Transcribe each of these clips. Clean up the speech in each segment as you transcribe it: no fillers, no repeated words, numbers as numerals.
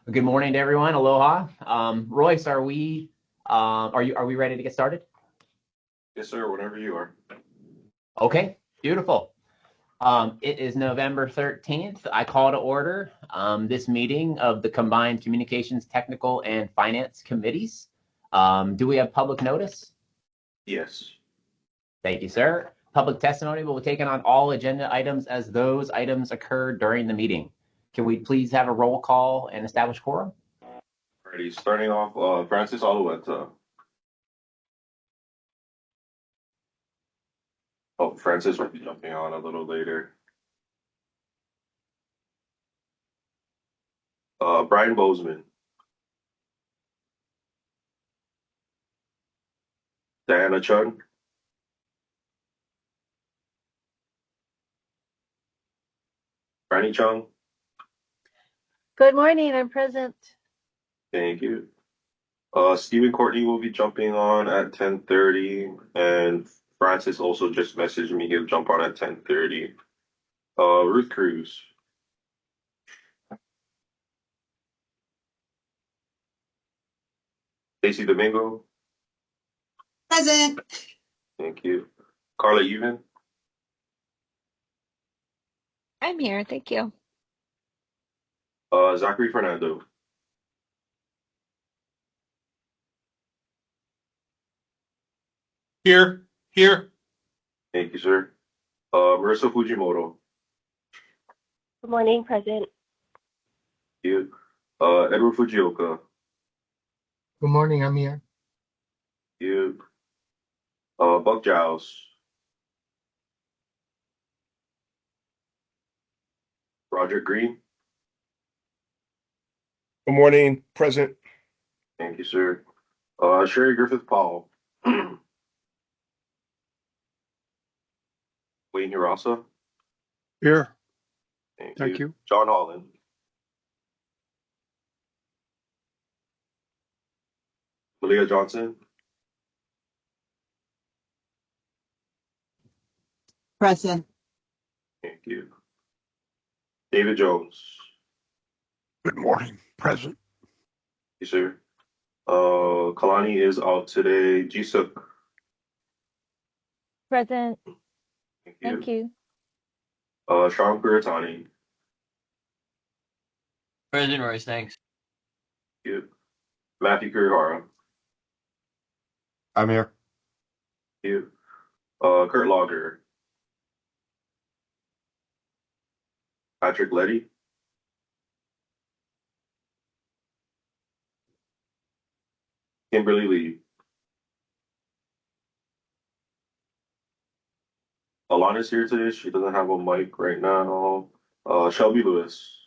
Good morning to everyone. Aloha. Royce, are we ready to get started? Yes, sir. Whenever you are. Okay, beautiful. It is November 13th. I call to order this meeting of the combined communications, technical, and finance committees. Do we have public notice? Yes. Thank you, sir. Public testimony will be taken on all agenda items as those items occur during the meeting. Can we please have a roll call and establish quorum? Alrighty. Starting off, Francis Alueta. Oh, Francis will be jumping on a little later. Brian Bozeman. Diana Chun. Franny Chung. Good morning, I'm present. Thank you. Stephen Courtney will be jumping on at 10:30, and Francis also just messaged me. He'll jump on at 10:30. Ruth Cruz. Stacey Domingo. Present. Thank you. Carla Even. I'm here, thank you. Zachary Fernando. Here. Thank you, sir. Marissa Fujimoto. Good morning, present. Thank you. Edward Fujioka. Good morning, I'm here. Thank you. Buck Giles. Roger Green. Good morning, present. Thank you, sir. Sherry Griffith Powell. Wayne Hirasa. Here. Thank you. John Holland. Malia Johnson. Present. Thank you. David Jones. Good morning, present. Thank you, sir. Kalani is out today. Jisuk. Present, Thank you. thank you. Sean Kuratani. President Royce, thanks. Thank you. Matthew Kurihara. I'm here. Thank you. Kurt Logger. Patrick Letty. Kimberly Lee. Alana's here today. She doesn't have a mic right now. Shelby Lewis.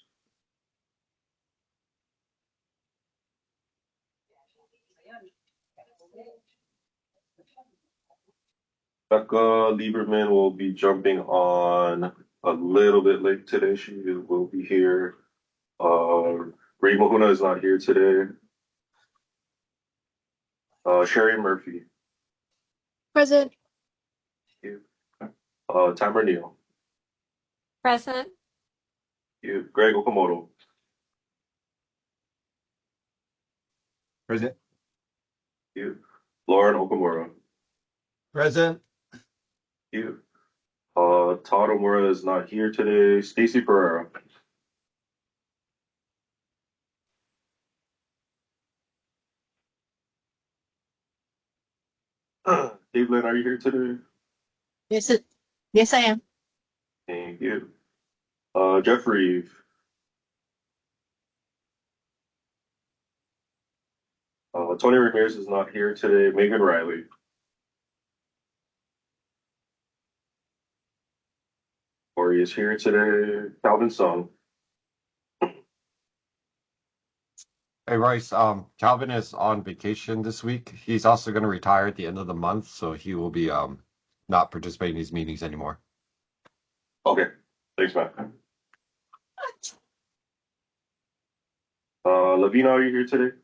Becca Lieberman will be jumping on a little bit late today. She will be here. Ray Mahuna is not here today. Sherry Murphy. Present. Thank you. Tamara Neal. Present. Thank you. Greg Okamoto. Present. Thank you. Lauren Okamura. Present. Thank you. Todd Omura is not here today. Stacy Pereira. Dave Lynn, are you here today? Yes, I am. Thank you. Jeff Reeve. Tony Ramirez is not here today. Megan Riley. Corey is here today. Calvin Sung. Hey Royce, Calvin is on vacation this week. He's also going to retire at the end of the month, so he will be not participating in these meetings anymore. Okay. Thanks, Matt. Lavina, are you here today?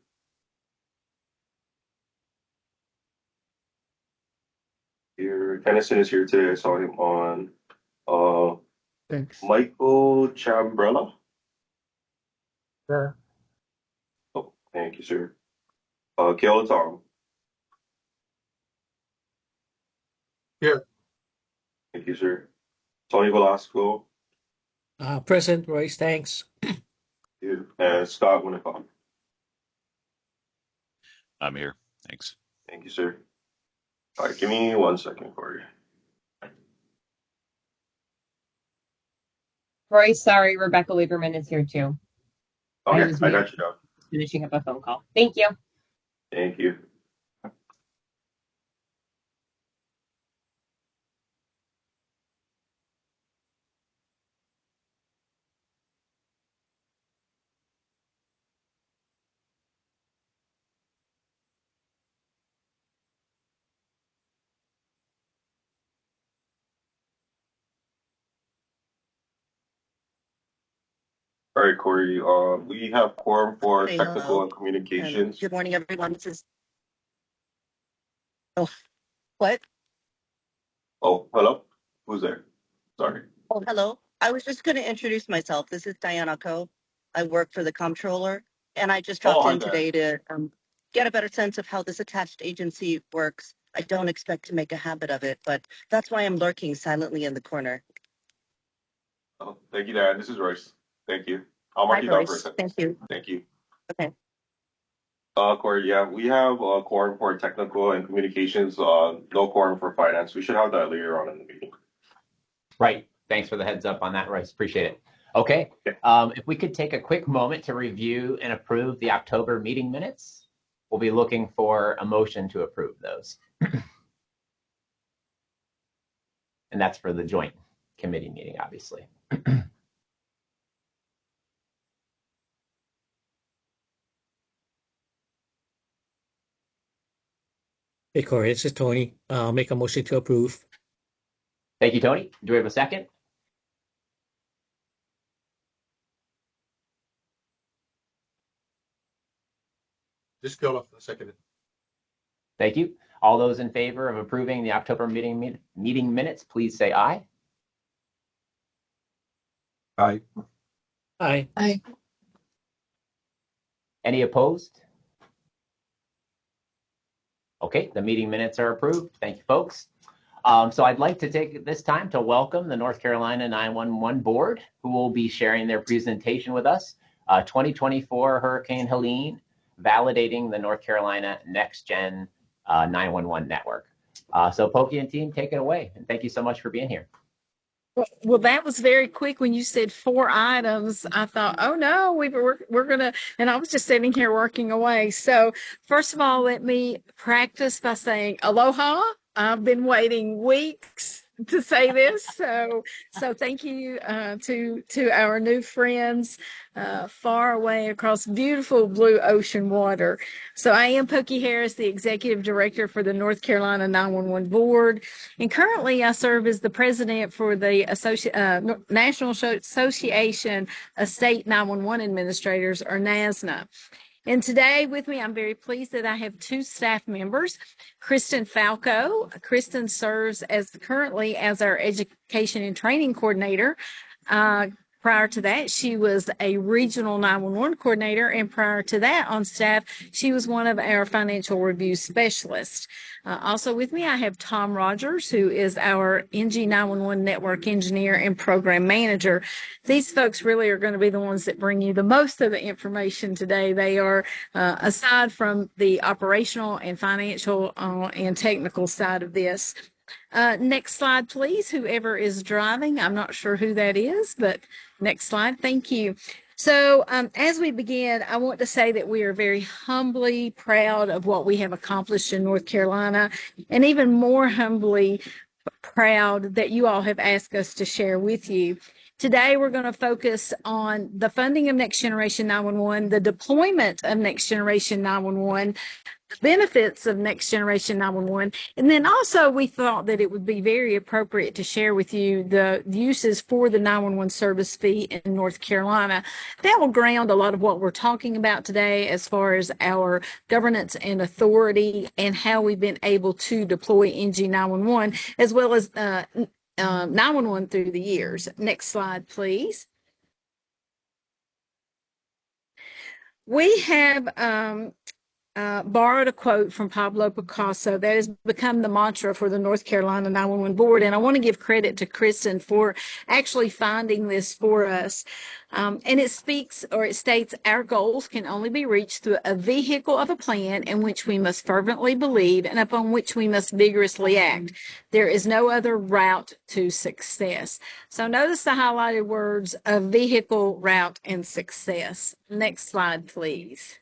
Here. Kennison is here today. I saw him on. Thanks. Michael Chambrella. Yeah. Thank you, sir. Kayla Tom. Here. Thank you, sir. Tony Velasco. Present, Royce, thanks. You. And Scott Winnicott. I'm here. Thanks. Thank you, sir. All right, give me 1 second, Corey. Royce, sorry, Rebecca Lieberman is here too. Okay, was I got you down. Finishing up a phone call. Thank you. Thank you. All right, Corey. We have quorum for Hey, technical hello. and communications. Good morning, everyone. This is. Oh, what? Oh, hello. Who's there? Sorry. Oh, hello. I was just going to introduce myself. This is Diana Ko. I work for the comptroller, and I just dropped hi, in Diana. today to get a better sense of how this attached agency works. I don't expect to make a habit of it, but that's why I'm lurking silently in the corner. Oh, thank you, Diana. This is Royce. Thank you. I'll mark Hi, you down for a Royce. second. Thank you. Thank you. Okay. Corey, yeah, we have quorum for technical and communications. No quorum for finance. We should have that later on in the meeting. Right. Thanks for the heads up on that, Royce. Appreciate it. Okay. If we could take a quick moment to review and approve the October meeting minutes, we'll be looking for a motion to approve those. And that's for the joint committee meeting, obviously. Hey, Corey, this is Tony. I'll make a motion to approve. Thank you, Tony. Do we have a second? Just go off the second. Thank you. All those in favor of approving the October meeting minutes, please say aye. Aye. Aye. Aye. Any opposed? Okay, the meeting minutes are approved. Thank you, folks. So I'd like to take this time to welcome the North Carolina 911 Board, who will be sharing their presentation with us. 2024 Hurricane Helene, validating the North Carolina Next Gen 911 network. So Pokey and team, take it away. And thank you so much for being here. Well, that was very quick. When you said 4 items, I thought, oh no, we're gonna, and I was just sitting here working away. So first of all, let me practice by saying aloha. I've been waiting weeks to say this. So thank you to our new friends far away across beautiful blue ocean water. So I am Pokey Harris, the Executive Director for the North Carolina 911 Board. And currently I serve as the president for the National Association of State 911 Administrators, or NASNA. And today with me, I'm very pleased that I have 2 staff members. Kristen Falco. Kristen serves currently as our education and training coordinator. Prior to that, she was a regional 911 coordinator, and prior to that on staff, she was one of our financial review specialists. Also with me, I have Tom Rogers, who is our NG 911 network engineer and program manager. These folks really are going to be the ones that bring you the most of the information today. They are, aside from the operational and financial and technical side of this. Next slide, please. Whoever is driving, I'm not sure who that is, but next slide. Thank you. So as we begin, I want to say that we are very humbly proud of what we have accomplished in North Carolina, and even more humbly proud that you all have asked us to share with you. Today, we're going to focus on the funding of Next Generation 911, the deployment of Next Generation 911, the benefits of Next Generation 911, and then also we thought that it would be very appropriate to share with you the uses for the 911 service fee in North Carolina. That will ground a lot of what we're talking about today as far as our governance and authority and how we've been able to deploy NG 911, as well as 911 through the years. Next slide, please. We have borrowed a quote from Pablo Picasso that has become the mantra for the North Carolina 911 board. And I want to give credit to Kristen for actually finding this for us. And it states, our goals can only be reached through a vehicle of a plan in which we must fervently believe and upon which we must vigorously act. There is no other route to success. So notice the highlighted words of vehicle, route, and success. Next slide, please.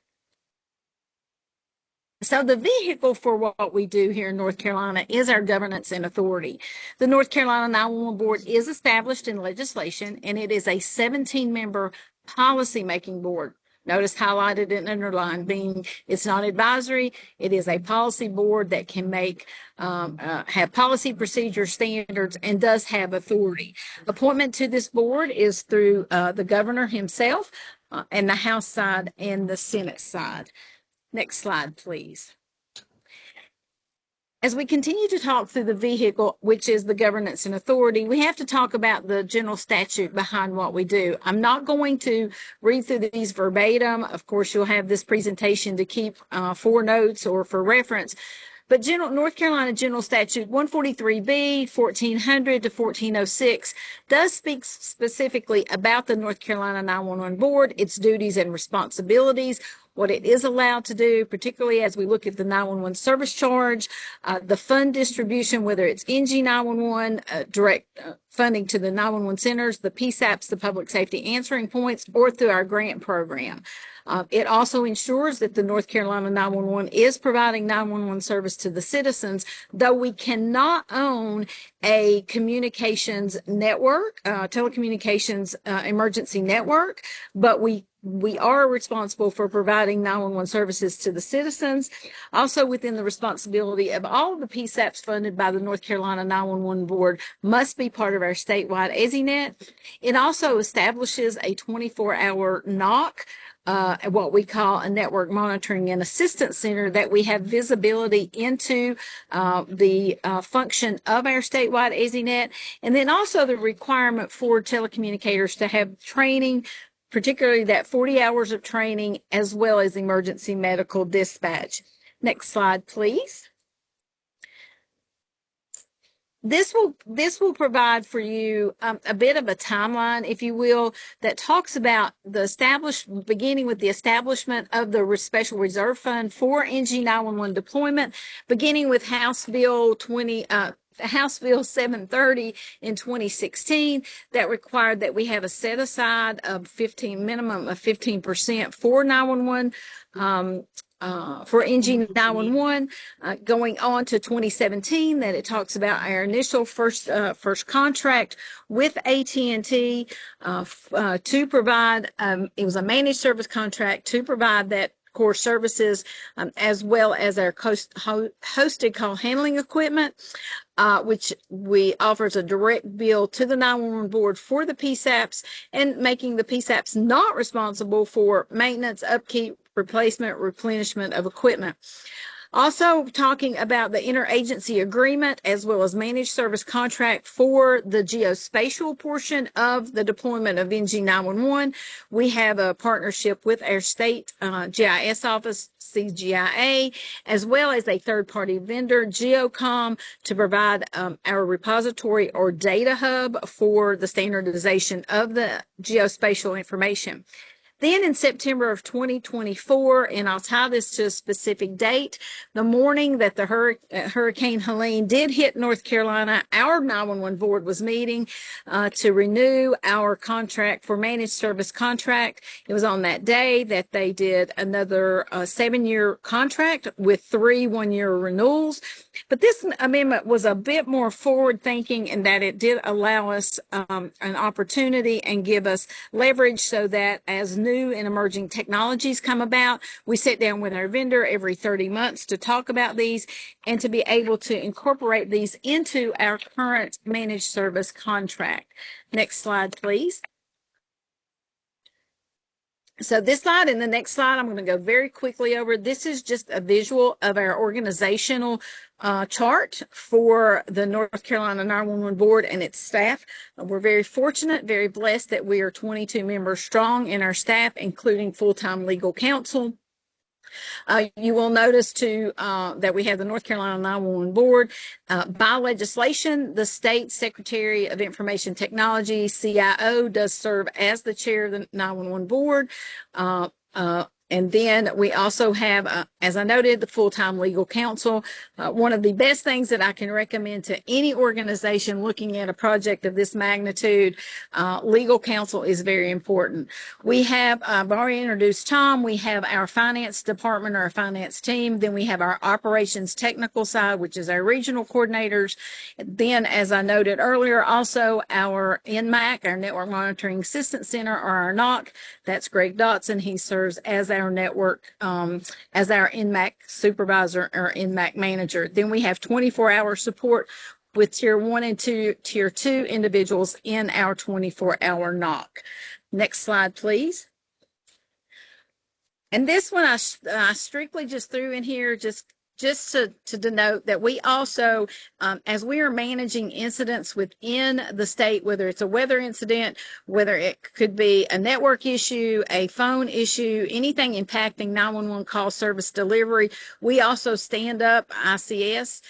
So the vehicle for what we do here in North Carolina is our governance and authority. The North Carolina 911 Board is established in legislation, and it is a 17-member policy-making board. Notice highlighted and underlined, being it's not advisory. It is a policy board that can make have policy, procedure, standards, and does have authority. Appointment to this board is through the governor himself, and the House side and the Senate side. Next slide, please. As we continue to talk through the vehicle, which is the governance and authority, we have to talk about the general statute behind what we do. I'm not going to read through these verbatim. Of course, you'll have this presentation to keep for notes or for reference. But North Carolina General Statute 143B, 1400 to 1406 does speak specifically about the North Carolina 911 Board, its duties and responsibilities, what it is allowed to do, particularly as we look at the 911 service charge, the fund distribution, whether it's NG 911, direct funding to the 911 centers, the PSAPs, the public safety answering points, or through our grant program. It also ensures that the North Carolina 911 is providing 911 service to the citizens, though we cannot own a communications network, telecommunications emergency network, but we are responsible for providing 911 services to the citizens. Also within the responsibility of all of the PSAPs funded by the North Carolina 911 Board must be part of our statewide EZNet. It also establishes a 24-hour NOC, what we call a Network Monitoring and Assistance Center, that we have visibility into the function of our statewide EZNet, and then also the requirement for telecommunicators to have training, particularly that 40 hours of training, as well as emergency medical dispatch. Next slide, please. This will provide for you a bit of a timeline, if you will, that talks about beginning with the establishment of the Special Reserve Fund for NG 911 deployment, beginning with House Bill 730 in 2016 that required that we have a set aside of minimum of 15% for 911. For NG 911, going on to 2017, that it talks about our initial first contract with AT&T to provide, it was a managed service contract to provide that core services, as well as our hosted call handling equipment, which we offers a direct bill to the 911 Board for the PSAPs, and making the PSAPs not responsible for maintenance, upkeep, replacement, replenishment of equipment. Also talking about the interagency agreement as well as managed service contract for the geospatial portion of the deployment of NG 911. We have a partnership with our state GIS office, CGIA, as well as a third-party vendor, Geocom, to provide our repository or data hub for the standardization of the geospatial information. Then in September of 2024, and I'll tie this to a specific date, the morning that the Hurricane Helene did hit North Carolina, our 911 Board was meeting to renew our contract for managed service contract. It was on that day that they did another 7-year contract with 3 one-year renewals. But this amendment was a bit more forward-thinking in that it did allow us an opportunity and give us leverage so that as new and emerging technologies come about, we sit down with our vendor every 30 months to talk about these and to be able to incorporate these into our current managed service contract. Next slide, please. So this slide and the next slide, I'm going to go very quickly over. This is just a visual of our organizational chart for the North Carolina 911 Board and its staff. We're very fortunate, very blessed that we are 22 members strong in our staff, including full-time legal counsel. You will notice too that we have the North Carolina 911 Board. By legislation, the State Secretary of Information Technology, CIO, does serve as the chair of the 911 Board. And then we also have, as I noted, the full-time legal counsel. One of the best things that I can recommend to any organization looking at a project of this magnitude, legal counsel is very important. We have, I've already introduced Tom, we have our finance department, our finance team, then we have our operations technical side, which is our regional coordinators. Then, as I noted earlier, also our NMAC, our Network Monitoring Assistance Center, or our NOC, that's Greg Dotson. He serves as our network, as our NMAC supervisor or NMAC manager. Then we have 24-hour support with tier 1 and tier 2 individuals in our 24-hour NOC. Next slide, please. And this one I strictly just threw in here just to denote that we also, as we are managing incidents within the state, whether it's a weather incident, whether it could be a network issue, a phone issue, anything impacting 911 call service delivery, we also stand up ICS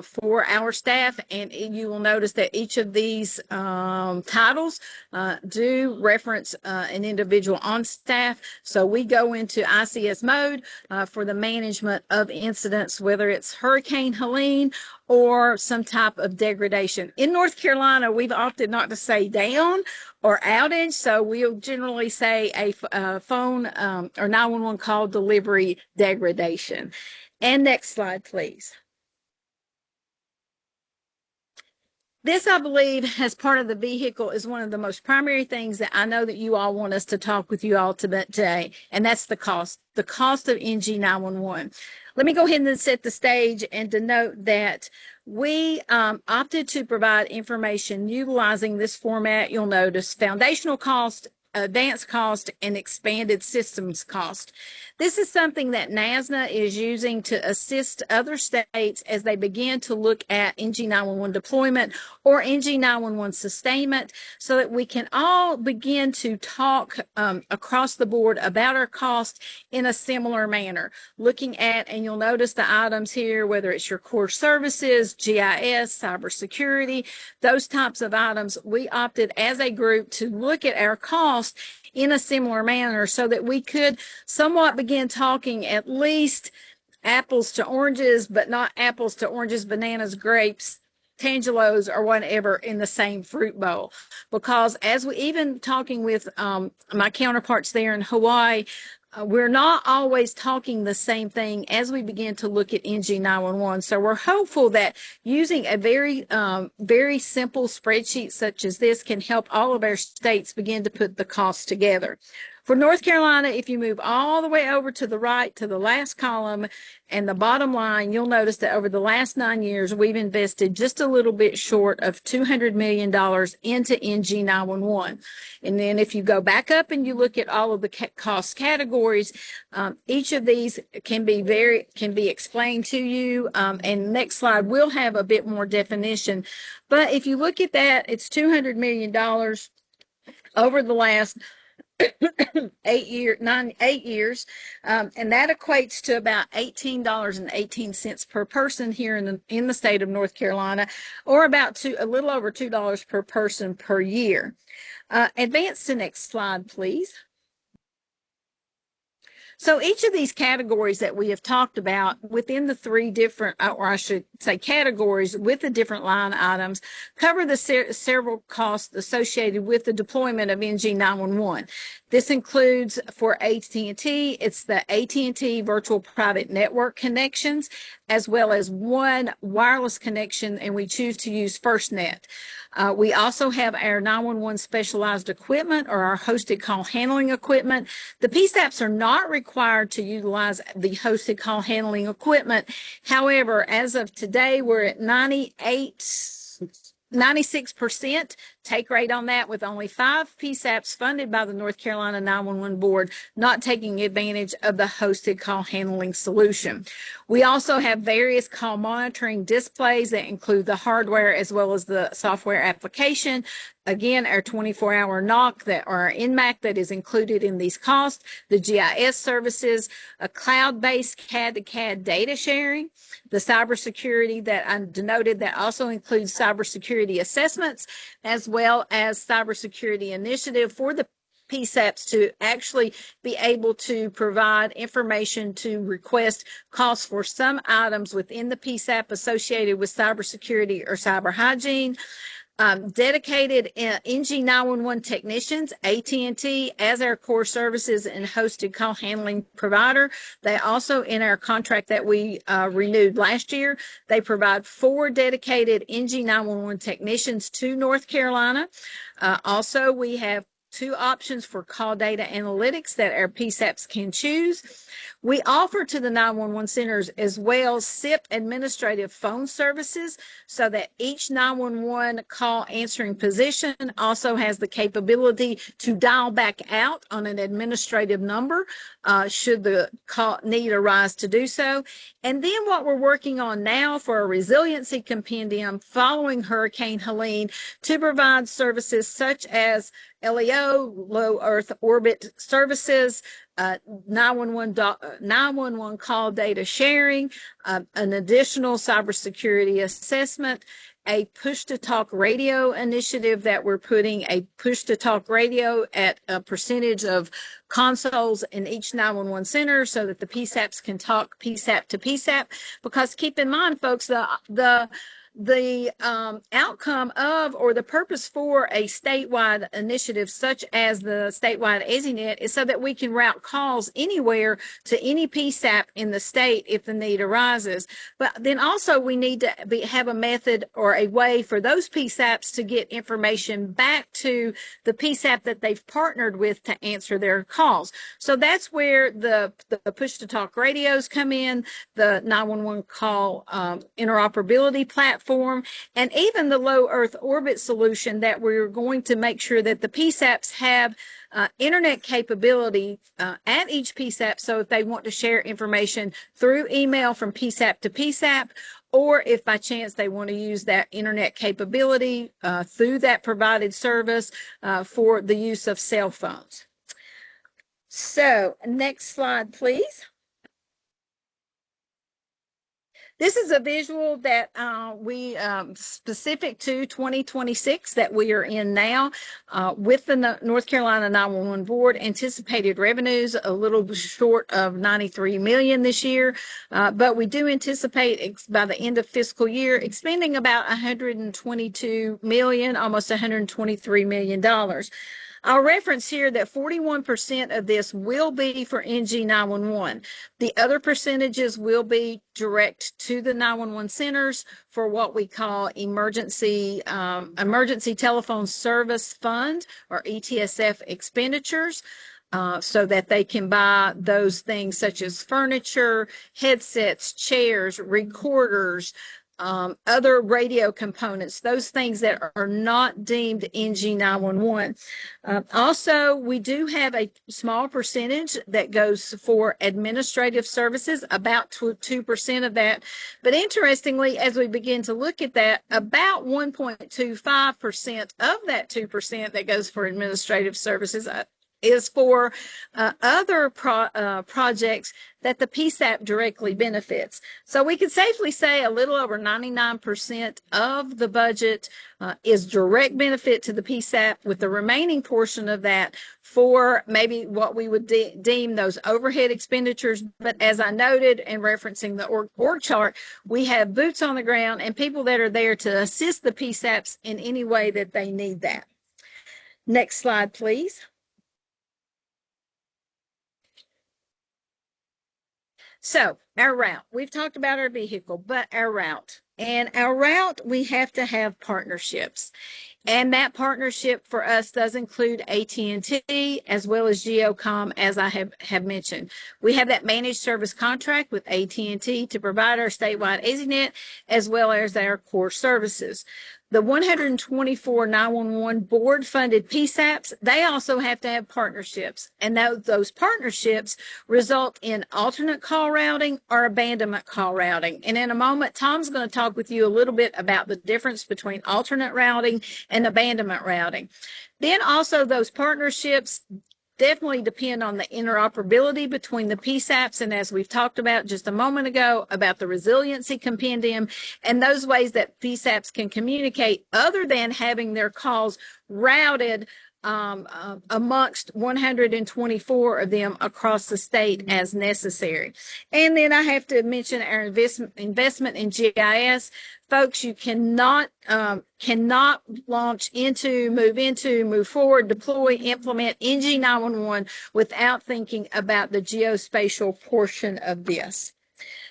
for our staff, and you will notice that each of these titles do reference an individual on staff. So we go into ICS mode for the management of incidents, whether it's Hurricane Helene or some type of degradation. In North Carolina, we've opted not to say down or outage, so we'll generally say a phone or 911 call delivery degradation. And next slide, please. This, I believe, as part of the vehicle, is one of the most primary things that I know that you all want us to talk with you all today, and that's the cost of NG 911. Let me go ahead and set the stage and denote that we opted to provide information utilizing this format. You'll notice foundational cost, advanced cost, and expanded systems cost. This is something that NASNA is using to assist other states as they begin to look at NG 911 deployment or NG 911 sustainment, so that we can all begin to talk across the board about our cost in a similar manner. Looking at, and you'll notice the items here, whether it's your core services, GIS, cybersecurity, those types of items, we opted as a group to look at our cost in a similar manner so that we could somewhat begin talking at least apples to oranges, but not apples to oranges, bananas, grapes, tangelos, or whatever in the same fruit bowl. Because as we, even talking with my counterparts there in Hawaii, we're not always talking the same thing as we begin to look at NG 911. So we're hopeful that using a very, very simple spreadsheet such as this can help all of our states begin to put the costs together. For North Carolina, if you move all the way over to the right to the last column and the bottom line, you'll notice that over the last 9 years, we've invested just a little bit short of $200 million into NG 911. And then if you go back up and you look at all of the cost categories, each of these can be explained to you. And next slide will have a bit more definition. But if you look at that, it's $200 million over the last 8 years, and that equates to about $18.18 per person here in the state of North Carolina, or about a little over $2 per person per year. Advance to next slide, please. So each of these categories that we have talked about within the three different, or I should say categories with the different line items, cover the several costs associated with the deployment of NG 911. This includes, for AT&T, it's the AT&T virtual private network connections, as well as one wireless connection, and we choose to use FirstNet. We also have our 911 specialized equipment, or our hosted call handling equipment. The PSAPs are not required to utilize the hosted call handling equipment. However, as of today, we're at 96% take rate on that, with only 5 PSAPs funded by the North Carolina 911 Board not taking advantage of the hosted call handling solution. We also have various call monitoring displays that include the hardware as well as the software application. Again, our 24-hour knock that or our NMAC that is included in these costs, the GIS services, a cloud-based CAD-to-CAD data sharing, the cybersecurity that I denoted that also includes cybersecurity assessments, as well as cybersecurity initiative for the PSAPs to actually be able to provide information to request costs for some items within the PSAP associated with cybersecurity or cyber hygiene. Dedicated NG911 technicians, AT&T as our core services and hosted call handling provider. They also, in our contract that we renewed last year, they provide 4 dedicated NG911 technicians to North Carolina. Also, we have 2 options for call data analytics that our PSAPs can choose. We offer to the 911 centers as well SIP administrative phone services so that each 911 call answering position also has the capability to dial back out on an administrative number should the call need arise to do so. And then what we're working on now for a resiliency compendium following Hurricane Helene to provide services such as LEO, low Earth orbit services, 911 call data sharing, an additional cybersecurity assessment, a push-to-talk radio initiative that we're putting a push-to-talk radio at a percentage of consoles in each 911 center so that the PSAPs can talk PSAP to PSAP. Because keep in mind, folks, the outcome of or the purpose for a statewide initiative such as the statewide EZNet is so that we can route calls anywhere to any PSAP in the state if the need arises. But then also we need to have a method or a way for those PSAPs to get information back to the PSAP that they've partnered with to answer their calls. So that's where the push-to-talk radios come in, the 911 call interoperability platform, and even the low Earth orbit solution that we're going to make sure that the PSAPs have internet capability at each PSAP, so if they want to share information through email from PSAP to PSAP, or if by chance they want to use that internet capability through that provided service for the use of cell phones. So next slide, please. This is a visual that we specific to 2026 that we are in now with the North Carolina 911 Board. Anticipated revenues a little short of $93 million this year, but we do anticipate by the end of fiscal year expending about $122 million, almost $123 million. I'll reference here that 41% of this will be for NG911. The other percentages will be direct to the 911 centers for what we call emergency telephone service fund or ETSF expenditures. So that they can buy those things such as furniture, headsets, chairs, recorders, other radio components, those things that are not deemed NG911. Also, we do have a small percentage that goes for administrative services, about 2% of that. But interestingly, as we begin to look at that, about 1.25% of that 2% that goes for administrative services is for other projects that the PSAP directly benefits. So we can safely say a little over 99% of the budget is direct benefit to the PSAP, with the remaining portion of that for maybe what we would deem those overhead expenditures. But as I noted in referencing the org chart, we have boots on the ground and people that are there to assist the PSAPs in any way that they need that. Next slide, please. So our route, we've talked about our vehicle, but our route. And our route, we have to have partnerships. And that partnership for us does include AT&T as well as GeoCom, as I have mentioned. We have that managed service contract with AT&T to provide our statewide EZNet as well as our core services. The 124 911 board-funded PSAPs, they also have to have partnerships, and those partnerships result in alternate call routing or abandonment call routing. And in a moment, Tom's going to talk with you a little bit about the difference between alternate routing and abandonment routing. Then also those partnerships definitely depend on the interoperability between the PSAPs, and as we've talked about just a moment ago about the resiliency compendium and those ways that PSAPs can communicate other than having their calls routed amongst 124 of them across the state as necessary. And then I have to mention our investment in GIS. Folks, you cannot launch into, move forward, deploy, implement NG911 without thinking about the geospatial portion of this.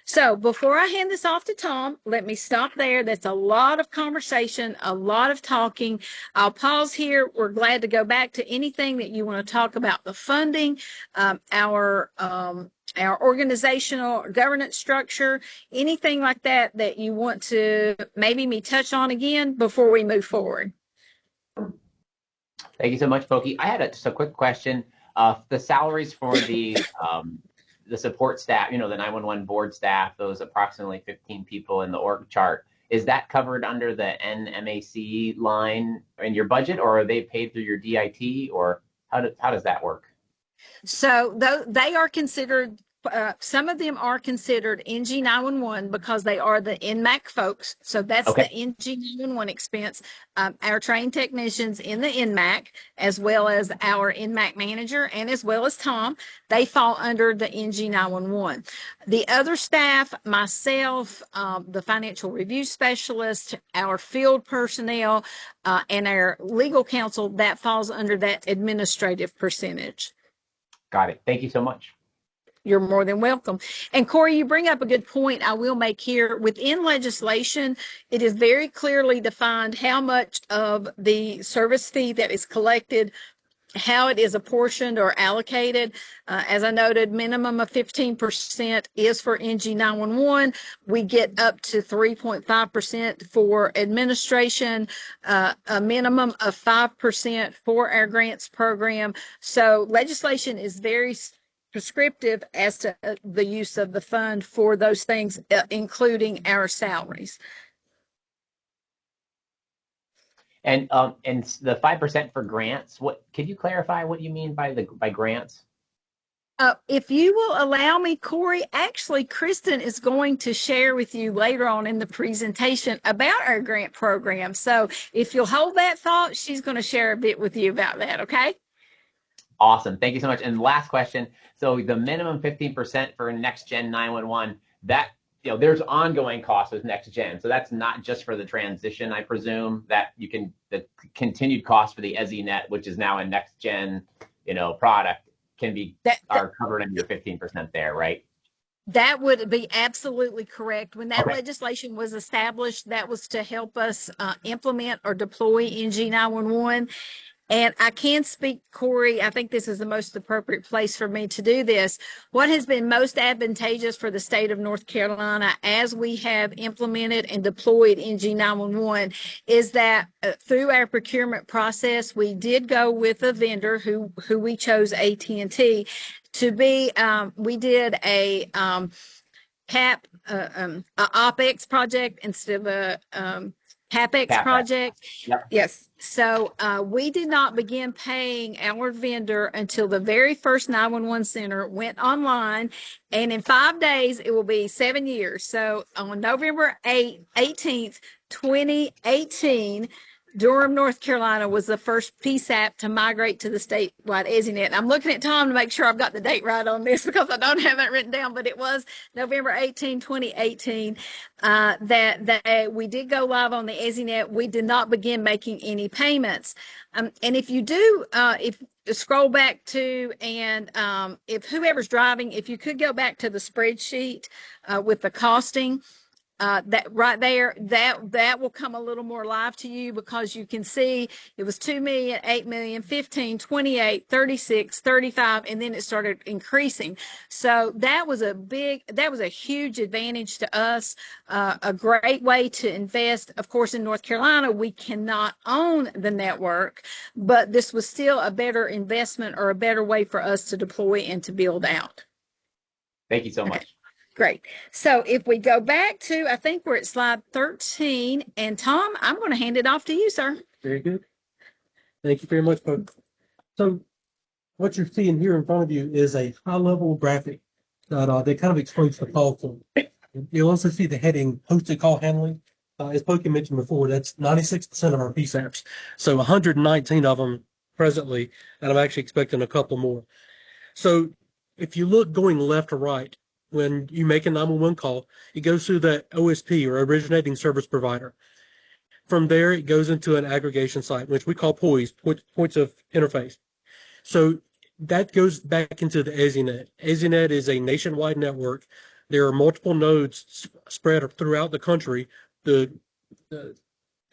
So before I hand this off to Tom, let me stop there. That's a lot of conversation, a lot of talking. I'll pause here. We're glad to go back to anything that you want to talk about, the funding, our organizational governance structure, anything like that that you want to maybe me touch on again before we move forward. Thank you so much, Pokey. I had just a quick question. The salaries for the support staff, the 911 board staff, those approximately 15 people in the org chart, is that covered under the NMAC line in your budget, or are they paid through your DIT, or how does that work? So they are considered, some of them are considered NG911 because they are the NMAC folks. So that's Okay. the NG911 expense. Our trained technicians in the NMAC, as well as our NMAC manager, and as well as Tom, they fall under the NG911. The other staff, myself, the financial review specialist, our field personnel, and our legal counsel, that falls under that administrative percentage. Got it. Thank you so much. You're more than welcome. And Corey, you bring up a good point I will make here. Within legislation, it is very clearly defined how much of the service fee that is collected, how it is apportioned or allocated. As I noted, minimum of 15% is for NG911. We get up to 3.5% for administration, a minimum of 5% for our grants program. So legislation is very prescriptive as to the use of the fund for those things, including our salaries. And the 5% for grants, could you clarify what you mean by grants? If you will allow me, Corey, actually, Kristen is going to share with you later on in the presentation about our grant program. So if you'll hold that thought, she's going to share a bit with you about that, okay? Awesome. Thank you so much. And last question. So the minimum 15% for Next Gen 911, that, there's ongoing costs with Next Gen. So that's not just for the transition, I presume, that the continued cost for the EZNet, which is now a Next Gen, product, are covered in your 15% there, right? That would be absolutely correct. When that Okay. legislation was established, that was to help us implement or deploy NG911. And I can speak, Corey, I think this is the most appropriate place for me to do this. What has been most advantageous for the state of North Carolina as we have implemented and deployed NG911 is that through our procurement process, we did go with a vendor who we chose, AT&T, to be, we did a OpEx project instead of a CapEx project. Yep. Yes. So we did not begin paying our vendor until the very first 911 center went online. And in 5 days, it will be 7 years. So on November 18th, 2018, Durham, North Carolina was the first PSAP to migrate to the statewide EZNet. And I'm looking at Tom to make sure I've got the date right on this because I don't have that written down, but it was November 18, 2018 that we did go live on the EZNet. We did not begin making any payments. And if you do, if you scroll back to, and if whoever's driving, if you could go back to the spreadsheet with the costing, that right there, that will come a little more live to you because you can see it was 2 million, 8 million, 15, 28, 36, 35, and then it started increasing. So that was a huge advantage to us, a great way to invest. Of course, in North Carolina, we cannot own the network, but this was still a better investment or a better way for us to deploy and to build out. Thank you so much. Okay. Great. So if we go back to, I think we're at slide 13, and Tom, I'm going to hand it off to you, sir. Very good. Thank you very much, folks. So what you're seeing here in front of you is a high-level graphic that kind of explains the call flow. You'll also see the heading hosted call handling. As Pokey mentioned before, that's 96% of our PSAPs. So 119 of them presently, and I'm actually expecting a couple more. So if you look going left to right, when you make a 911 call, it goes through the OSP or originating service provider. From there, it goes into an aggregation site, which we call POIs, points of interface. So that goes back into the EZNet. EZNet is a nationwide network. There are multiple nodes spread throughout the country, the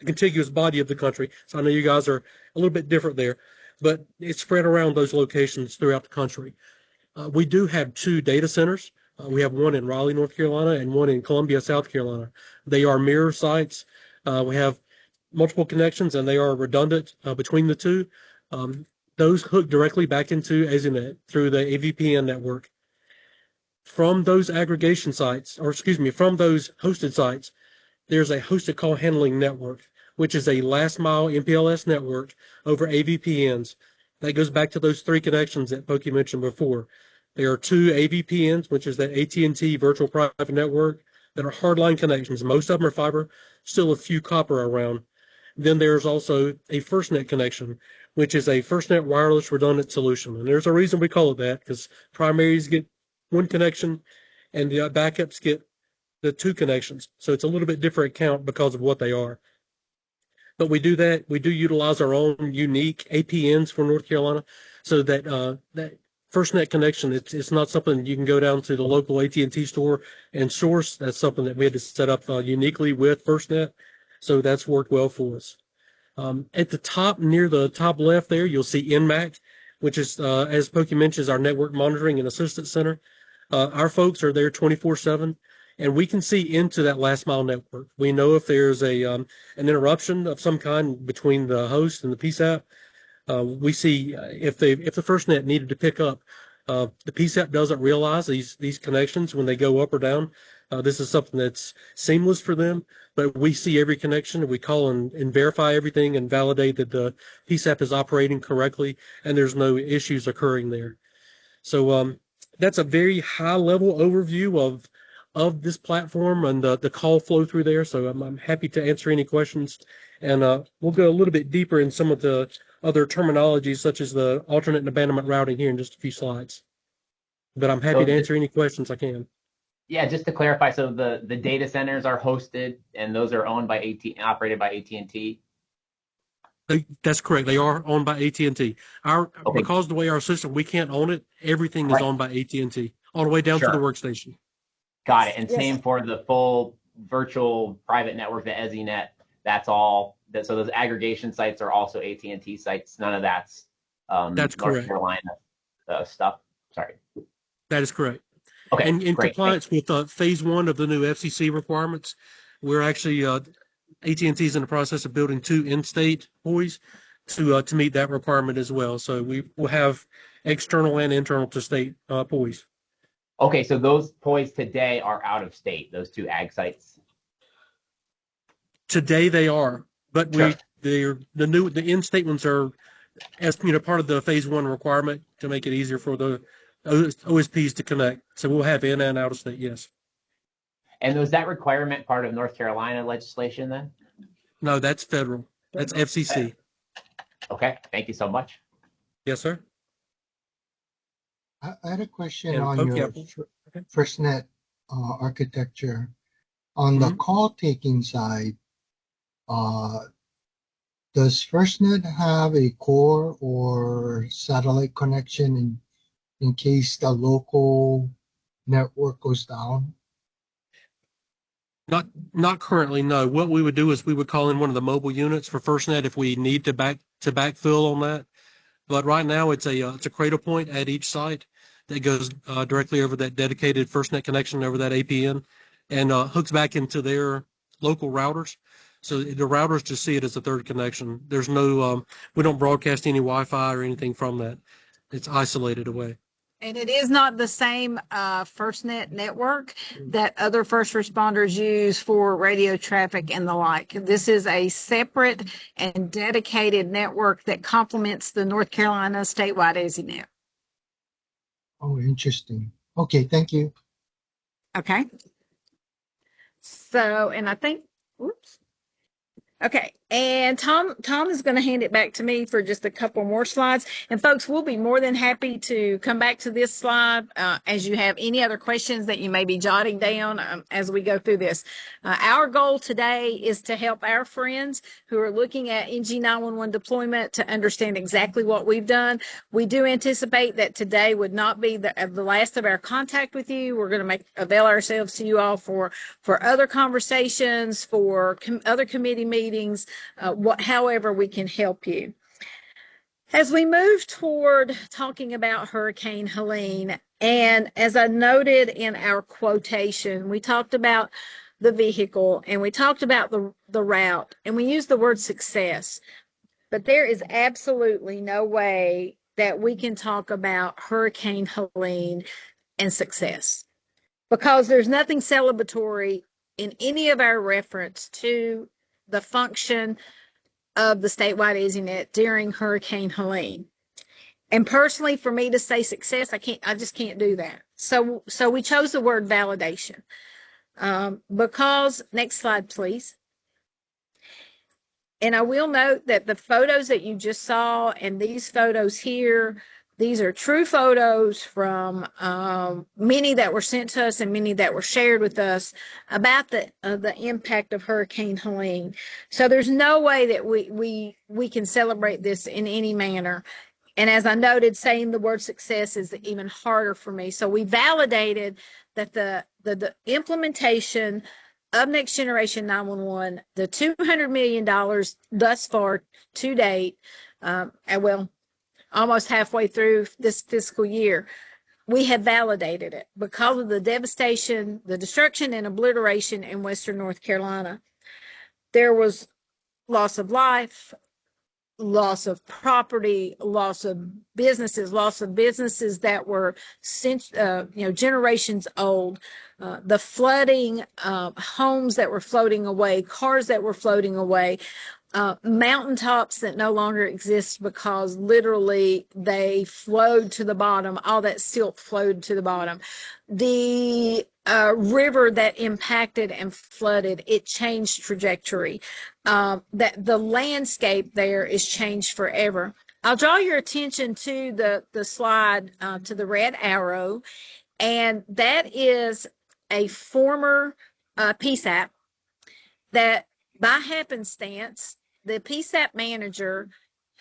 contiguous body of the country. So I know you guys are a little bit different there, but it's spread around those locations throughout the country. We do have 2 data centers. We have one in Raleigh, North Carolina, and one in Columbia, South Carolina. They are mirror sites. We have multiple connections, and they are redundant between the 2. Those hook directly back into EZNet through the AVPN network. From those aggregation sites, or excuse me, from those hosted sites, there's a hosted call handling network, which is a last mile MPLS network over AVPNs. That goes back to those 3 connections that Pokey mentioned before. There are 2 AVPNs, which is the AT&T virtual private network, that are hardline connections. Most of them are fiber, still a few copper around. Then there's also a FirstNet connection, which is a FirstNet wireless redundant solution. And there's a reason we call it that, because primaries get 1 connection and the backups get the 2 connections. So it's a little bit different count because of what they are. But we do that. We do utilize our own unique APNs for North Carolina, so that that FirstNet connection, it's not something you can go down to the local AT&T store and source. That's something that we had to set up uniquely with FirstNet. So that's worked well for us. At the top, near the top left there, you'll see NMAC, which is, as Pokey mentions, our Network Monitoring and Assistance Center. Our folks are there 24/7, and we can see into that last mile network. We know if there's an interruption of some kind between the host and the PSAP. We see if the FirstNet needed to pick up, the PSAP doesn't realize these connections when they go up or down. This is something that's seamless for them, but we see every connection, and we call and verify everything and validate that the PSAP is operating correctly and there's no issues occurring there. So that's a very high level overview of this platform and the call flow through there. So I'm happy to answer any questions, and we'll go a little bit deeper in some of the other terminologies, such as the alternate and abandonment routing, here in just a few slides. But I'm happy to answer any questions I can. Yeah, just to clarify, so the data centers are hosted and those are owned by operated by AT&T? That's correct. They are owned by AT&T. Okay. Because of the way our system, we can't own it. Everything is owned by AT&T, all the way down to the workstation. Got it. And same for the full virtual private network, the EZNet. That's all. So those aggregation sites are also AT&T sites. None of that's North Carolina stuff. Sorry. That is correct. Okay. And in compliance with phase 1 of the new FCC requirements, we're actually AT&T is in the process of building 2 in-state POIs to meet that requirement as well. So we will have external and internal to state POIs. Okay, so those POIs today are out of state. Those 2 ag sites. Today they are, but the in-state ones are, as part of the phase 1 requirement to make it easier for the OSPs to connect. So we'll have in and out of state, yes. And was that requirement part of North Carolina legislation then? No, that's federal. That's FCC. Okay, thank you so much. Yes, sir. I had a question on your FirstNet architecture. On the call taking side, does FirstNet have a core or satellite connection in case the local network goes down? Not currently, no. What we would do is we would call in one of the mobile units for FirstNet if we need to backfill on that. But right now it's a cradle point at each site that goes directly over that dedicated FirstNet connection over that APN and hooks back into their local routers. So the routers just see it as a third connection. There's no, we don't broadcast any Wi-Fi or anything from that. It's isolated away. And it is not the same FirstNet network that other first responders use for radio traffic and the like. This is a separate and dedicated network that complements the North Carolina statewide EasyNet. Oh, interesting. Okay, thank you. Okay. So, and I think, whoops. Okay, and Tom is going to hand it back to me for just a couple more slides. And folks, we'll be more than happy to come back to this slide as you have any other questions that you may be jotting down as we go through this. Our goal today is to help our friends who are looking at NG911 deployment to understand exactly what we've done. We do anticipate that today would not be the last of our contact with you. We're going to avail ourselves to you all for other conversations, for other committee meetings, however we can help you. As we move toward talking about Hurricane Helene, and as I noted in our quotation, we talked about the vehicle and we talked about the route and we used the word success, but there is absolutely no way that we can talk about Hurricane Helene and success, because there's nothing celebratory in any of our reference to the function of the statewide EasyNet during Hurricane Helene. And personally, for me to say success, I just can't do that. So we chose the word validation because, next slide, please. And I will note that the photos that you just saw and these photos here, these are true photos from many that were sent to us and many that were shared with us about the impact of Hurricane Helene. So there's no way that we can celebrate this in any manner. And as I noted, saying the word success is even harder for me. So we validated that the implementation of Next Generation 911, the $200 million thus far to date, almost halfway through this fiscal year, we have validated it because of the devastation, the destruction and obliteration in Western North Carolina. There was loss of life, loss of property, loss of businesses that were generations old, the flooding, homes that were floating away, cars that were floating away, mountaintops that no longer exist because literally they flowed to the bottom. All that silt flowed to the bottom. The river that impacted and flooded, it changed trajectory. That the landscape there is changed forever. I'll draw your attention to the slide to the red arrow, and that is a former PSAP that, by happenstance, the PSAP manager,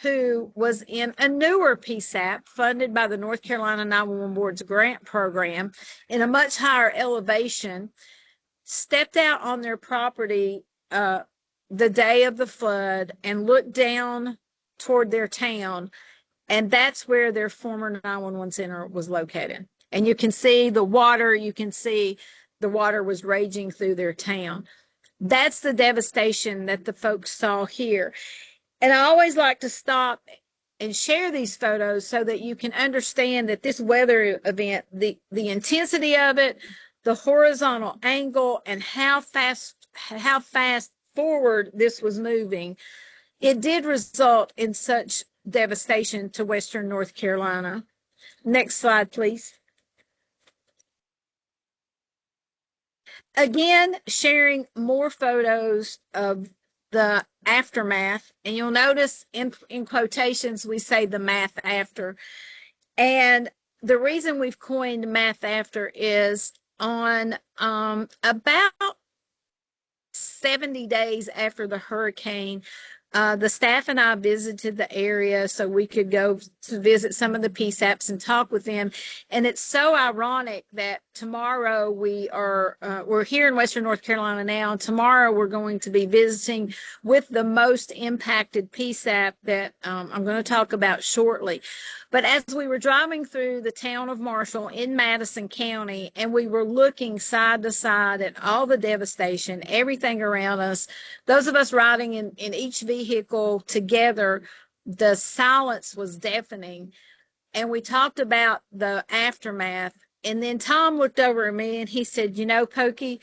who was in a newer PSAP funded by the North Carolina 911 Board's grant program in a much higher elevation, stepped out on their property the day of the flood and looked down toward their town, and that's where their former 911 center was located. And you can see the water, was raging through their town. That's the devastation that the folks saw here. And I always like to stop and share these photos so that you can understand that this weather event, the intensity of it, the horizontal angle, and how fast forward this was moving, it did result in such devastation to Western North Carolina. Next slide, please. Again, sharing more photos of the aftermath, and you'll notice in quotations we say the math after. And the reason we've coined math after is on about 70 days after the hurricane, The staff and I visited the area so we could go to visit some of the PSAPs and talk with them. And it's so ironic that tomorrow we're here in Western North Carolina now. And tomorrow we're going to be visiting with the most impacted PSAP that I'm going to talk about shortly. But as we were driving through the town of Marshall in Madison County, and we were looking side to side at all the devastation, everything around us, those of us riding in each vehicle together, the silence was deafening. And we talked about the aftermath. And then Tom looked over at me and he said, you know, Pokey,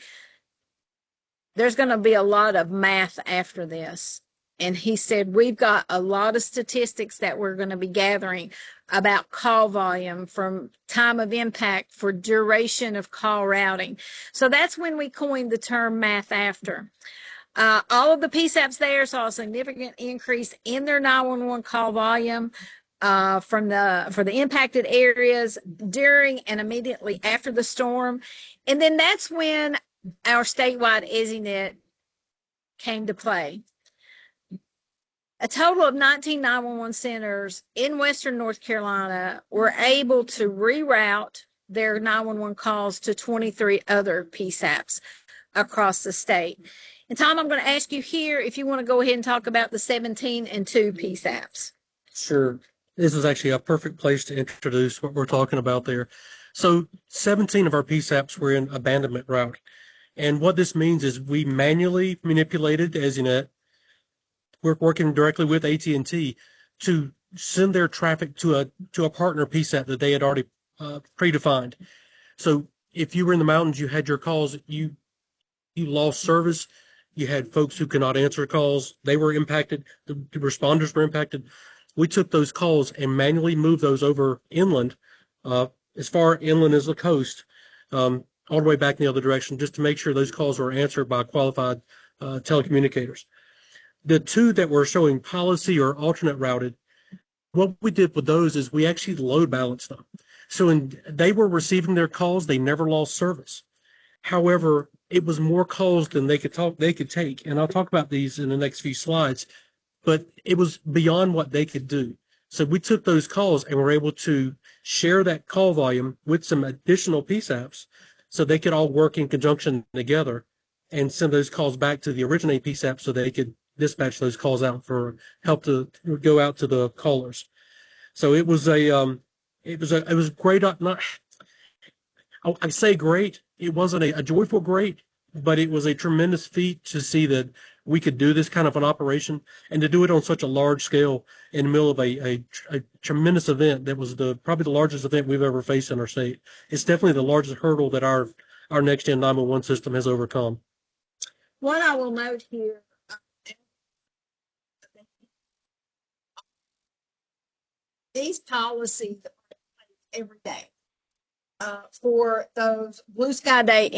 there's going to be a lot of math after this. And he said, we've got a lot of statistics that we're going to be gathering about call volume from time of impact for duration of call routing. So that's when we coined the term math after. All of the PSAPs there saw a significant increase in their 911 call volume for the impacted areas during and immediately after the storm. And then that's when our statewide EZNet came to play. A total of 19 911 centers in Western North Carolina were able to reroute their 911 calls to 23 other PSAPs across the state. And Tom, I'm going to ask you here if you want to go ahead and talk about the 17 and 2 PSAPs. Sure. This is actually a perfect place to introduce what we're talking about there. So 17 of our PSAPs were in abandonment route. And what this means is we manually manipulated EZNet. We're working directly with AT&T to send their traffic to a partner PSAP that they had already predefined. So if you were in the mountains, you had your calls, you lost service. You had folks who could not answer calls. They were impacted. The responders were impacted. We took those calls and manually moved those over inland, as far inland as the coast, all the way back in the other direction, just to make sure those calls were answered by qualified telecommunicators. The 2 that were showing policy or alternate routed, what we did with those is we actually load balanced them. So they were receiving their calls, they never lost service. However, it was more calls than they could take. And I'll talk about these in the next few slides, but it was beyond what they could do. So we took those calls and were able to share that call volume with some additional PSAPs so they could all work in conjunction together and send those calls back to the originating PSAP so they could dispatch those calls out for help to go out to the callers. So it was great. I say great. It wasn't a joyful great, but it was a tremendous feat to see that we could do this kind of an operation and to do it on such a large scale in the middle of a tremendous event that was probably the largest event we've ever faced in our state. It's definitely the largest hurdle that our next-gen 911 system has overcome. What I will note here, these policies every day for those Blue Sky Day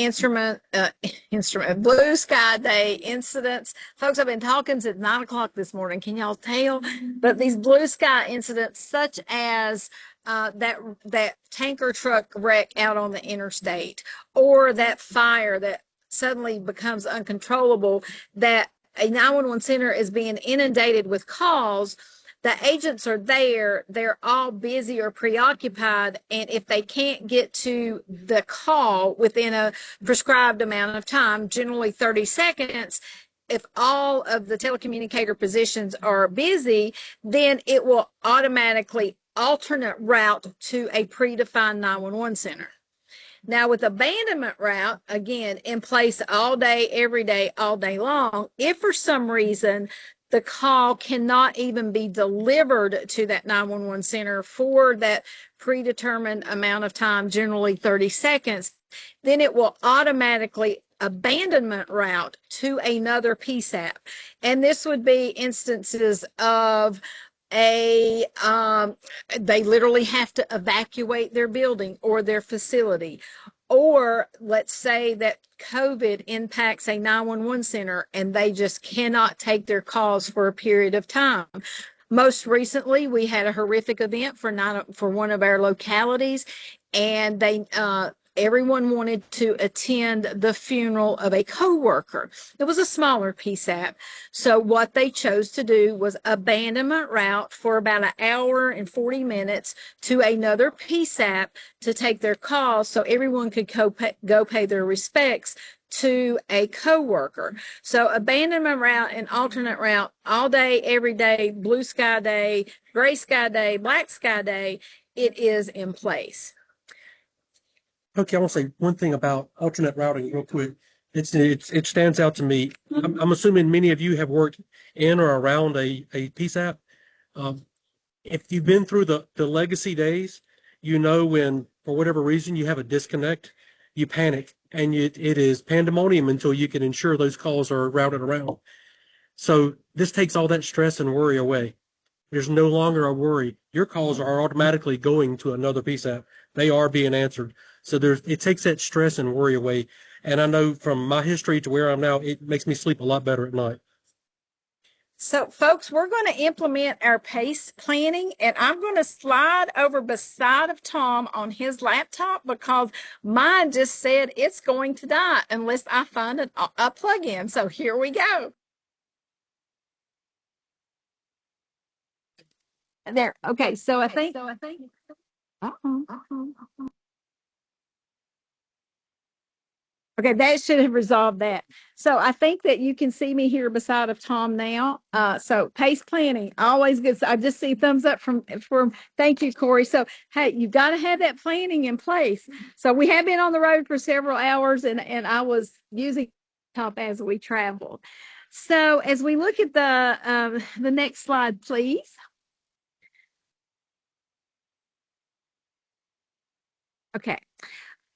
Blue Sky Day incidents. Folks, I've been talking since 9 o'clock this morning. Can y'all tell? But these blue sky incidents, such as that tanker truck wreck out on the interstate, or that fire that suddenly becomes uncontrollable, that a 911 center is being inundated with calls. The agents are there, they're all busy or preoccupied, and if they can't get to the call within a prescribed amount of time, generally 30 seconds, if all of the telecommunicator positions are busy, then it will automatically alternate route to a predefined 911 center. Now, with abandonment route, again, in place all day, every day, all day long, if for some reason the call cannot even be delivered to that 911 center for that predetermined amount of time, generally 30 seconds, then it will automatically abandonment route to another PSAP. And this would be instances of they literally have to evacuate their building or their facility. Or let's say that COVID impacts a 911 center and they just cannot take their calls for a period of time. Most recently, we had a horrific event for one of our localities, and everyone wanted to attend the funeral of a coworker. It was a smaller PSAP. So what they chose to do was abandonment route for about an hour and 40 minutes to another PSAP to take their call so everyone could go pay their respects to a coworker. So abandonment route and alternate route all day, every day, blue sky day, gray sky day, black sky day, it is in place. Okay, I want to say one thing about alternate routing real quick. It stands out to me. I'm assuming many of you have worked in or around a PSAP. If you've been through the legacy days, you know when, for whatever reason, you have a disconnect, you panic, and it is pandemonium until you can ensure those calls are routed around. So this takes all that stress and worry away. There's no longer a worry. Your calls are automatically going to another PSAP. They are being answered. So it takes that stress and worry away. And I know from my history to where I'm now, it makes me sleep a lot better at night. So, folks, we're going to implement our PACE planning, and I'm going to slide over beside of Tom on his laptop because mine just said it's going to die unless I find a plug-in. So here we go. There. Okay. So I think. Okay, that should have resolved that. So I think that you can see me here beside of Tom now. So PACE planning, always good. I just see thumbs up from thank you, Corey. So, hey, you've got to have that planning in place. So we have been on the road for several hours and I was using top as we traveled. So as we look at the next slide, please. Okay.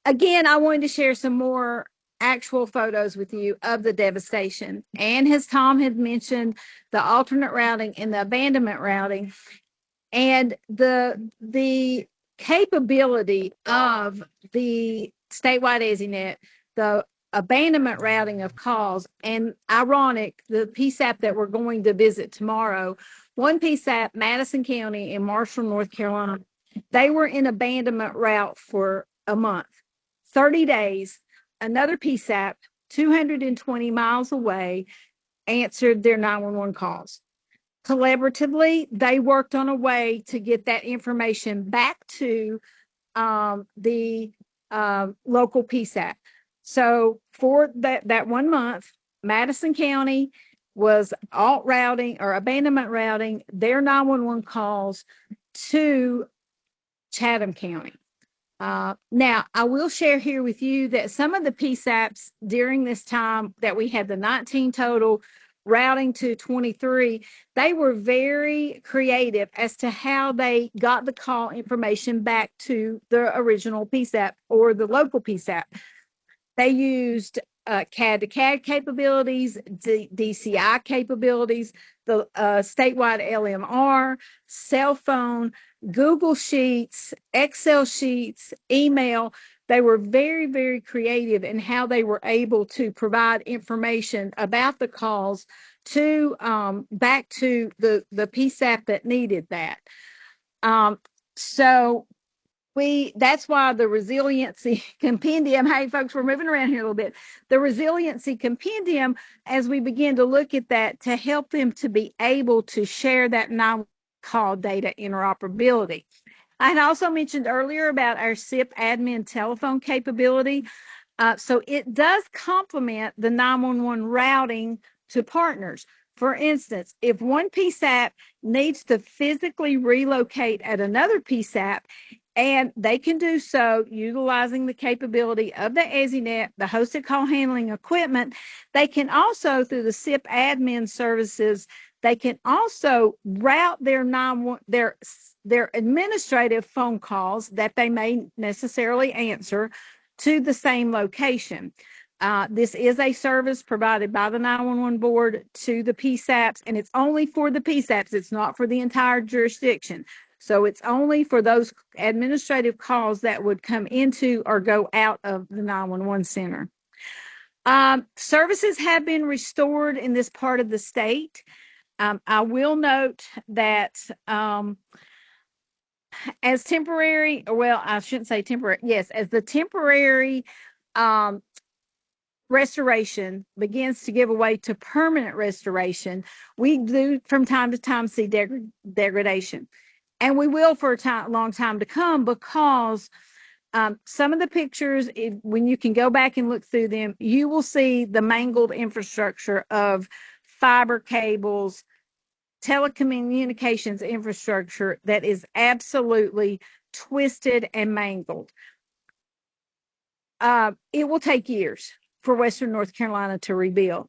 Again, I wanted to share some more actual photos with you of the devastation. And as Tom had mentioned, the alternate routing and the abandonment routing and the capability of the statewide EZNet, the abandonment routing of calls, and ironic, the PSAP that we're going to visit tomorrow, one PSAP, Madison County in Marshall, North Carolina, they were in abandonment route for a month, 30 days. Another PSAP, 220 miles away, answered their 911 calls. Collaboratively, they worked on a way to get that information back to the local PSAP. So for that 1 month, Madison County was alt routing or abandonment routing their 911 calls to Chatham County. Now, I will share here with you that some of the PSAPs during this time that we had the 19 total routing to 23, they were very creative as to how they got the call information back to the original PSAP or the local PSAP. They used CAD to CAD capabilities, DCI capabilities, the statewide LMR, cell phone, Google Sheets, Excel sheets, email. They were very, very creative in how they were able to provide information about the calls to back to the PSAP that needed that. So that's why the resiliency compendium, hey folks, we're moving around here a little bit. The resiliency compendium, as we begin to look at that, to help them to be able to share that non-call data interoperability. I had also mentioned earlier about our SIP admin telephone capability. So it does complement the 911 routing to partners. For instance, if one PSAP needs to physically relocate at another PSAP, and they can do so utilizing the capability of the EZNet, the hosted call handling equipment, they can also, through the SIP admin services, they can also route their administrative phone calls that they may necessarily answer to the same location. This is a service provided by the 911 board to the PSAPs, and it's only for the PSAPs. It's not for the entire jurisdiction. So it's only for those administrative calls that would come into or go out of the 911 center. Services have been restored in this part of the state. I will note that as temporary, well, I shouldn't say temporary. Yes, as the temporary restoration begins to give way to permanent restoration, we do from time to time see degradation. And we will for a long time to come, because some of the pictures, when you can go back and look through them, you will see the mangled infrastructure of fiber cables, telecommunications infrastructure that is absolutely twisted and mangled. It will take years for Western North Carolina to rebuild.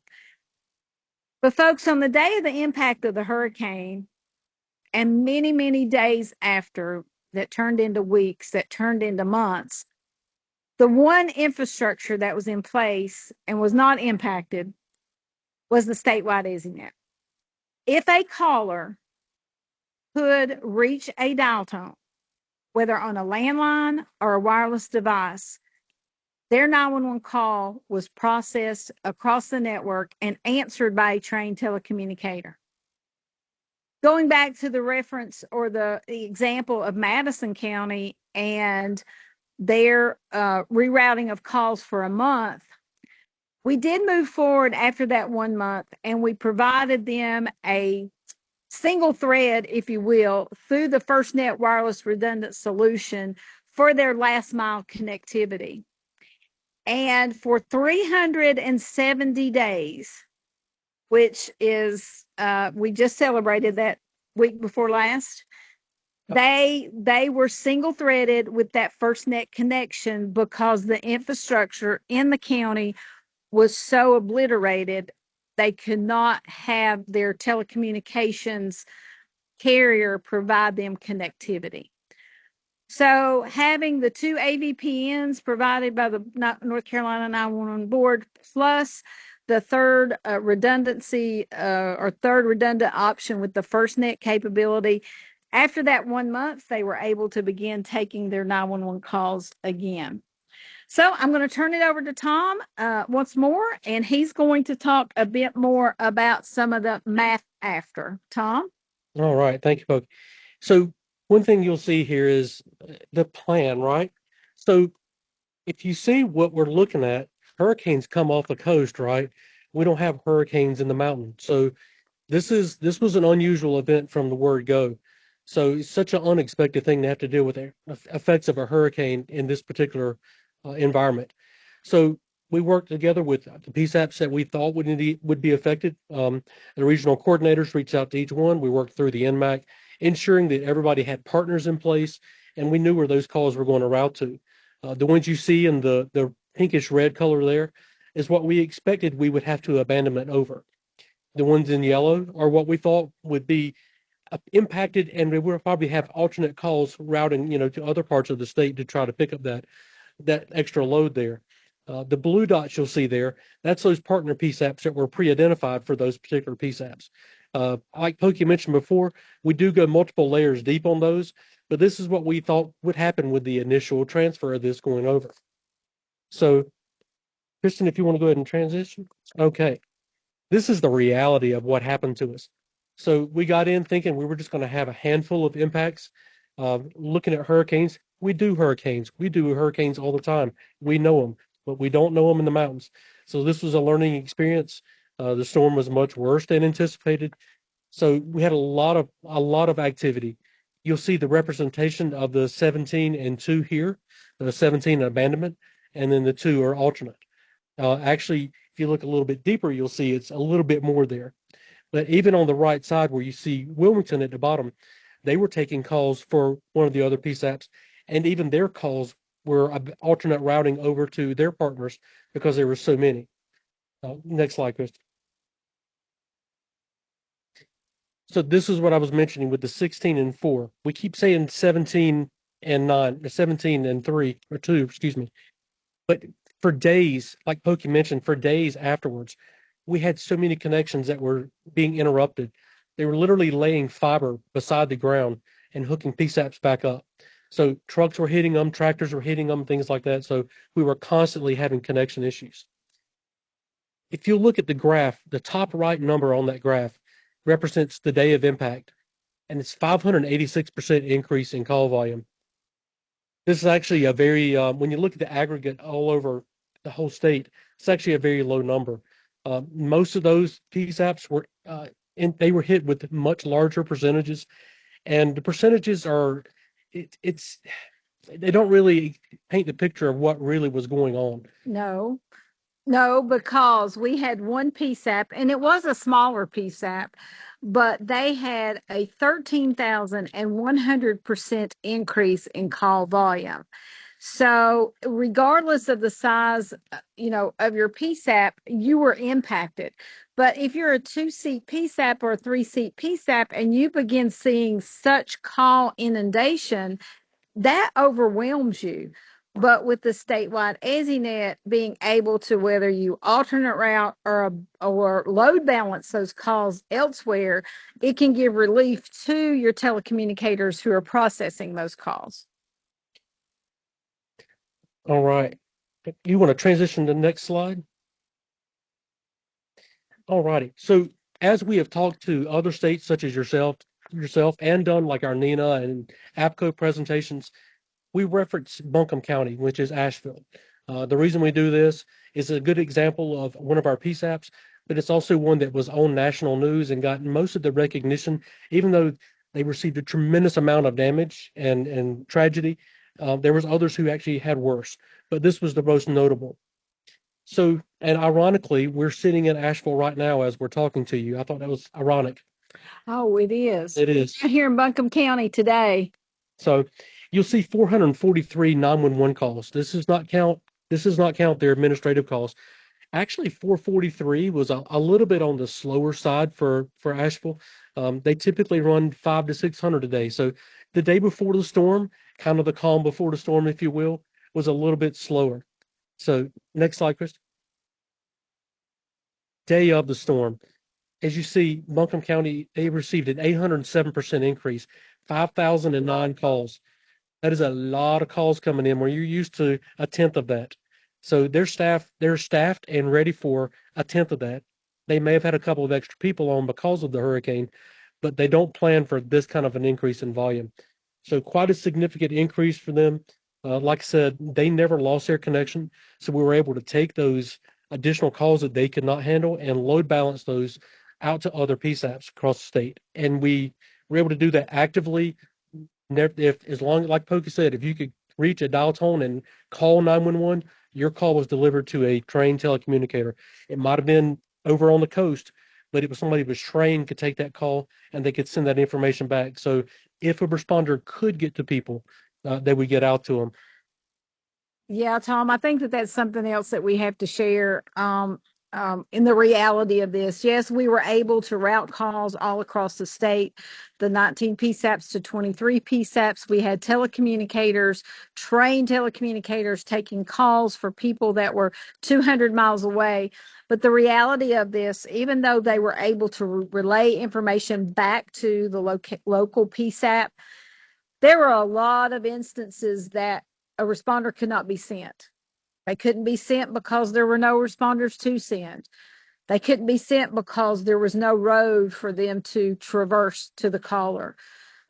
But folks, on the day of the impact of the hurricane, and many, many days after, that turned into weeks, that turned into months, the one infrastructure that was in place and was not impacted was the statewide EasyNet. If a caller could reach a dial tone, whether on a landline or a wireless device, their 911 call was processed across the network and answered by a trained telecommunicator. Going back to the reference or the example of Madison County and their rerouting of calls for a month, we did move forward after that 1 month, and we provided them a single thread, if you will, through the FirstNet wireless redundant solution for their last mile connectivity. And for 370 days, which is, we just celebrated that week before last, they were single threaded with that FirstNet connection because the infrastructure in the county was so obliterated, they could not have their telecommunications carrier provide them connectivity. So having the 2 AVPNs provided by the North Carolina 911 board, plus the third redundancy or third redundant option with the FirstNet capability, after that 1 month, they were able to begin taking their 911 calls again. So I'm going to turn it over to Tom once more, and he's going to talk a bit more about some of the math after. Tom? All right. Thank you, folks. So one thing you'll see here is the plan, right? So if you see what we're looking at, hurricanes come off the coast, right? We don't have hurricanes in the mountains. So this was an unusual event from the word go. So it's such an unexpected thing to have to deal with the effects of a hurricane in this particular environment. So we worked together with the PSAPs that we thought would be affected. The regional coordinators reached out to each one. We worked through the NMAC, ensuring that everybody had partners in place, and we knew where those calls were going to route to. The ones you see in the pinkish red color there is what we expected we would have to abandonment over. The ones in yellow are what we thought would be impacted, and we will probably have alternate calls routing, to other parts of the state to try to pick up that extra load there. The blue dots you'll see there, that's those partner PSAPs that were pre-identified for those particular PSAPs. Like Pokey mentioned before, we do go multiple layers deep on those, but this is what we thought would happen with the initial transfer of this going over. So, Kristen, if you want to go ahead and transition. Okay. This is the reality of what happened to us. So we got in thinking we were just going to have a handful of impacts. Looking at hurricanes, we do hurricanes all the time. We know them, but we don't know them in the mountains. So this was a learning experience. The storm was much worse than anticipated. So we had a lot of activity. You'll see the representation of the 17 and 2 here, the 17 abandonment, and then the 2 are alternate. Actually, if you look a little bit deeper, you'll see it's a little bit more there. But even on the right side where you see Wilmington at the bottom, they were taking calls for one of the other PSAPs, and even their calls were alternate routing over to their partners because there were so many. Next slide, Chris. So this is what I was mentioning with the 16 and 4. We keep saying 17 and 9, or 17 and 3, or 2, excuse me. But for days, like Pokey mentioned, for days afterwards, we had so many connections that were being interrupted. They were literally laying fiber beside the ground and hooking PSAPs back up. So trucks were hitting them, tractors were hitting them, things like that. So we were constantly having connection issues. If you look at the graph, the top right number on that graph represents the day of impact. and it's 586% increase in call volume. This is actually a very, when you look at the aggregate all over the whole state, it's actually a very low number. Most of those PSAPs were, they were hit with much larger percentages, and the percentages are, it's they don't really paint the picture of what really was going on. No, no, because we had one PSAP, and it was a smaller PSAP, but they had a 13,100% increase in call volume. So regardless of the size, of your PSAP, you were impacted. But if you're a 2-seat PSAP or a 3-seat PSAP and you begin seeing such call inundation, that overwhelms you. But with the statewide EZNet being able to, whether you alternate route or load balance those calls elsewhere, it can give relief to your telecommunicators who are processing those calls. All right. You want to transition to the next slide? All righty. So as we have talked to other states such as yourself, and done like our NENA and APCO presentations, we reference Buncombe County, which is Asheville. The reason we do this is a good example of one of our PSAPs, but it's also one that was on national news and got most of the recognition, even though they received a tremendous amount of damage and tragedy. There was others who actually had worse, but this was the most notable. So, and ironically, we're sitting in Asheville right now as we're talking to you. I thought that was ironic. Oh, it is. It is. Here in Buncombe County today. So you'll see 443 911 calls. This does not count their administrative calls. Actually, 443 was a little bit on the slower side for Asheville. They typically run 500 to 600 a day. So the day before the storm, kind of the calm before the storm, if you will, was a little bit slower. So next slide, Chris. Day of the storm. As you see, Buncombe County, they received an 807% increase, 5,009 calls. That is a lot of calls coming in where you're used to a tenth of that. So they're staffed and ready for a tenth of that. They may have had a couple of extra people on because of the hurricane, but they don't plan for this kind of an increase in volume. So quite a significant increase for them. Like I said, they never lost their connection. So we were able to take those additional calls that they could not handle and load balance those out to other PSAPs across the state. And we were able to do that actively. As long, like Pokey said, if you could reach a dial tone and call 911, your call was delivered to a trained telecommunicator. It might have been over on the coast, but it was somebody who was trained, could take that call, and they could send that information back. So if a responder could get to people, they would get out to them. Yeah, Tom, I think that that's something else that we have to share in the reality of this. Yes, we were able to route calls all across the state, the 19 PSAPs to 23 PSAPs. We had telecommunicators, trained telecommunicators taking calls for people that were 200 miles away. But the reality of this, even though they were able to relay information back to the local PSAP, there were a lot of instances that a responder could not be sent. They couldn't be sent because there were no responders to send. They couldn't be sent because there was no road for them to traverse to the caller.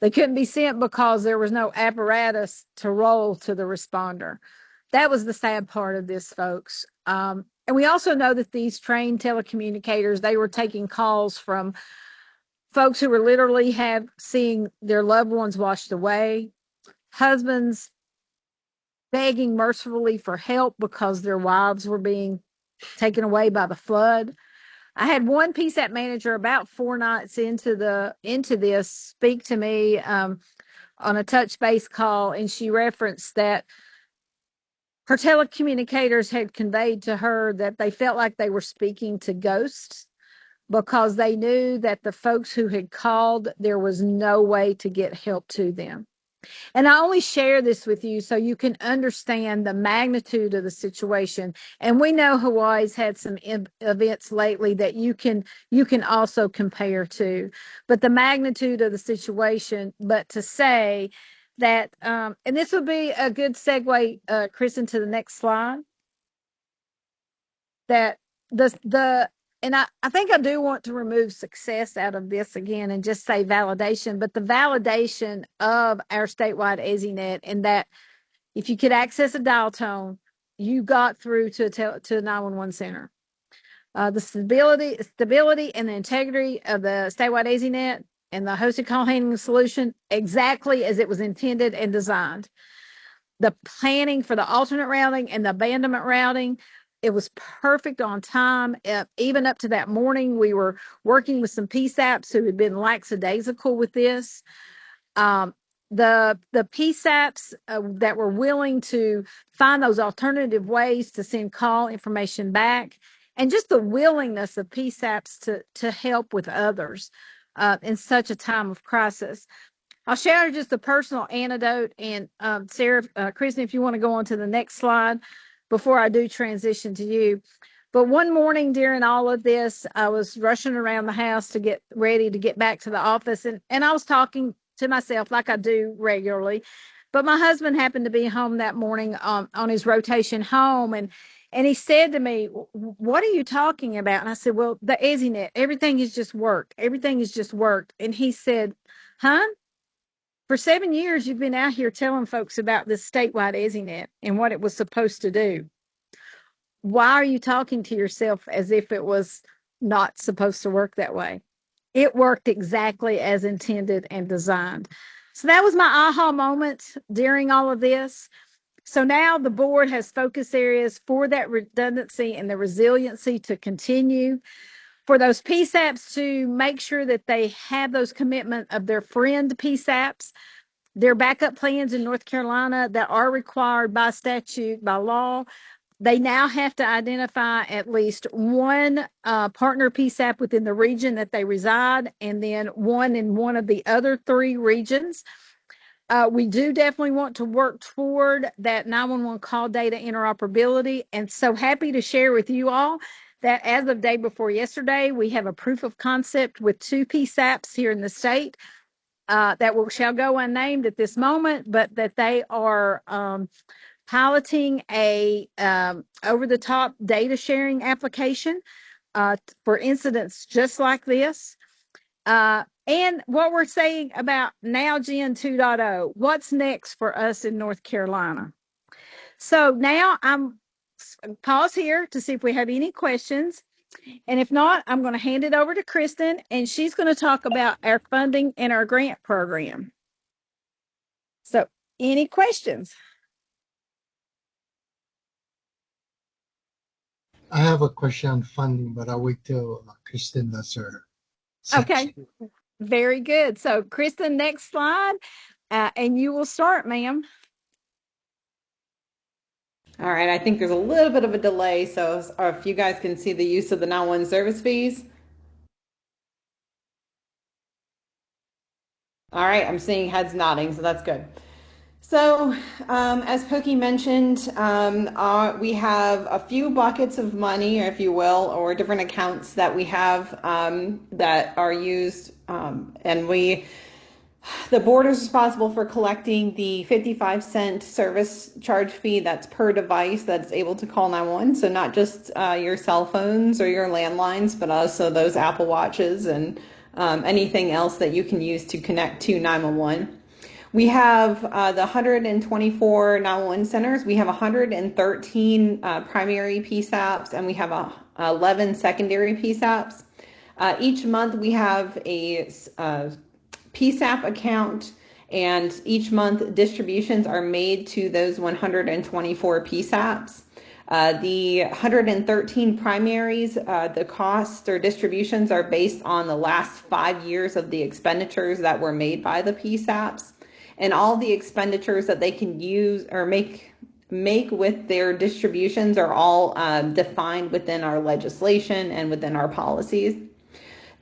They couldn't be sent because there was no apparatus to roll to the responder. That was the sad part of this, folks. And we also know that these trained telecommunicators, they were taking calls from folks who were literally seeing their loved ones washed away, husbands begging mercifully for help because their wives were being taken away by the flood. I had one PSAP manager about 4 nights into this speak to me on a touch base call, and she referenced that her telecommunicators had conveyed to her that they felt like they were speaking to ghosts because they knew that the folks who had called, there was no way to get help to them. And I only share this with you so you can understand the magnitude of the situation. And we know Hawaii's had some events lately that you can also compare to. But the magnitude of the situation, but to say that, and this would be a good segue, Chris, into the next slide, that the and I think I do want to remove success out of this again and just say validation, but the validation of our statewide EZNet, and that if you could access a dial tone, you got through to a 911 center. The stability and the integrity of the statewide EZNet and the hosted call handling solution exactly as it was intended and designed. The planning for the alternate routing and the abandonment routing, it was perfect on time. Even up to that morning, we were working with some PSAPs who had been lackadaisical with this. The PSAPs that were willing to find those alternative ways to send call information back, and just the willingness of PSAPs to help with others in such a time of crisis. I'll share just a personal anecdote, and Sarah, Kristen, if you want to go on to the next slide before I do transition to you. But one morning during all of this, I was rushing around the house to get ready to get back to the office, and I was talking to myself like I do regularly. But my husband happened to be home that morning on his rotation home, and he said to me, "What are you talking about?" And I said, "Well, the EZNet, everything has just worked. Everything has just worked." And he said, "Huh? For 7 years, you've been out here telling folks about this statewide EZNet and what it was supposed to do. Why are you talking to yourself as if it was not supposed to work that way?" It worked exactly as intended and designed. So that was my aha moment during all of this. So now the board has focus areas for that redundancy and the resiliency to continue, for those PSAPs to make sure that they have those commitment of their friend PSAPs, their backup plans in North Carolina that are required by statute, by law. They now have to identify at least one partner PSAP within the region that they reside, and then one in one of the other 3 regions. We do definitely want to work toward that 911 call data interoperability, and so happy to share with you all that as of day before yesterday, we have a proof of concept with 2 PSAPs here in the state that shall go unnamed at this moment, but that they are piloting a over-the-top data sharing application for incidents just like this. And what we're saying about now Gen 2.0, what's next for us in North Carolina? So now I'm pause here to see if we have any questions. And if not, I'm going to hand it over to Kristen, and she's going to talk about our funding and our grant program. So any questions? I have a question on funding, but I'll wait till Kristen does her section. Okay, very good. So Kristen, next slide, and you will start, ma'am. All right, I think there's a little bit of a delay, so if you guys can see the use of the 911 service fees. All right, I'm seeing heads nodding, so that's good. So as Pokey mentioned, we have a few buckets of money, if you will, or different accounts that we have that are used, and the board is responsible for collecting the 55-cent service charge fee that's per device that's able to call 911. So not just your cell phones or your landlines, but also those Apple Watches and anything else that you can use to connect to 911. We have the 124 911 centers. We have 113 primary PSAPs, and we have 11 secondary PSAPs. Each month we have a PSAP account, and each month distributions are made to those 124 PSAPs. The 113 primaries, the costs or distributions are based on the last 5 years of the expenditures that were made by the PSAPs, and all the expenditures that they can use or make with their distributions are all defined within our legislation and within our policies.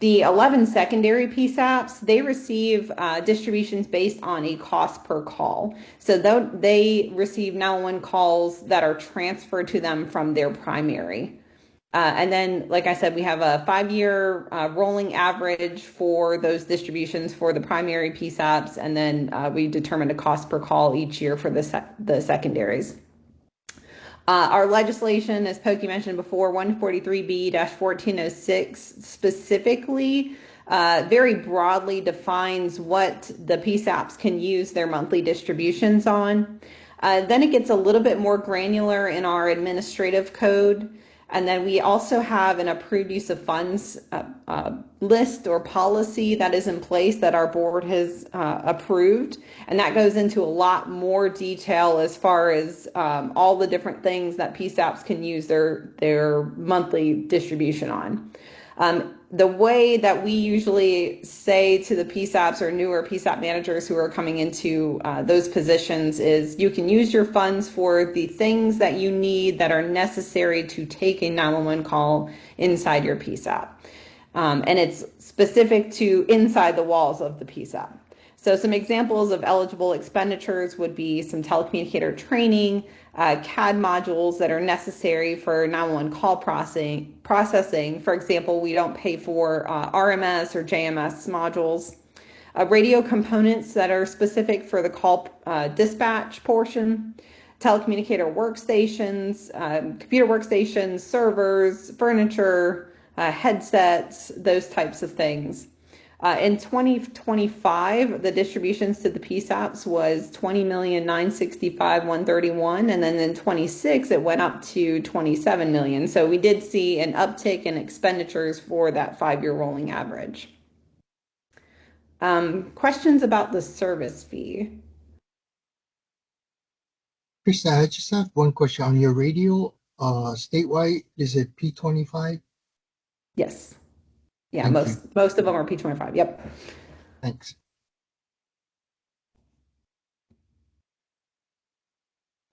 The 11 secondary PSAPs, they receive distributions based on a cost per call. So they receive 911 calls that are transferred to them from their primary. And then, like I said, we have a 5-year rolling average for those distributions for the primary PSAPs, and then we determine a cost per call each year for the secondaries. Our legislation, as Pokey mentioned before, 143B-1406 specifically very broadly defines what the PSAPs can use their monthly distributions on. Then it gets a little bit more granular in our administrative code. And then we also have an approved use of funds list or policy that is in place that our board has approved. And that goes into a lot more detail as far as all the different things that PSAPs can use their monthly distribution on. The way that we usually say to the PSAPs or newer PSAP managers who are coming into those positions is you can use your funds for the things that you need that are necessary to take a 911 call inside your PSAP. And it's specific to inside the walls of the PSAP. So some examples of eligible expenditures would be some telecommunicator training, CAD modules that are necessary for 911 call processing. For example, we don't pay for RMS or JMS modules. Radio components that are specific for the call dispatch portion. Telecommunicator workstations, computer workstations, servers, furniture, headsets, those types of things. In 2025, the distributions to the PSAPs was $20,965,131, and then in 26 it went up to $27 million. So we did see an uptick in expenditures for that 5-year rolling average. Questions about the service fee? Krista, I just have one question on your radio. Statewide, is it P25? Yes. Yeah, Thank most of them are P25. Yep. Thanks.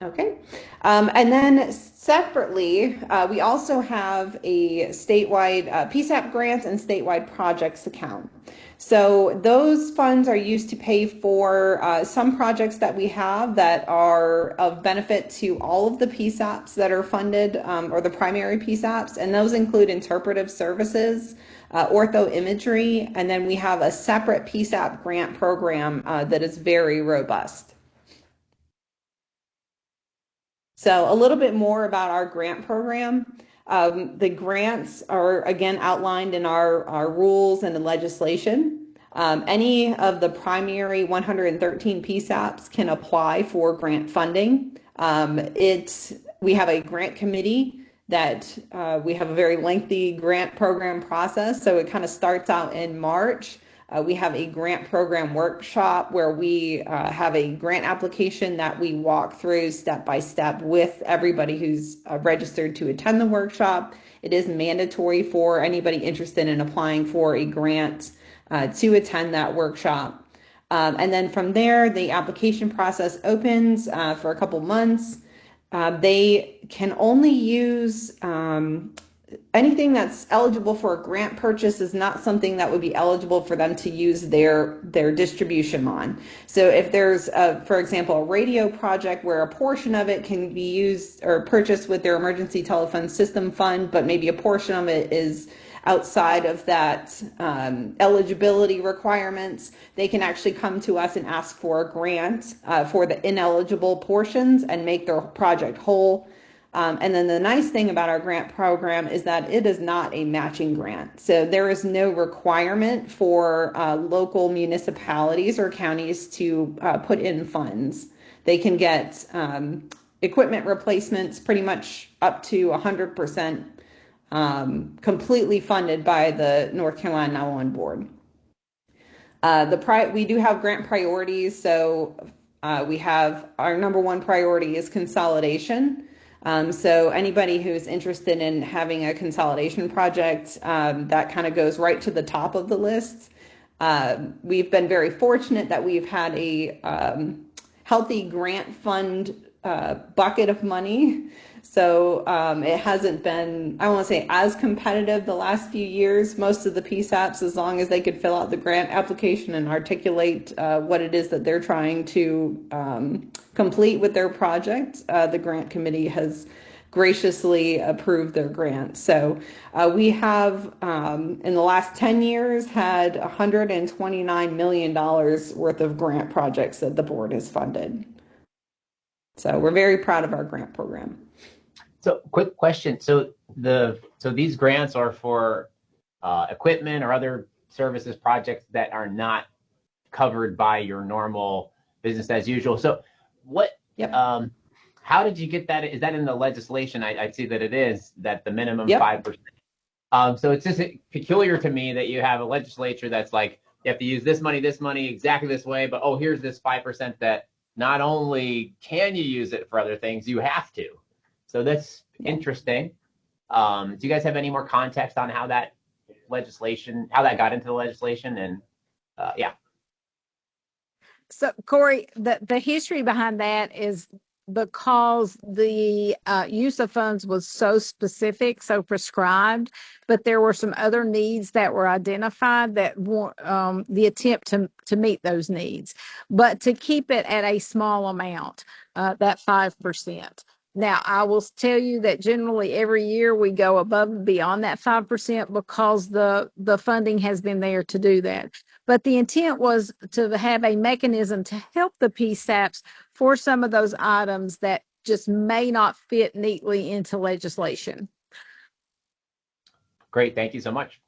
Okay. And then separately, we also have a statewide PSAP grants and statewide projects account. So those funds are used to pay for some projects that we have that are of benefit to all of the PSAPs that are funded or the primary PSAPs. And those include interpretive services, ortho imagery, and then we have a separate PSAP grant program that is very robust. So a little bit more about our grant program. The grants are again outlined in our rules and the legislation. Any of the primary 113 PSAPs can apply for grant funding. We have a grant committee that we have a very lengthy grant program process. So it kind of starts out in March. We have a grant program workshop where we have a grant application that we walk through step by step with everybody who's registered to attend the workshop. It is mandatory for anybody interested in applying for a grant to attend that workshop. And then from there, the application process opens for a couple months. They can only use anything that's eligible for a grant purchase is not something that would be eligible for them to use their distribution on. So if there's, for example, a radio project where a portion of it can be used or purchased with their emergency telephone system fund, but maybe a portion of it is outside of that eligibility requirements, they can actually come to us and ask for a grant for the ineligible portions and make their project whole. And then the nice thing about our grant program is that it is not a matching grant. So there is no requirement for local municipalities or counties to put in funds. They can get equipment replacements pretty much up to 100% completely funded by the North Carolina 911 Board. We do have grant priorities. So we have our number one priority is consolidation. So anybody who's interested in having a consolidation project, that kind of goes right to the top of the list. We've been very fortunate that we've had a healthy grant fund bucket of money. So it hasn't been, I won't say as competitive the last few years. Most of the PSAPs, as long as they could fill out the grant application and articulate what it is that they're trying to complete with their project, the grant committee has graciously approved their grant. So we have, in the last 10 years, had $129 million worth of grant projects that the board has funded. So we're very proud of our grant program. So quick question. So these grants are for equipment or other services projects that are not covered by your normal business as usual. So what, how did you get that? Is that in the legislation? I see that it is, that the minimum 5%. So it's just peculiar to me that you have a legislature that's like, you have to use this money exactly this way, but oh, here's this 5% that not only can you use it for other things, you have to. So that's interesting. Do you guys have any more context on how that got into the legislation? And yeah. So Corey, the history behind that is because the use of funds was so specific, so prescribed, but there were some other needs that were identified that the attempt to meet those needs, but to keep it at a small amount, that 5%. Now, I will tell you that generally every year we go above and beyond that 5% because the funding has been there to do that. But the intent was to have a mechanism to help the PSAPs for some of those items that just may not fit neatly into legislation. Great, thank you so much.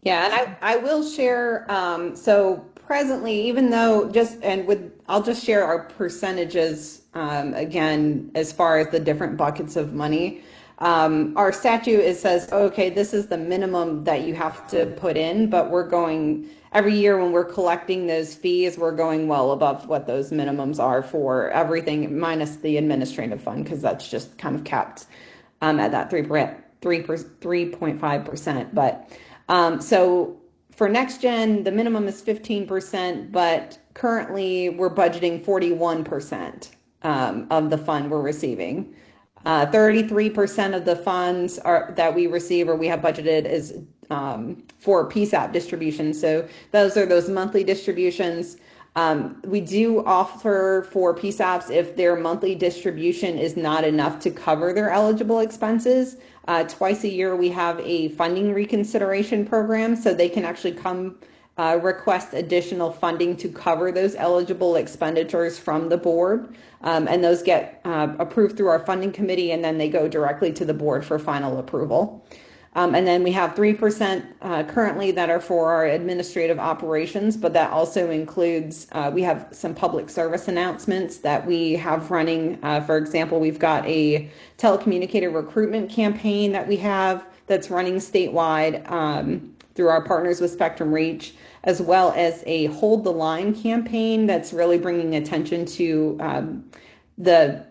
Yeah, and I will share, so presently, even though I'll just share our percentages again, as far as the different buckets of money. Our statute, it says, okay, this is the minimum that you have to put in, but we're going, every year when we're collecting those fees, we're going well above what those minimums are for everything minus the administrative fund, because that's just kind of capped at that 3.5%. But so for next gen, the minimum is 15%, but currently we're budgeting 41% of the fund we're receiving. 33% of the funds that we receive or we have budgeted is for PSAP distribution. So those are those monthly distributions. We do offer for PSAPs if their monthly distribution is not enough to cover their eligible expenses. Twice a year, we have a funding reconsideration program, so they can actually come request additional funding to cover those eligible expenditures from the board. And those get approved through our funding committee, and then they go directly to the board for final approval. And then we have 3% currently that are for our administrative operations, but that also includes, we have some public service announcements that we have running. For example, we've got a telecommunicator recruitment campaign that we have that's running statewide through our partners with Spectrum Reach, as well as a Hold the Line campaign that's really bringing attention to the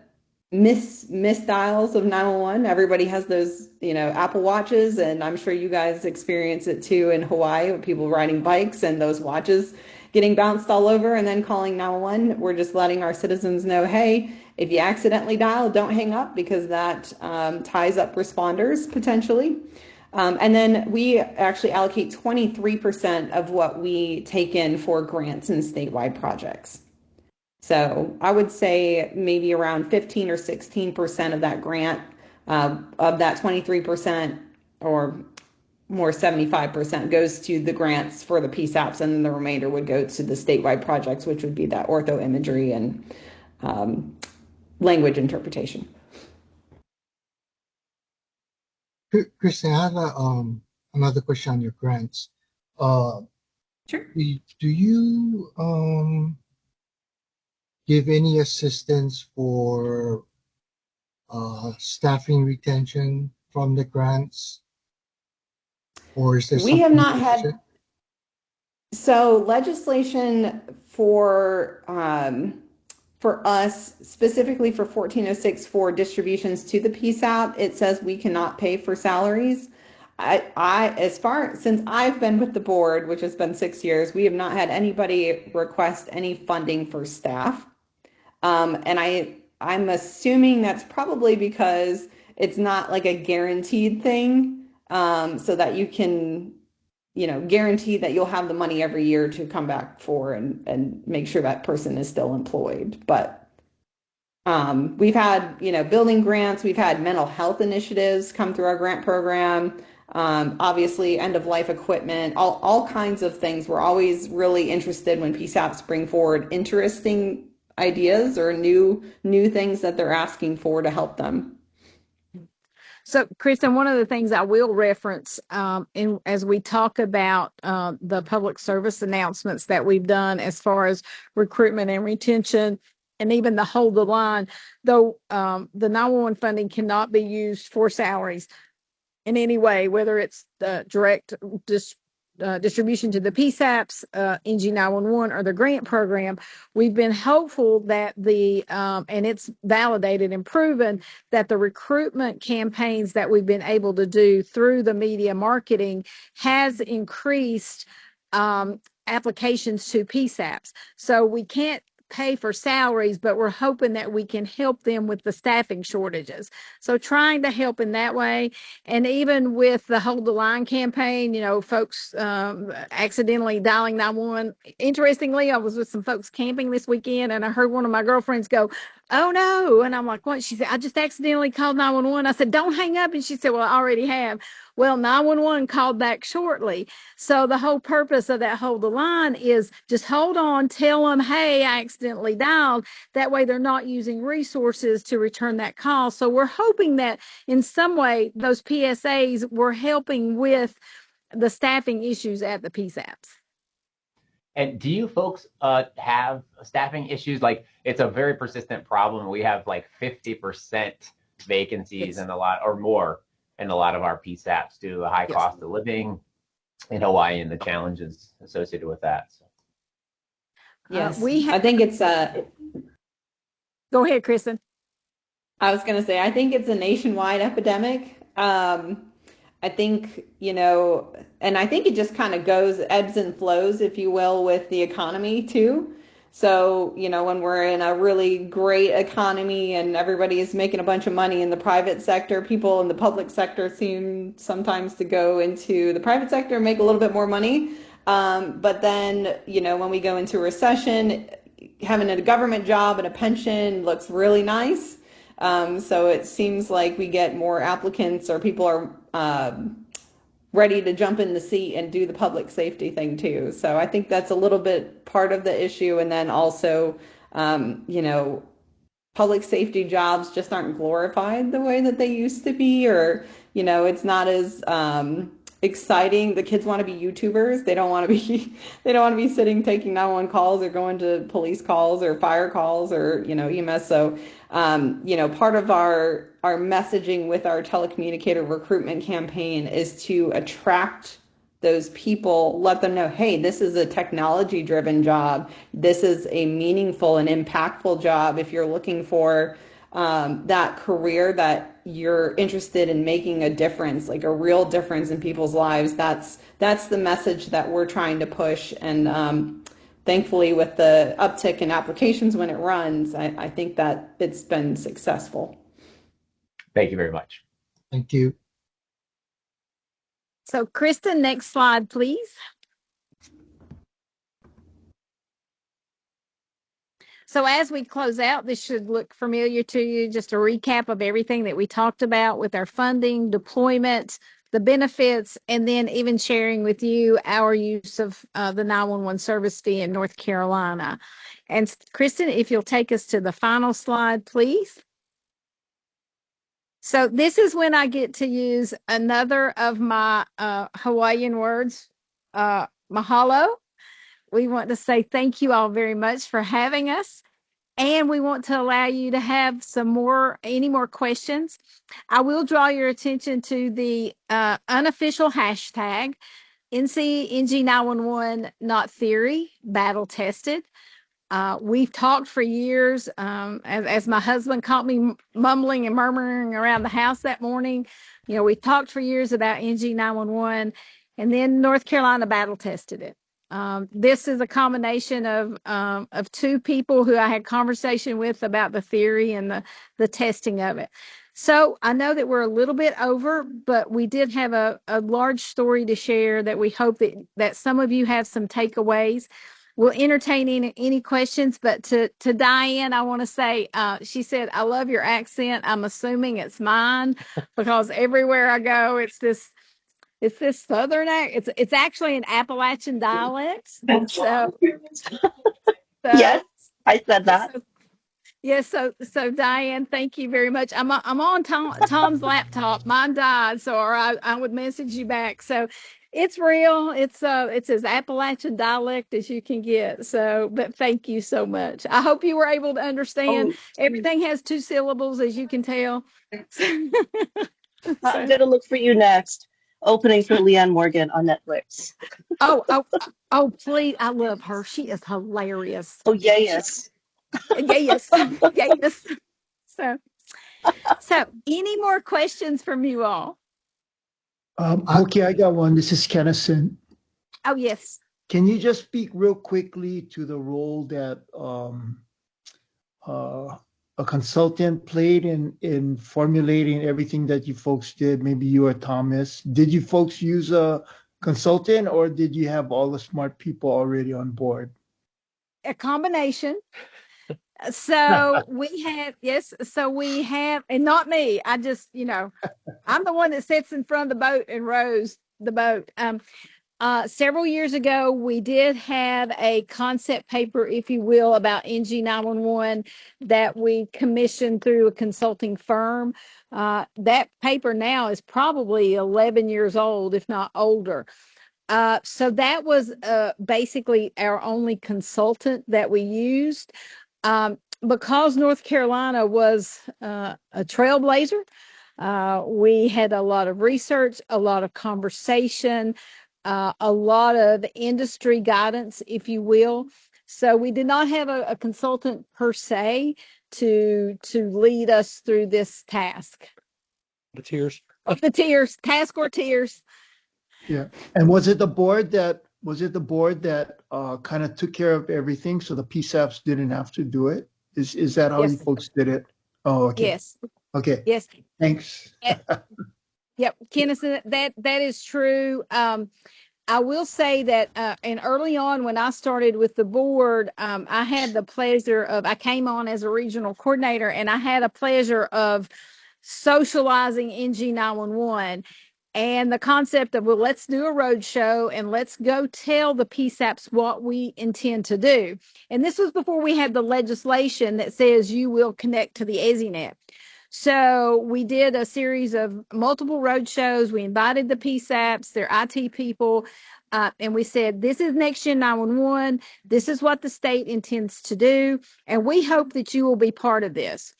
misdials of 911. Everybody has those, Apple Watches, and I'm sure you guys experience it too in Hawaii with people riding bikes and those watches getting bounced all over and then calling 911. We're just letting our citizens know, hey, if you accidentally dial, don't hang up, because that ties up responders potentially. And then we actually allocate 23% of what we take in for grants and statewide projects. So I would say maybe around 15 or 16% of that grant, of that 23%, or more 75%, goes to the grants for the PSAPs, and then the remainder would go to the statewide projects, which would be that ortho imagery and language interpretation. Kristen, I have another question on your grants. Sure. Do you give any assistance for staffing retention from the grants? Or is there We have not had, so legislation for us, specifically for 1406 for distributions to the PSAP, it says we cannot pay for salaries. Since I've been with the board, which has been 6 years, we have not had anybody request any funding for staff. And I'm assuming that's probably because it's not like a guaranteed thing, so that you can, guarantee that you'll have the money every year to come back for and make sure that person is still employed. But we've had, building grants, we've had mental health initiatives come through our grant program, obviously end of life equipment, all kinds of things. We're always really interested when PSAPs bring forward interesting ideas or new things that they're asking for to help them. So, Kristen, one of the things I will reference as we talk about the public service announcements that we've done as far as recruitment and retention, and even the hold the line, though the 911 funding cannot be used for salaries in any way, whether it's the direct distribution to the PSAPs, NG 911, or the grant program. We've been hopeful that and it's validated and proven that the recruitment campaigns that we've been able to do through the media marketing has increased applications to PSAPs. So we can't pay for salaries, but we're hoping that we can help them with the staffing shortages. So trying to help in that way. And even with the Hold the Line campaign, folks accidentally dialing 911. Interestingly, I was with some folks camping this weekend, and I heard one of my girlfriends go, "Oh no." And I'm like, "What?" She said, "I just accidentally called 911. I said, "Don't hang up." And she said, "Well, I already have." Well, 911 called back shortly. So the whole purpose of that Hold the Line is just hold on, tell them, "Hey, I accidentally dialed." That way they're not using resources to return that call. So we're hoping that in some way those PSAs were helping with the staffing issues at the PSAPs. And do you folks have staffing issues? Like, it's a very persistent problem. We have like 50% vacancies in a lot or more in a lot of our PSAPs due to the high cost of living in Hawaii and the challenges associated with that. So. Yes, I think it's Go ahead, Kristen. I was going to say, I think it's a nationwide epidemic. I think, and I think it just kind of ebbs and flows, if you will, with the economy too. So, when we're in a really great economy and everybody is making a bunch of money in the private sector, people in the public sector seem sometimes to go into the private sector and make a little bit more money. But then, when we go into recession, having a government job and a pension looks really nice. So it seems like we get more applicants, or people are ready to jump in the seat and do the public safety thing too. So I think that's a little bit part of the issue. And then also, public safety jobs just aren't glorified the way that they used to be, or, it's not as exciting. The kids want to be YouTubers. They don't want to be sitting taking 911 calls or going to police calls or fire calls or, EMS. So, part of our messaging with our telecommunicator recruitment campaign is to attract those people, let them know, hey, this is a technology driven job. This is a meaningful and impactful job. If you're looking for that career that you're interested in making a difference, like a real difference in people's lives, that's the message that we're trying to push. And thankfully, with the uptick in applications when it runs, I think that it's been successful. Thank you very much. Thank you. So, Kristen, next slide, please. So as we close out, this should look familiar to you. Just a recap of everything that we talked about with our funding, deployment, the benefits, and then even sharing with you our use of the 911 service fee in North Carolina. And Kristen, if you'll take us to the final slide, please. So this is when I get to use another of my Hawaiian words, mahalo. We want to say thank you all very much for having us. And we want to allow you to have any more questions. I will draw your attention to the unofficial hashtag, NG911 Not Theory, Battle Tested. We've talked for years, as my husband caught me mumbling and murmuring around the house that morning. We've talked for years about NG911, and then North Carolina battle tested it. This is a combination of two people who I had conversation with about the theory and the testing of it. So I know that we're a little bit over, but we did have a large story to share that we hope that some of you have some takeaways. We'll entertain any questions, but to Diane, I want to say, she said, "I love your accent." I'm assuming it's mine because everywhere I go, it's this Southern accent. It's actually an Appalachian dialect. So Yes, I said that. Yes, so Diane, thank you very much. I'm on Tom's laptop. Mine died, so or I would message you back. So it's real. It's as Appalachian dialect as you can get. So, but thank you so much. I hope you were able to understand. Everything has 2 syllables, as you can tell. I'm gonna look for you next. Opening for Leanne Morgan on Netflix. Oh, please. I love her. She is hilarious. Oh, yeah, yes. Yes. Yes. So any more questions from you all? Okay, I got one. This is Kennison. Oh, yes. Can you just speak real quickly to the role that a consultant played in formulating everything that you folks did? Maybe you or Thomas. Did you folks use a consultant, or did you have all the smart people already on board? A combination. So we have, yes, so we have, and not me. I just, I'm the one that sits in front of the boat and rows the boat. Several years ago, we did have a concept paper, if you will, about NG 911 that we commissioned through a consulting firm. That paper now is probably 11 years old, if not older. So that was basically our only consultant that we used. Because North Carolina was a trailblazer, we had a lot of research, a lot of conversation, a lot of industry guidance, if you will. So we did not have a consultant per se to lead us through this task. The tears. The tears, task or tears. Yeah. And was it the board that kind of took care of everything, so the PSAPs didn't have to do it? Is that how you folks did it? Oh, okay. Yes. Okay. Yes. Thanks. Yep, Kennison, that is true. I will say that, and early on when I started with the board, I had the pleasure of, I came on as a regional coordinator, and I had a pleasure of socializing NG 911 and the concept of, well, let's do a road show and let's go tell the PSAPs what we intend to do. And this was before we had the legislation that says you will connect to the EZNet. So we did a series of multiple road shows. We invited the PSAPs, their IT people, and we said, this is Next Gen 911. This is what the state intends to do. And we hope that you will be part of this.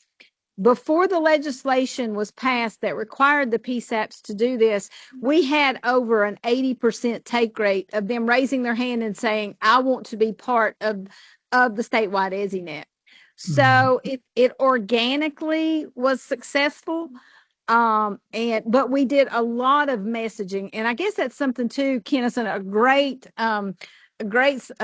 Before the legislation was passed that required the PSAPs to do this, we had over an 80% take rate of them raising their hand and saying, I want to be part of the statewide EZNet. So it organically was successful. But we did a lot of messaging, and I guess that's something too, Kennison, a great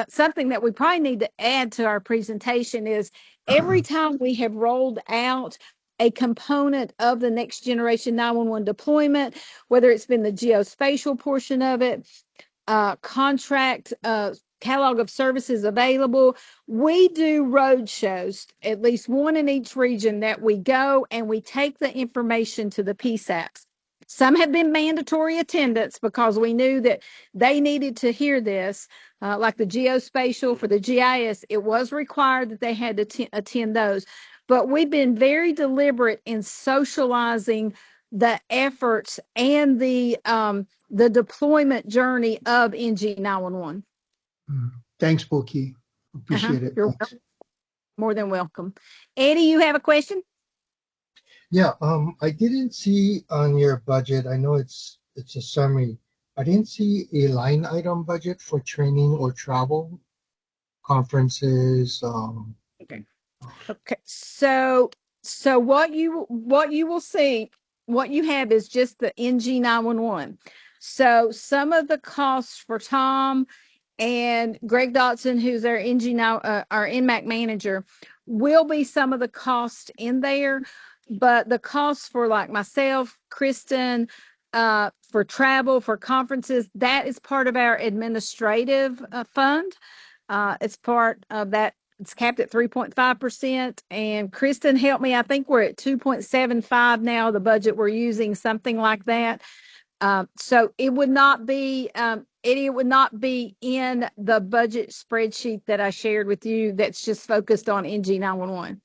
something that we probably need to add to our presentation is every time we have rolled out a component of the Next Generation 911 deployment, whether it's been the geospatial portion of it, contract, catalog of services available, we do road shows, at least one in each region, that we go and we take the information to the PSAPs. Some have been mandatory attendance because we knew that they needed to hear this, like the geospatial for the GIS. It was required that they had to attend those. But we've been very deliberate in socializing the efforts and the deployment journey of NG 911. Thanks, Pokey. Appreciate it. You're more than welcome. Eddie, you have a question? Yeah, I didn't see on your budget, I know it's a summary. I didn't see a line item budget for training or travel, conferences. Okay. So what you will see, what you have is just the NG 911. So some of the costs for Tom and Greg Dotson, who's our our NMAC manager, will be some of the cost in there. But the costs for like myself, Kristen, for travel, for conferences, that is part of our administrative fund. It's part of that. It's capped at 3.5%. And Kristen, help me, I think we're at 2.75 now, the budget we're using, something like that. So it would not be, Eddie, it would not be in the budget spreadsheet that I shared with you that's just focused on NG 911.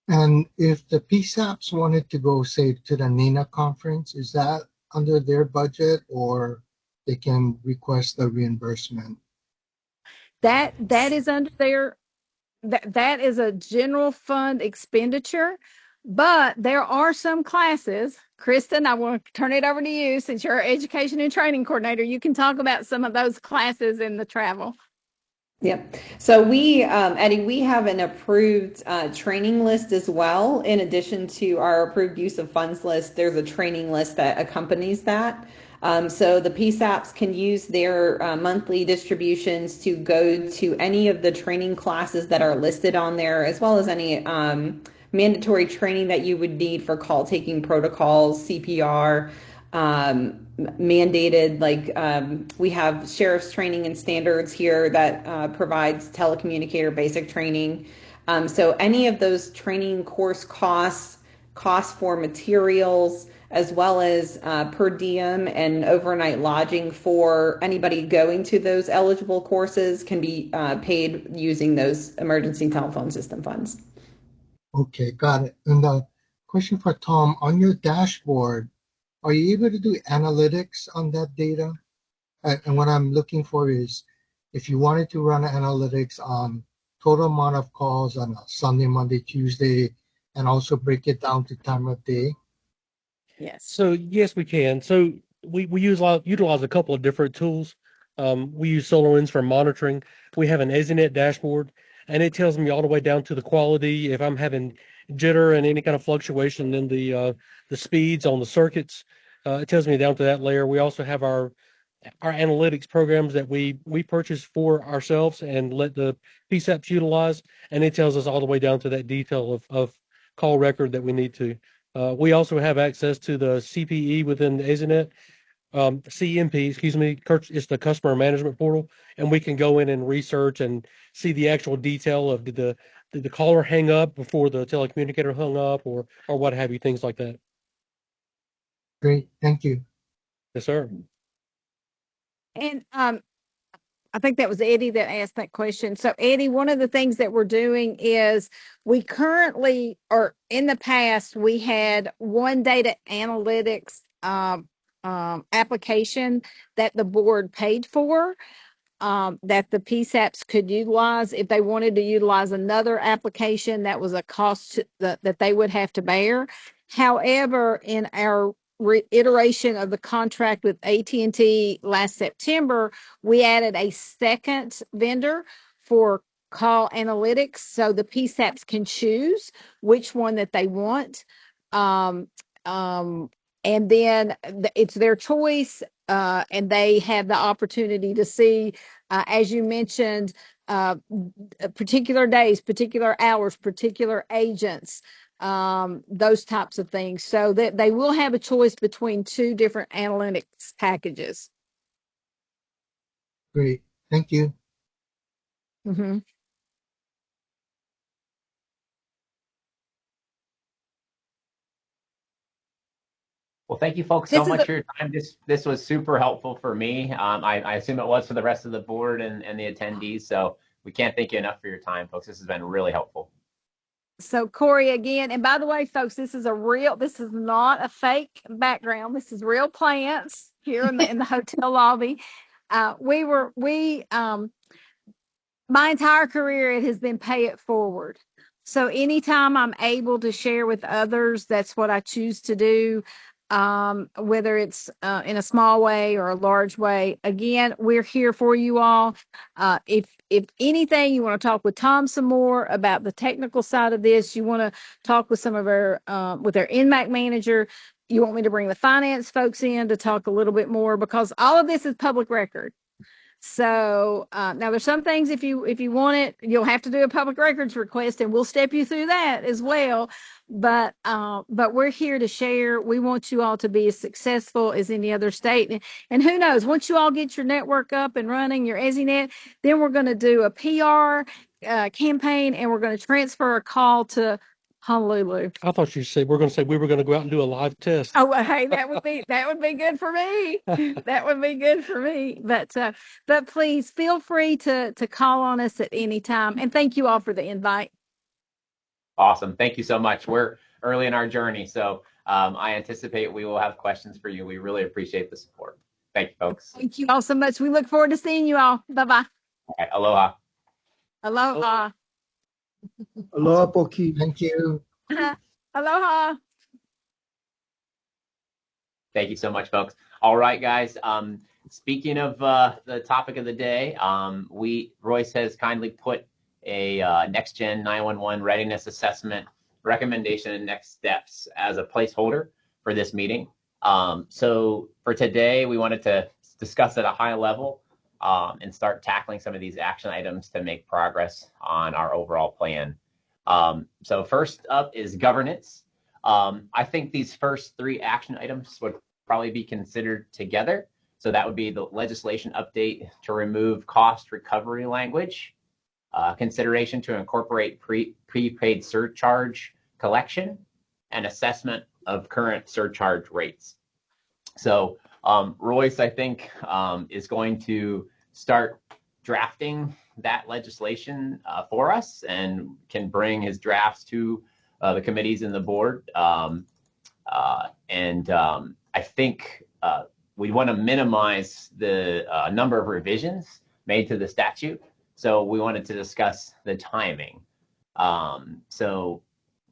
And if the PSAPs wanted to go, say, to the NINA conference, is that under their budget or they can request the reimbursement? That is under their that is a general fund expenditure, but there are some classes. Kristen, I want to turn it over to you since you're our education and training coordinator. You can talk about some of those classes in the travel. Yep. So we, Eddie, we have an approved training list as well. In addition to our approved use of funds list, there's a training list that accompanies that. So the PSAPs can use their monthly distributions to go to any of the training classes that are listed on there, as well as any mandatory training that you would need for call taking protocols, CPR, mandated, like we have sheriff's training and standards here that provides telecommunicator basic training. So any of those training course costs for materials, as well as per diem and overnight lodging for anybody going to those eligible courses can be paid using those emergency telephone system funds. Okay, got it. And the question for Tom, on your dashboard, are you able to do analytics on that data? And what I'm looking for is if you wanted to run analytics on total amount of calls on a Sunday, Monday, Tuesday, and also break it down to time of day. Yes. So yes, we can. So we utilize a couple of different tools. We use SolarWinds for monitoring. We have an EZNet dashboard, and it tells me all the way down to the quality. If I'm having jitter and any kind of fluctuation in the speeds on the circuits, it tells me down to that layer. We also have our analytics programs that we purchase for ourselves and let the PSAPs utilize, and it tells us all the way down to that detail of call record that we need to. We also have access to the CPE within the EZNet, CMP, excuse me, it's the customer management portal, and we can go in and research and see the actual detail of did the caller hang up before the telecommunicator hung up or what have you, things like that. Great, thank you. Yes, sir. And I think that was Eddie that asked that question. So Eddie, one of the things that we're doing is we currently, or in the past, we had one data analytics application that the board paid for, that the PSAPs could utilize. If they wanted to utilize another application, that was a cost that they would have to bear. However, in our reiteration of the contract with AT&T last September, we added a second vendor for call analytics, so the PSAPs can choose which one that they want. And then it's their choice, and they have the opportunity to see, as you mentioned, particular days, particular hours, particular agents, those types of things, so that they will have a choice between two different analytics packages. Great, thank you. Mm-hmm. Well, thank you folks so much for your time. This was super helpful for me. I assume it was for the rest of the board and the attendees. So we can't thank you enough for your time, folks. This has been really helpful. So Corey, again, and by the way, folks, this is not a fake background. This is real plants here in the hotel lobby. My entire career, it has been pay it forward. So anytime I'm able to share with others, that's what I choose to do. Whether it's in a small way or a large way. Again, we're here for you all. If anything, you want to talk with Tom some more about the technical side of this, you want to talk with some of our with our NMAC manager, you want me to bring the finance folks in to talk a little bit more, because all of this is public record. So now there's some things, if you want it, you'll have to do a public records request, and we'll step you through that as well. But we're here to share. We want you all to be as successful as any other state. And who knows, once you all get your network up and running, your EZNet, then we're going to do a PR campaign, and we're going to transfer a call to Honolulu. I thought you said we were going to go out and do a live test. Oh, well, hey, that would be good for me. That would be good for me. But please feel free to call on us at any time. And thank you all for the invite. Awesome. Thank you so much. We're early in our journey, so I anticipate we will have questions for you. We really appreciate the support. Thank you, folks. Thank you all so much. We look forward to seeing you all. Bye-bye. All right, aloha. Aloha. Aloha, Poki. Thank you. Aloha. Thank you so much, folks. All right, guys. Speaking of the topic of the day, Royce has kindly put a Next Gen 911 readiness assessment recommendation and next steps as a placeholder for this meeting. So for today, we wanted to discuss at a high level and start tackling some of these action items to make progress on our overall plan. So first up is governance. I think these first 3 action items would probably be considered together. So that would be the legislation update to remove cost recovery language, consideration to incorporate prepaid surcharge collection, and assessment of current surcharge rates. So Royce, I think, is going to start drafting that legislation for us and can bring his drafts to the committees and the board. I think we want to minimize the number of revisions made to the statute. So we wanted to discuss the timing. So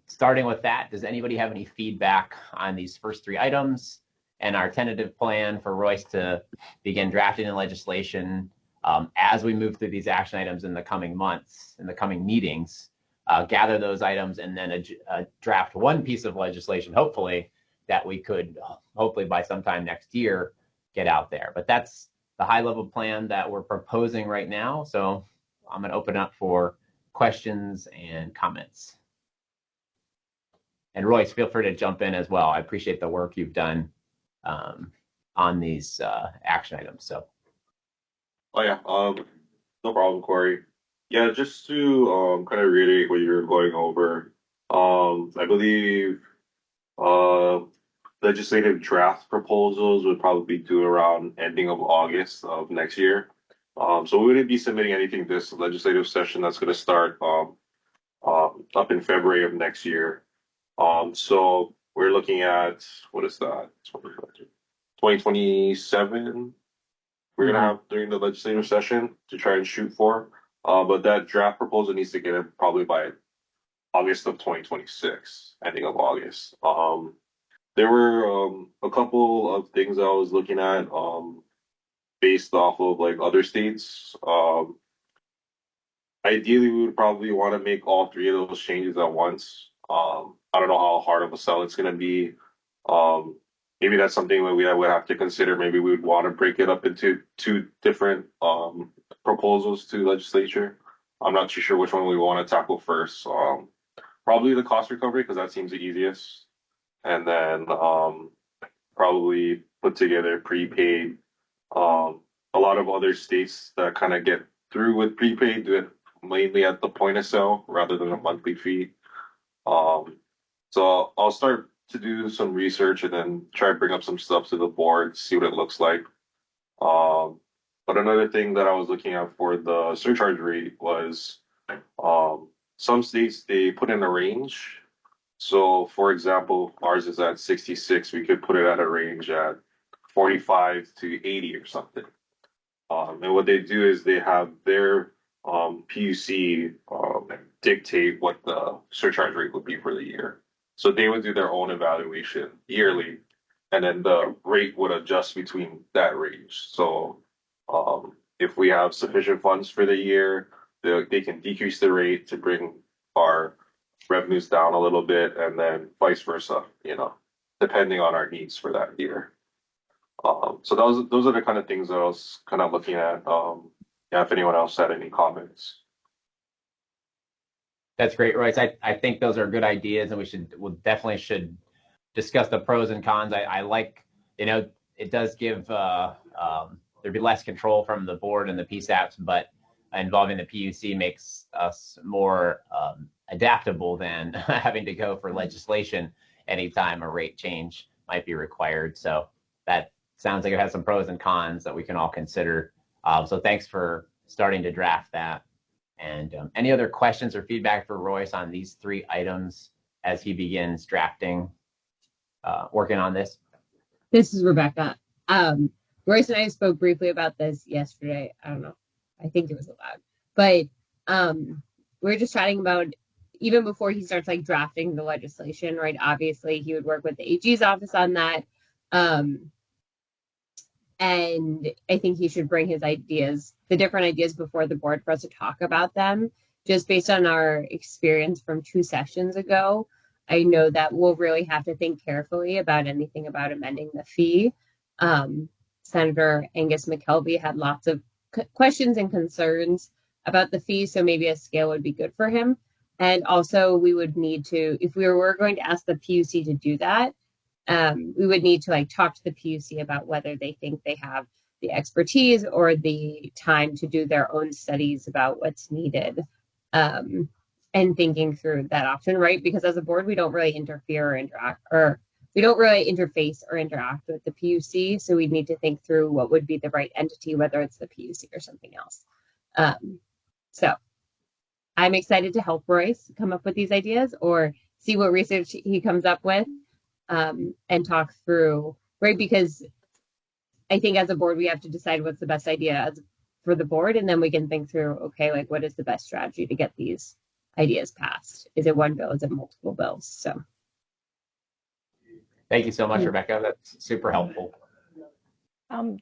starting with that, does anybody have any feedback on these first 3 items and our tentative plan for Royce to begin drafting the legislation as we move through these action items in the coming months, in the coming meetings, gather those items and then draft one piece of legislation, hopefully, that we could, hopefully by sometime next year, get out there. But that's the high level plan that we're proposing right now. So I'm going to open up for questions and comments. And Royce, feel free to jump in as well. I appreciate the work you've done on these action items. So. Oh yeah, no problem, Corey. Yeah, just to kind of reiterate what you were going over, I believe legislative draft proposals would probably be due around ending of August of next year. So we wouldn't be submitting anything this legislative session that's going to start up in February of next year. So we're looking at, what is that? 2027. We're going to have during the legislative session to try and shoot for. But that draft proposal needs to get in probably by August of 2026, ending of August. There were a couple of things I was looking at based off of like other states. Ideally, we would probably want to make all 3 of those changes at once. I don't know how hard of a sell it's going to be. Maybe that's something that we would have to consider. Maybe we would want to break it up into 2 different proposals to legislature. I'm not too sure which one we want to tackle first. Probably the cost recovery because that seems the easiest. And then probably put together prepaid. A lot of other states that kind of get through with prepaid do it mainly at the point of sale rather than a monthly fee. So I'll start to do some research and then try to bring up some stuff to the board, see what it looks like. But another thing that I was looking at for the surcharge rate was some states, they put in a range. So for example, ours is at 66. We could put it at a range at 45 to 80 or something. And what they do is they have their PUC dictate what the surcharge rate would be for the year. So they would do their own evaluation yearly, and then the rate would adjust between that range. So if we have sufficient funds for the year, they can decrease the rate to bring our revenues down a little bit, and then vice versa, depending on our needs for that year. So those are the kind of things that I was kind of looking at. Yeah, if anyone else had any comments. That's great, Royce. I think those are good ideas, and we definitely should discuss the pros and cons. I like, it does give there'd be less control from the board and the PSAPs, but involving the PUC makes us more adaptable than having to go for legislation anytime a rate change might be required. So that sounds like it has some pros and cons that we can all consider. So thanks for starting to draft that. And any other questions or feedback for Royce on these 3 items as he begins drafting, working on this? This is Rebecca. Royce and I spoke briefly about this yesterday. I don't know. I think it was allowed. But we were just chatting about even before he starts like drafting the legislation, right? Obviously, he would work with the AG's office on that. And I think he should bring his ideas, the different ideas before the board for us to talk about them. Just based on our experience from 2 sessions ago, I know that we'll really have to think carefully about anything about amending the fee. Senator Angus McKelvey had lots of questions and concerns about the fee, so maybe a scale would be good for him. And also we would need to, if we were going to ask the PUC to do that, we would need to like talk to the PUC about whether they think they have the expertise or the time to do their own studies about what's needed, and thinking through that option, right? Because as a board, we don't really interfere or interact, or we don't really interface or interact with the PUC. So we need to think through what would be the right entity, whether it's the PUC or something else. So I'm excited to help Royce come up with these ideas or see what research he comes up with, and talk through, right? Because I think as a board, we have to decide what's the best idea for the board. And then we can think through, okay, like what is the best strategy to get these ideas passed? Is it one bill? Is it multiple bills? So. Thank you so much, Rebecca. That's super helpful.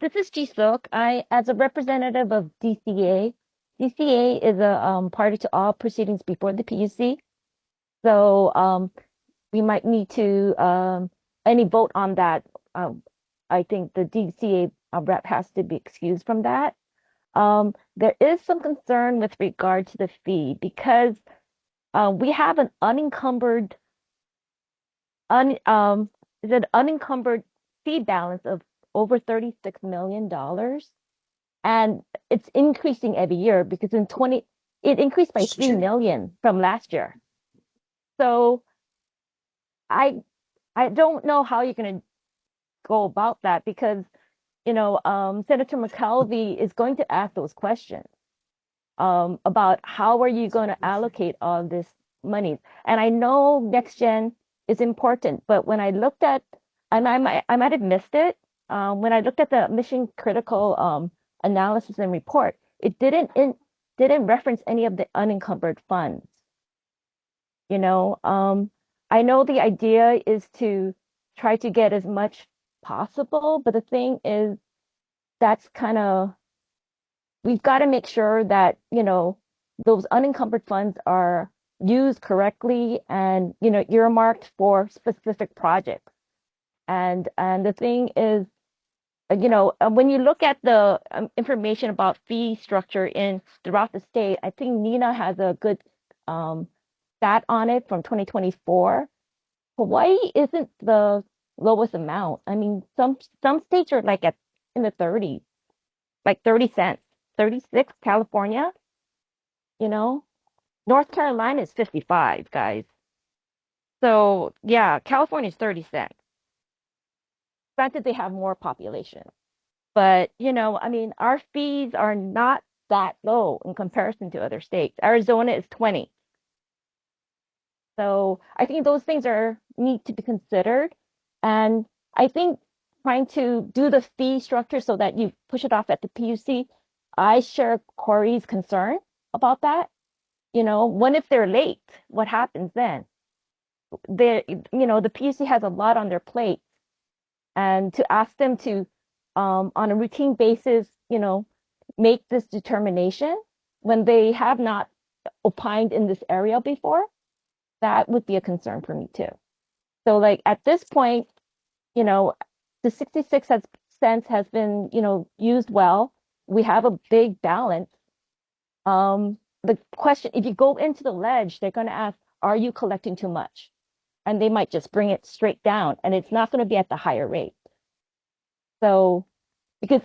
This is Ji Sook. As a representative of DCA, DCA is a party to all proceedings before the PUC. So we might need to, any vote on that, I think the DCA rep has to be excused from that. There is some concern with regard to the fee because we have an unencumbered fee balance of over $36 million. And it's increasing every year because it increased by 3 million from last year. So I don't know how you're going to go about that because, Senator McKelvey is going to ask those questions about how are you going to allocate all this money. And I know Next Gen is important, but when I looked at, and I might have missed it, when I looked at the mission critical analysis and report, it didn't reference any of the unencumbered funds. I know the idea is to try to get as much possible, but the thing is we've got to make sure that, those unencumbered funds are used correctly and, earmarked for specific projects. And the thing is, when you look at the information about fee structure throughout the state, I think Nina has a good stat on it from 2024. Hawaii isn't the lowest amount. I mean, some states are like in the 30s, like 30 cents, 36, California, North Carolina is 55, guys. So yeah, California is 30 cents. Granted, they have more population, but our fees are not that low in comparison to other states. Arizona is 20. So I think those things need to be considered. And I think trying to do the fee structure so that you push it off at the PUC, I share Corey's concern about that. What if they're late? What happens then? The PUC has a lot on their plate. And to ask them to, on a routine basis, make this determination when they have not opined in this area before, that would be a concern for me too. So like at this point, the 66 cents has been, used well. We have a big balance. The question, if you go into the ledge, they're going to ask, are you collecting too much? And they might just bring it straight down and it's not going to be at the higher rate. So because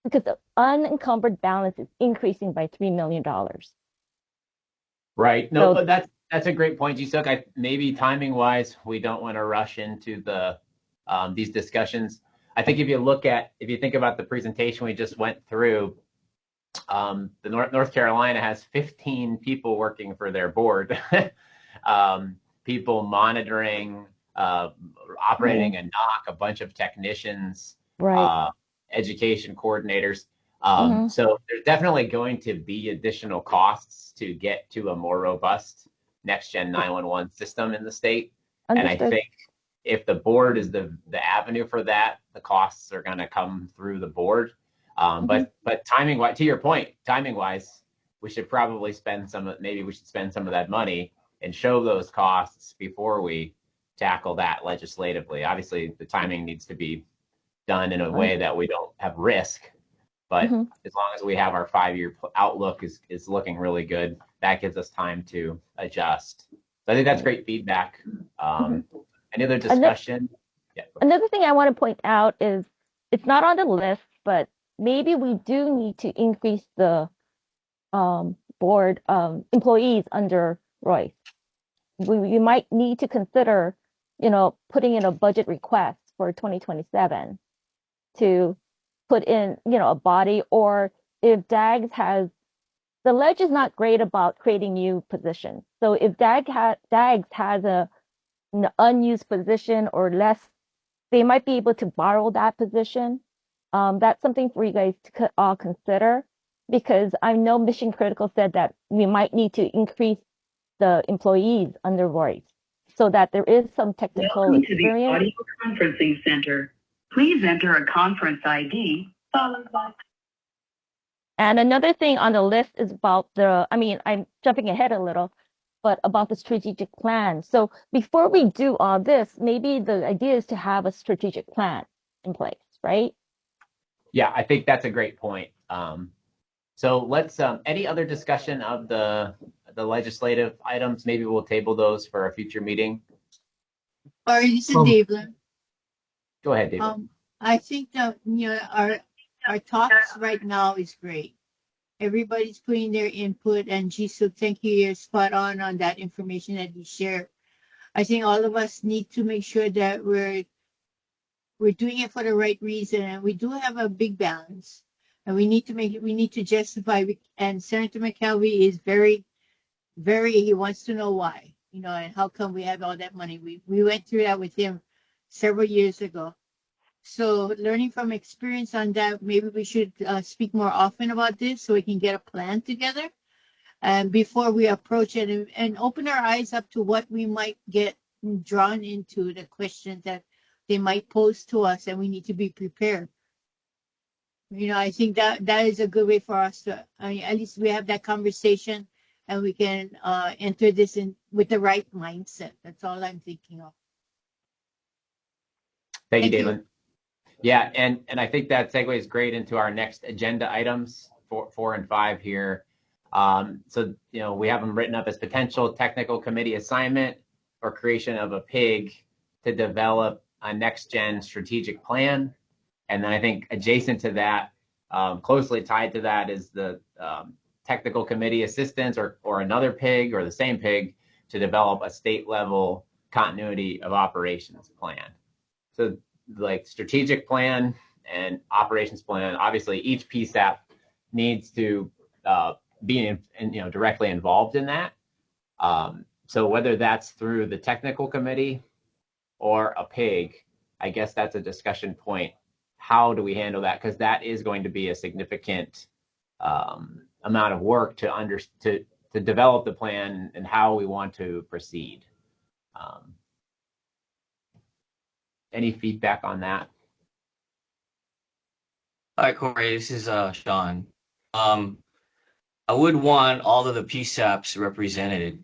the unencumbered balance is increasing by $3 million. Right. No, So- but that's a great point, Ji-Suk. Maybe timing wise, we don't want to rush into these discussions. I think if you think about the presentation we just went through, the North Carolina has 15 people working for their board, people monitoring, operating a knock, a bunch of technicians, Right. education coordinators. Mhm. So there's definitely going to be additional costs to get to a more robust next gen 911 system in the state. And I Understood. think if the board is the avenue for that, the costs are going to come through the board. But timing wise, to your point, timing wise, we should probably spend maybe we should spend some of that money and show those costs before we tackle that legislatively. Obviously, the timing needs to be done in a way that we don't have risk. But as long as we have our 5-year outlook is looking really good, that gives us time to adjust. So I think that's great feedback. Any other discussion? Yeah. Another thing I want to point out is it's not on the list, but maybe we do need to increase the board employees under Royce. We might need to consider, putting in a budget request for 2027 to put in, a body, or if DAGS has, the ledge is not great about creating new positions. So if DAGS has an unused position or less, they might be able to borrow that position. That's something for you guys to all consider, because I know Mission Critical said that we might need to increase the employees under Royce so that there is some technical Welcome to the experience. audio conferencing center. Please enter a conference ID followed by. And another thing on the list is about I'm jumping ahead a little, but about the strategic plan. So before we do all this, maybe the idea is to have a strategic plan in place, right? Yeah, I think that's a great point. So let's, any other discussion of the legislative items? Maybe we'll table those for a future meeting. Or this is David. Go ahead, David. I think that our talks right now is great. Everybody's putting their input, and Jisoo, thank you. You're spot on that information that you shared. I think all of us need to make sure that we're doing it for the right reason, and we do have a big balance, and we need to justify. And Senator McKelvey is very, he wants to know why, and how come we have all that money. We went through that with him several years ago. So learning from experience on that, maybe we should speak more often about this so we can get a plan together and before we approach it and open our eyes up to what we might get drawn into, the questions that they might pose to us, and we need to be prepared. I think that is a good way for us to, at least we have that conversation and we can enter this in with the right mindset. That's all I'm thinking of. Thank you, David. Yeah, and I think that segues great into our next agenda items, 4 and 5 here. So, we have them written up as potential technical committee assignment or creation of a PIG to develop a next-gen strategic plan. And then I think adjacent to that, closely tied to that, is the technical committee assistance or another PIG or the same PIG to develop a state-level continuity of operations plan. So like strategic plan and operations plan, obviously each PSAP needs to be directly involved in that. So whether that's through the technical committee or a PIG, I guess that's a discussion point. How do we handle that? Because that is going to be a significant amount of work to develop the plan and how we want to proceed. Any feedback on that? Hi, Corey. This is Sean. I would want all of the PSAPs represented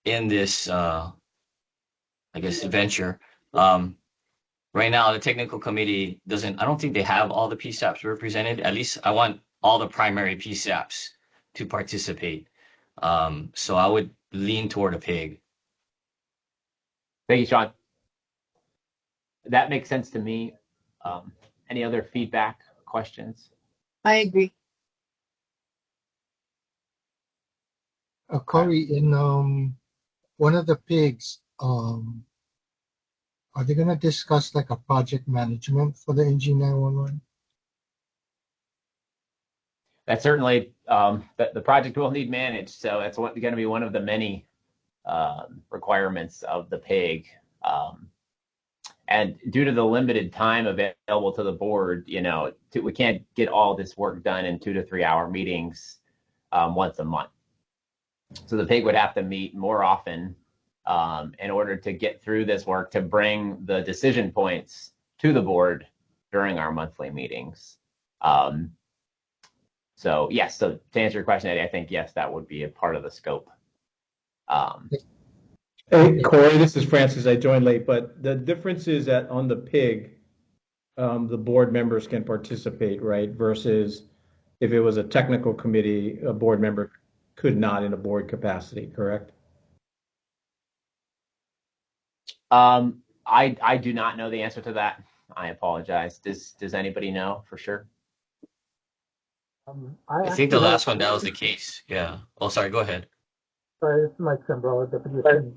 in this, I guess, venture. Right now, the technical committee I don't think they have all the PSAPs represented. At least I want all the primary PSAPs to participate. So I would lean toward a PIG. Thank you, Sean. That makes sense to me. Any other feedback, questions? I agree. Corey, in one of the PIGs, are they going to discuss like a project management for the NG911? That's certainly the project will need managed. So that's going to be one of the many requirements of the PIG. And due to the limited time available to the board, we can't get all this work done in 2 to 3 hour meetings once a month. So the PIG would have to meet more often in order to get through this work, to bring the decision points to the board during our monthly meetings. So yes, so to answer your question, Eddie, I think, yes, that would be a part of the scope. Hey, Corey, this is Francis. I joined late, but the difference is that on the PIG, the board members can participate, right? Versus if it was a technical committee, a board member could not in a board capacity, correct? I do not know the answer to that. I apologize. Does anybody know for sure? I think the last one, that was the case. Yeah. Oh, sorry. Go ahead. Sorry, this is Mike Sambrella, Deputy Attorney.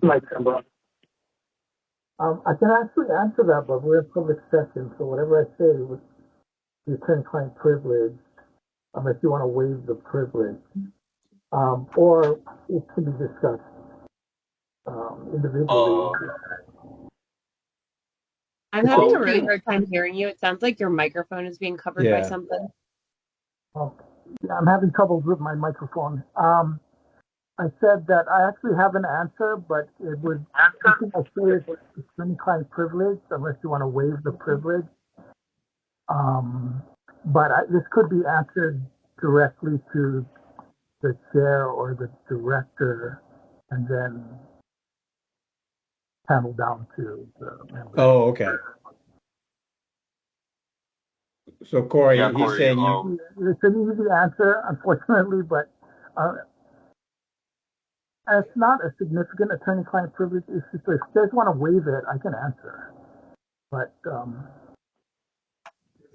I can actually answer that, but we're in public session, so whatever I say would be attorney-client privilege, unless you want to waive the privilege, or it can be discussed individually. I'm having a really hard time hearing you. It sounds like your microphone is being covered by something. Yeah, I'm having troubles with my microphone. I said that I actually have an answer, but it would, I say it's attorney-client privilege, unless you want to waive the privilege. But this could be answered directly to the chair or the director, and then handled down to the member. Oh, okay. So Corey, Yeah, he's saying It's an easy answer, unfortunately, but it's not a significant attorney-client privilege issue. So if you guys want to waive it, I can answer. But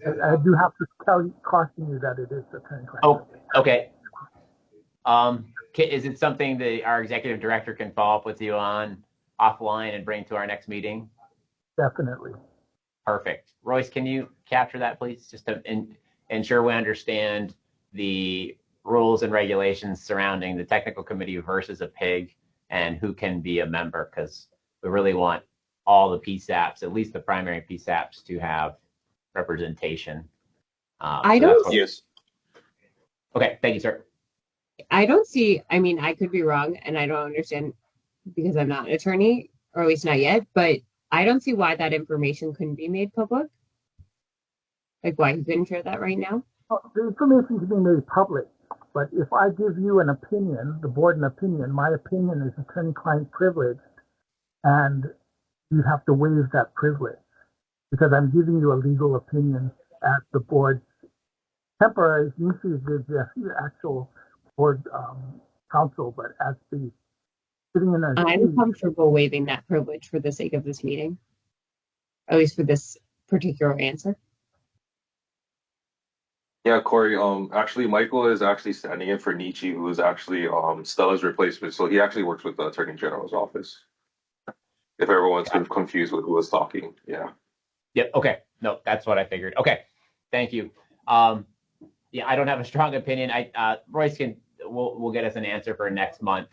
I do have to caution you that it is attorney-client. Oh, okay. Is it something that our executive director can follow up with you on offline and bring to our next meeting? Definitely. Perfect. Royce, can you capture that, please, just to ensure we understand the rules and regulations surrounding the technical committee versus a PIG and who can be a member, because we really want all the PSAPs, at least the primary PSAPs, to have representation. I don't. Yes. Okay, thank you, sir. I don't see. I mean, I could be wrong, and I don't understand because I'm not an attorney, or at least not yet. But I don't see why that information couldn't be made public. Like, why you couldn't share that right now? The information can be made public, but if I give you an opinion, the board an opinion, my opinion is attorney-client privilege, and you have to waive that privilege because I'm giving you a legal opinion at the board's temporary, usually the actual board council, but as the sitting in a I'm comfortable waiving that privilege for the sake of this meeting, at least for this particular answer. Yeah, Corey, actually, Michael is actually standing in for Nietzsche, who is actually Stella's replacement. So he actually works with the Attorney General's office. If everyone's confused with who was talking, yeah. Yep, okay. No, that's what I figured. Okay, thank you. Yeah, I don't have a strong opinion. Royce will get us an answer for next month.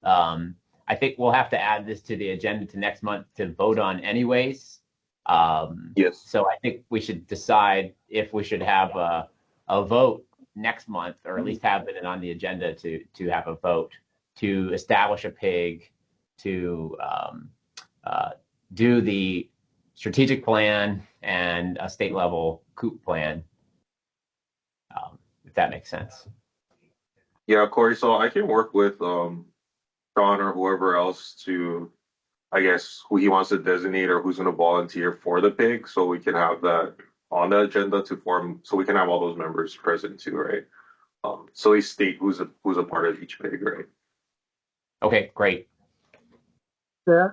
I think we'll have to add this to the agenda to next month to vote on anyways. Yes. So I think we should decide if we should have a vote next month, or at least have it on the agenda to have a vote to establish a PIG, to do the strategic plan and a state level COOP plan, if that makes sense. Yeah, Corey, so I can work with Sean or whoever else to, I guess, who he wants to designate or who's going to volunteer for the PIG, so we can have that on the agenda to form, so we can have all those members present too, right? So they state who's a part of each PIG, right? Okay, great. Yeah,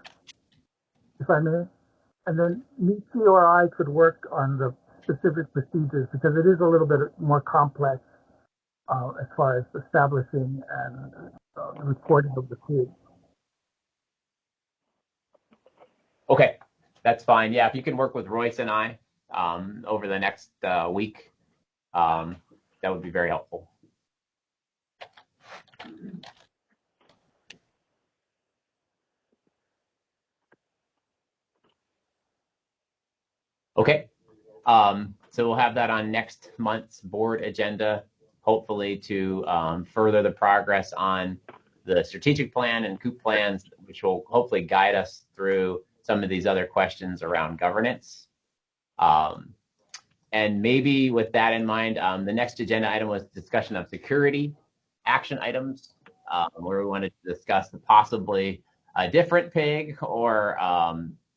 if I may, and then Nietzsche or I could work on the specific procedures because it is a little bit more complex as far as establishing and the reporting of the PIG. Okay, that's fine. Yeah, if you can work with Royce and I over the next week, that would be very helpful. Okay. So we'll have that on next month's board agenda, hopefully to further the progress on the strategic plan and COOP plans, which will hopefully guide us through some of these other questions around governance. And maybe with that in mind, the next agenda item was discussion of security action items, where we wanted to discuss possibly a different PIG or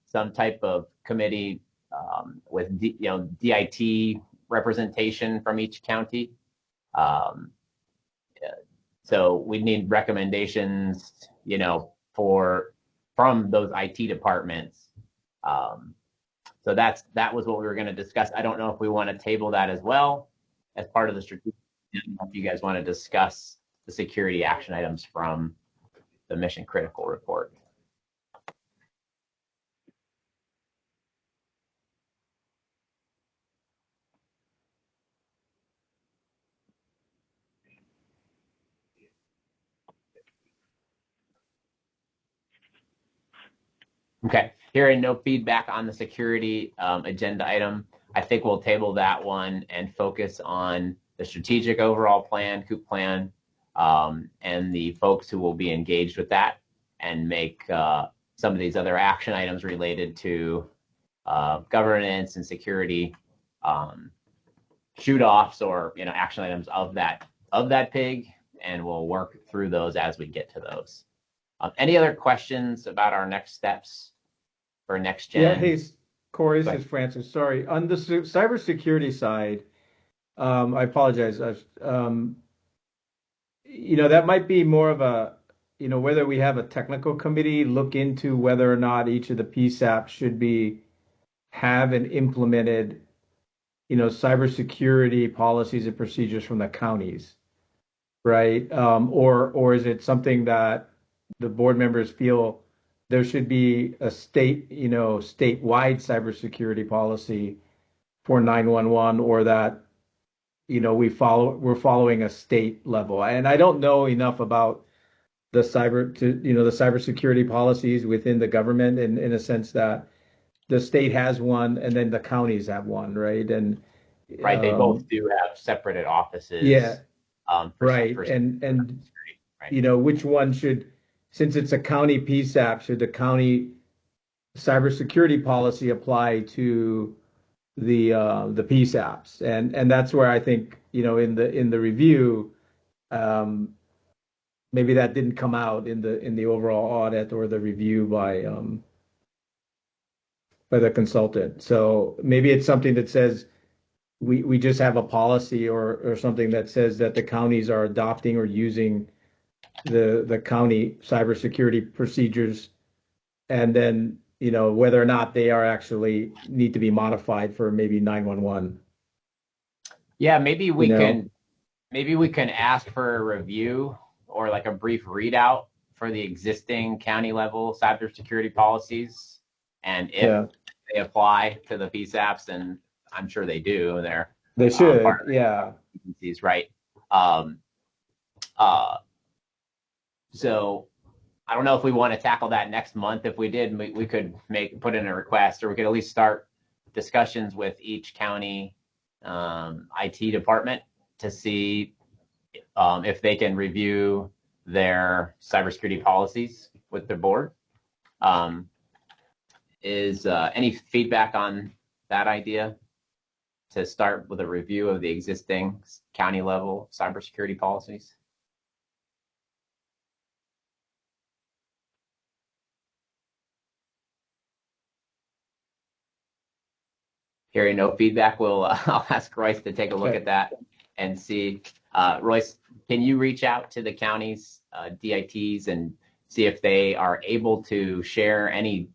some type of committee with DIT representation from each county. So we need recommendations, from those IT departments. So that was what we were going to discuss. I don't know if we want to table that as well as part of the strategic. If you guys want to discuss the security action items from the mission critical report. Okay, hearing no feedback on the security agenda item, I think we'll table that one and focus on the strategic overall plan, COOP plan, and the folks who will be engaged with that, and make some of these other action items related to governance and security shoot-offs or action items of that PIG, and we'll work through those as we get to those. Any other questions about our next steps for next gen? Yeah, hey, Corey, this is Francis. Sorry. On the cybersecurity side, I apologize. That might be more of a, whether we have a technical committee look into whether or not each of the PSAPs should have and implemented, cybersecurity policies and procedures from the counties, right? Or is it something that the board members feel there should be a statewide cybersecurity policy for 911, or that, we're following a state level? And I don't know enough about the cybersecurity policies within the government in a sense that the state has one and then the counties have one, right? And right, they both do have separate offices. Yeah. Right, and which one should, since it's a county PSAP, should the county cybersecurity policy apply to the PSAPs? And that's where I think, in the review, maybe that didn't come out in the overall audit or the review by the consultant. So maybe it's something that says we just have a policy or something that says that the counties are adopting or using the county cybersecurity procedures, and then whether or not they are actually need to be modified for maybe 911. Yeah, maybe we can ask for a review or like a brief readout for the existing county level cybersecurity policies, and if they apply to the PSAPs, and I'm sure they do. They should, yeah. Agencies, right? So I don't know if we want to tackle that next month. If we did, we could put in a request, or we could at least start discussions with each county IT department to see if they can review their cybersecurity policies with the board. Is any feedback on that idea, to start with a review of the existing county level cybersecurity policies? Hearing no feedback, I'll ask Royce to take a look at that and see. Royce, can you reach out to the counties, DITs, and see if they are able to share any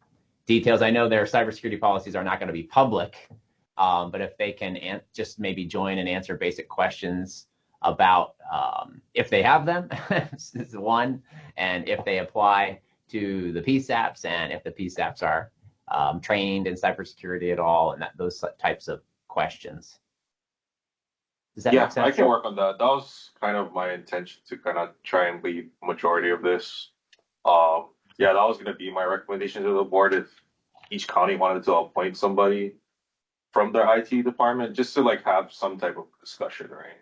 details? I know their cybersecurity policies are not going to be public, but if they can just maybe join and answer basic questions about if they have them, this is one, and if they apply to the PSAPs, and if the PSAPs are trained in cybersecurity at all, and those types of questions. Does that Yeah, make sense? I can work on that. That was kind of my intention to kind of try and lead majority of this. Yeah, that was gonna be my recommendation to the board if each county wanted to appoint somebody from their IT department, just to like have some type of discussion, right?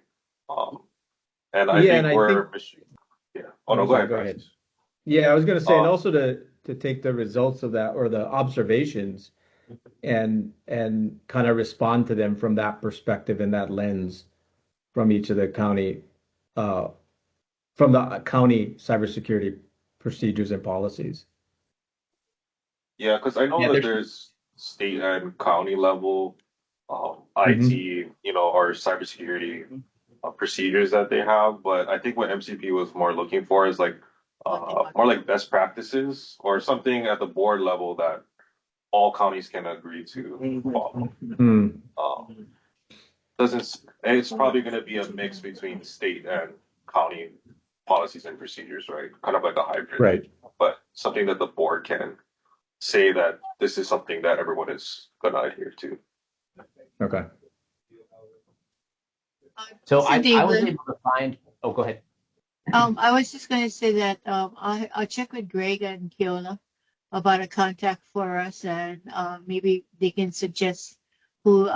And I Yeah, think and I we're, think yeah. Oh no, go sorry, ahead, Francis. Yeah, I was gonna say, and Uh, also to take the results of that or the observations and kind of respond to them from that perspective and that lens from each of the county from the county cybersecurity procedures and policies. Yeah, because I know Yeah, that there's there's state and county level IT, or cybersecurity procedures that they have, but I think what MCP was more looking for is like more like best practices or something at the board level that all counties can agree to follow. It's probably going to be a mix between state and county policies and procedures, right? Kind of like a hybrid, Right. but something that the board can say that this is something that everyone is going to adhere to. Okay. So So I was David, able to find. Oh, go ahead. I was just going to say that I'll check with Greg and Keola about a contact for us, and maybe they can suggest who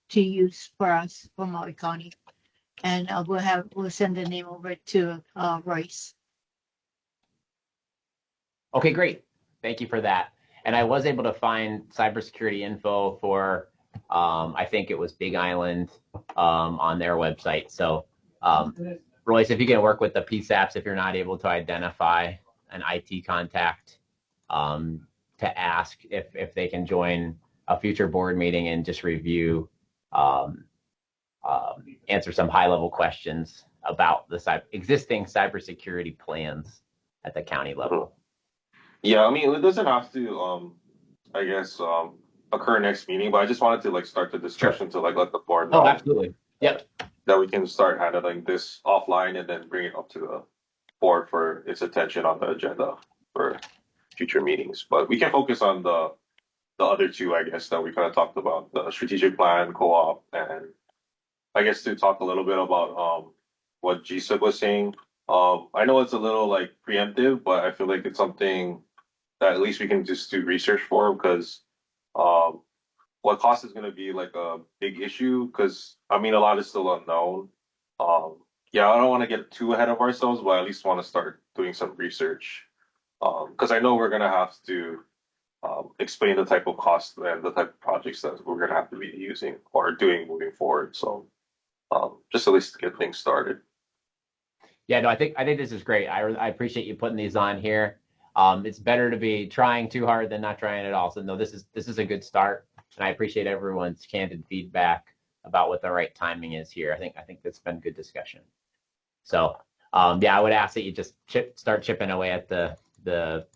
to use for us from Maui County, and we'll send the name over to Royce. Okay, great. Thank you for that. And I was able to find cybersecurity info for, I think it was Big Island on their website. So, Royce, if you can work with the PSAPs, if you're not able to identify an IT contact, to ask if they can join a future board meeting and just review, answer some high-level questions about the existing cybersecurity plans at the county level. Yeah, I mean, it doesn't have to, I guess, occur next meeting, but I just wanted to like start the discussion to like let the board know. Oh, absolutely. Yep. That we can start handling this offline and then bring it up to the board for its attention on the agenda for future meetings. But we can focus on the other two, I guess, that we kind of talked about, the strategic plan, co-op, and I guess to talk a little bit about what GSIB was saying. I know it's a little like preemptive, but I feel like it's something that at least we can just do research for, because what cost is going to be like a big issue, because I mean a lot is still unknown. Yeah, I don't want to get too ahead of ourselves, but I at least want to start doing some research, because I know we're going to have to explain the type of cost and the type of projects that we're going to have to be using or doing moving forward. So just at least to get things started. Yeah, no, I think this is great. I appreciate you putting these on here. It's better to be trying too hard than not trying at all. So no, this is a good start, and I appreciate everyone's candid feedback about what the right timing is here. I think that's been good discussion. So yeah, I would ask that you just start chipping away at the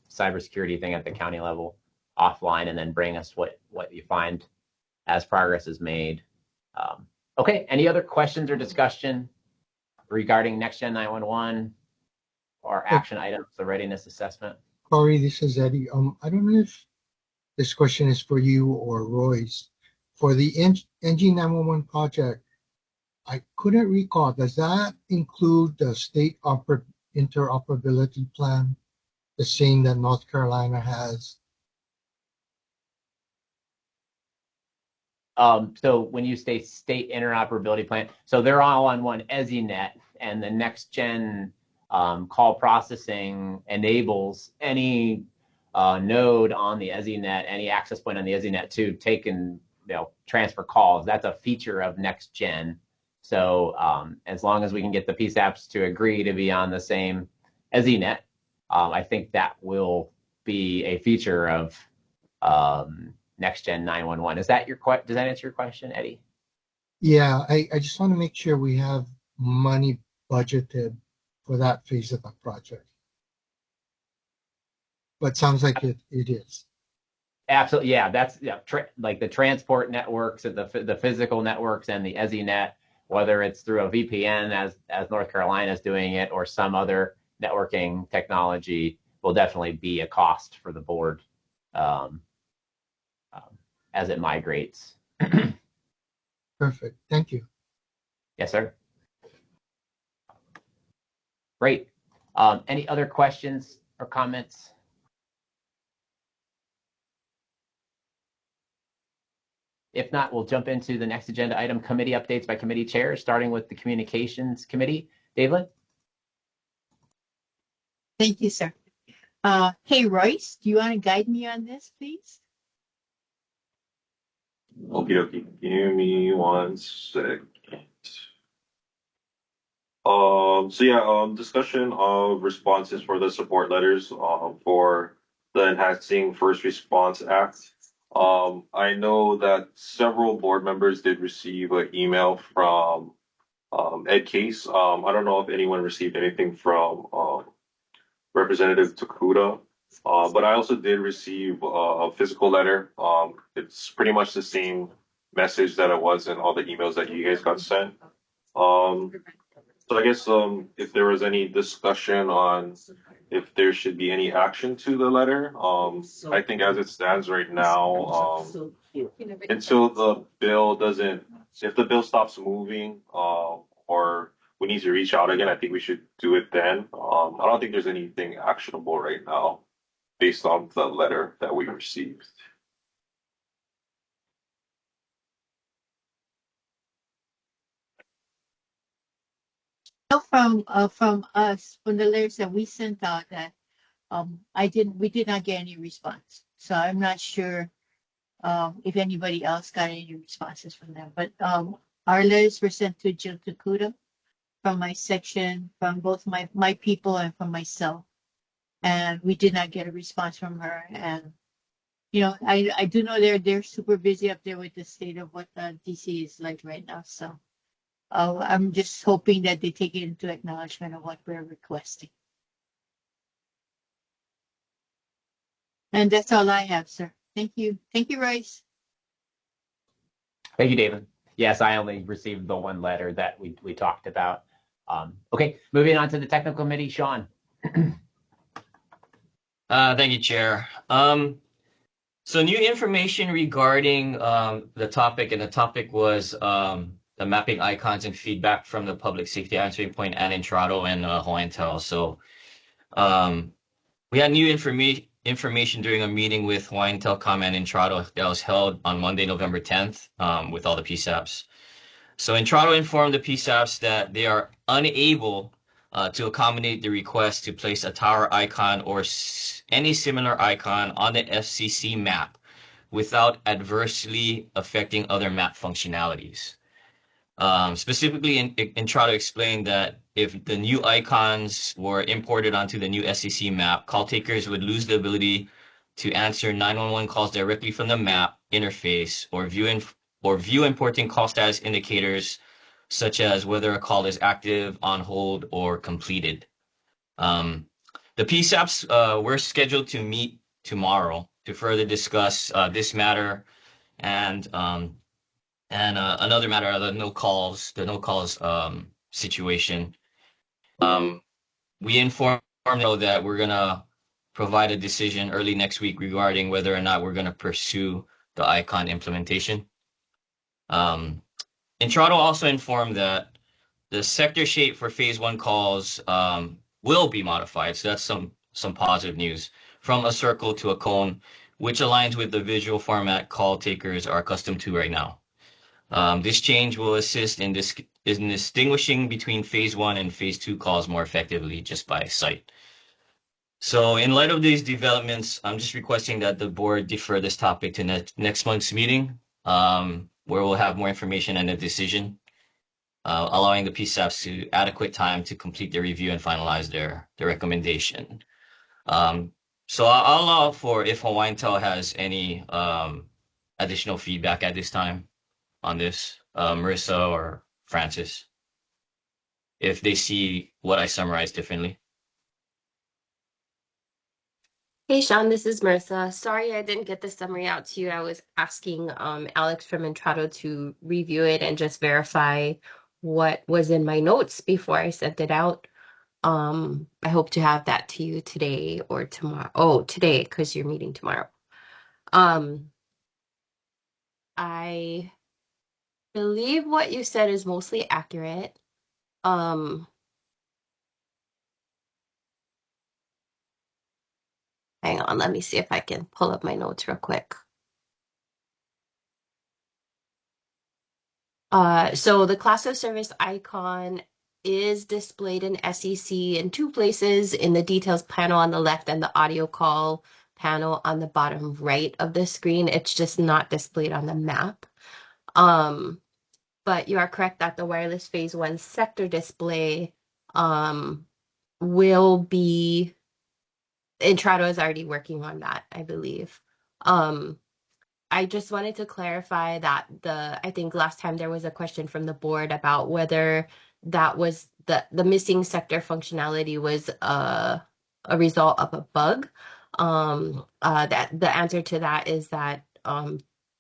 cybersecurity thing at the county level offline, and then bring us what you find as progress is made. Okay, any other questions or discussion regarding NextGen 911 or action items, the readiness assessment? Corey, this is Eddie. I don't know if this question is for you or Royce. For the NG 911 project, I couldn't recall, does that include the state interoperability plan, the same that North Carolina has? So when you say state interoperability plan, so they're all on one EZNet, and the NextGen call processing enables any node on the EZNet, any access point on the EZNet to take and transfer calls. That's a feature of NextGen. So as long as we can get the PSAPs to agree to be on the same EZNet, I think that will be a feature of NextGen 911. Does that answer your question, Eddie? Yeah, I just want to make sure we have money budgeted for that phase of the project. But sounds like it is. Absolutely, yeah. That's like the transport networks, the physical networks, and the EZNet, whether it's through a VPN as North Carolina is doing it, or some other networking technology, will definitely be a cost for the board as it migrates. Perfect. Thank you. Yes, sir. Great. Any other questions or comments? If not, we'll jump into the next agenda item, committee updates by committee chairs, starting with the Communications Committee. David? Thank you, sir. Hey, Royce, do you want to guide me on this, please? Okie dokie. Give me 1 second. Discussion of responses for the support letters for the Enhancing First Response Act. I know that several board members did receive an email from Ed Case. I don't know if anyone received anything from Representative Takuda, but I also did receive a physical letter. It's pretty much the same message that it was in all the emails that you guys got sent. So I guess if there was any discussion on if there should be any action to the letter, I think as it stands right now, until the bill doesn't, if the bill stops moving, or we need to reach out again, I think we should do it then. I don't think there's anything actionable right now based on the letter that we received. From us, from the letters that we sent out, that we did not get any response. So I'm not sure if anybody else got any responses from them. But our letters were sent to Jill Takuda from my section, from both my people and from myself, and we did not get a response from her. And I do know they're super busy up there with the state of what DC is like right now. So. I'm just hoping that they take it into acknowledgement of what we're requesting. And that's all I have, sir. Thank you. Thank you, Royce. Thank you, David. Yes, I only received the one letter that we talked about. Okay, moving on to the technical committee, Sean. Thank you, Chair. So new information regarding the topic, and the topic was the mapping icons and feedback from the Public Safety Answering Point and Intrado and Hawaiian Tel. So we had new information during a meeting with Hawaiian Telcom and Intrado that was held on Monday, November 10th with all the PSAPs. So Intrado informed the PSAPs that they are unable to accommodate the request to place a tower icon or any similar icon on the FCC map without adversely affecting other map functionalities. Specifically, Intrado explained that if the new icons were imported onto the new SCC map, call takers would lose the ability to answer 911 calls directly from the map interface or view importing call status indicators, such as whether a call is active, on hold, or completed. The PSAPs were scheduled to meet tomorrow to further discuss this matter and another matter, the no calls situation. We informed them that we're gonna provide a decision early next week regarding whether or not we're gonna pursue the icon implementation. Intrado also informed that the sector shape for phase 1 calls will be modified. So that's some positive news, from a circle to a cone, which aligns with the visual format call takers are accustomed to right now. This change will assist in distinguishing between phase 1 and phase 2 calls more effectively just by sight. So in light of these developments, I'm just requesting that the board defer this topic to next month's meeting, where we'll have more information and a decision, allowing the PSAPs to adequate time to complete their review and finalize their recommendation. So I'll allow for if Hawaiian Tel has any additional feedback at this time on this, Marissa or Francis, if they see what I summarized differently. Hey, Sean, this is Marissa. Sorry I didn't get the summary out to you. I was asking Alex from Intrado to review it and just verify what was in my notes before I sent it out. I hope to have that to you today or tomorrow. Oh, today, because you're meeting tomorrow. I believe what you said is mostly accurate. Hang on, let me see if I can pull up my notes real quick. So the class of service icon is displayed in SEC in two places, in the details panel on the left and the audio call panel on the bottom right of the screen. It's just not displayed on the map. But you are correct that the wireless phase 1 sector display will be, Intrado is already working on that, I believe. I just wanted to clarify that I think last time there was a question from the board about whether that was the missing sector functionality was a result of a bug. That the answer to that is that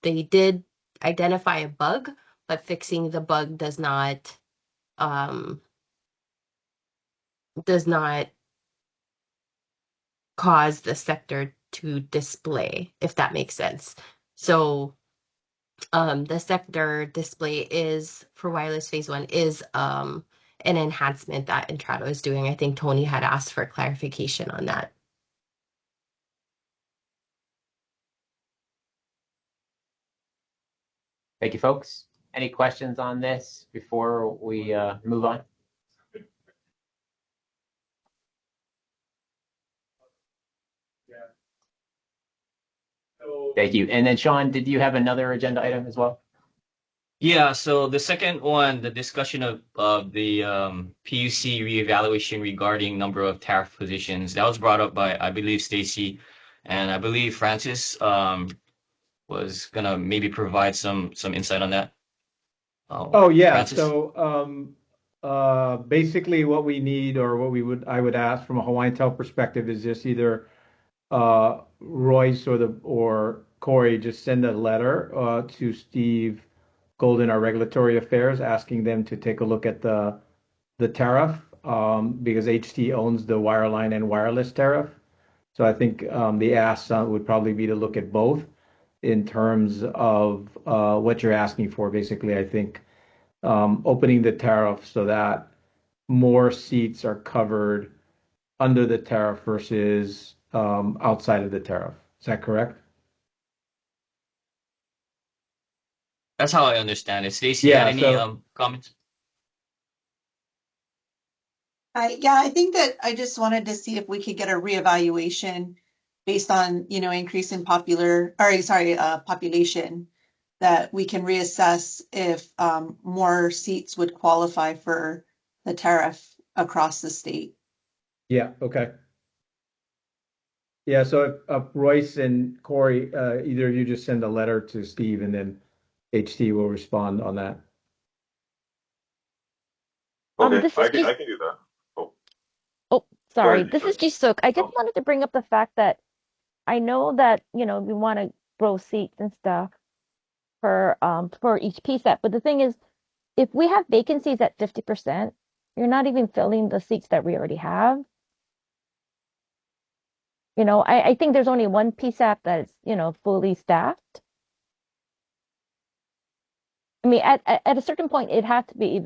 they did identify a bug, but fixing the bug does not cause the sector to display, if that makes sense. So the sector display is for wireless phase 1 is an enhancement that Intrado is doing. I think Tony had asked for clarification on that. Thank you, folks. Any questions on this before we move on? Thank you. And then Sean, did you have another agenda item as well? Yeah, so the second one, the discussion of the PUC reevaluation regarding number of tariff positions, that was brought up by, I believe, Stacy, and I believe Francis was gonna maybe provide some insight on that. Oh, yeah. Francis? So basically what we need, or what I would ask from a Hawaiian Tel perspective, is just either Royce or Corey just send a letter to Steve Golden, our regulatory affairs, asking them to take a look at the tariff, because HT owns the wireline and wireless tariff. So I think the ask would probably be to look at both in terms of what you're asking for. Basically, I think opening the tariff so that more seats are covered under the tariff versus outside of the tariff. Is that correct? That's how I understand it. Stacy, Yeah, any comments? I think that I just wanted to see if we could get a reevaluation based on, increase in population, that we can reassess if more seats would qualify for the tariff across the state. Yeah, okay. Yeah, so if Royce and Corey, either of you just send a letter to Steve, and then HT will respond on that. Okay, This I is can just, do that. oh, sorry. ahead, This is Jisuk. Jisuk. I just wanted to bring up the fact that I know that, we want to grow seats and stuff for each PSAP. But the thing is, if we have vacancies at 50%, you're not even filling the seats that we already have. I think there's only one PSAP that is, fully staffed. I mean, at a certain point, it has to be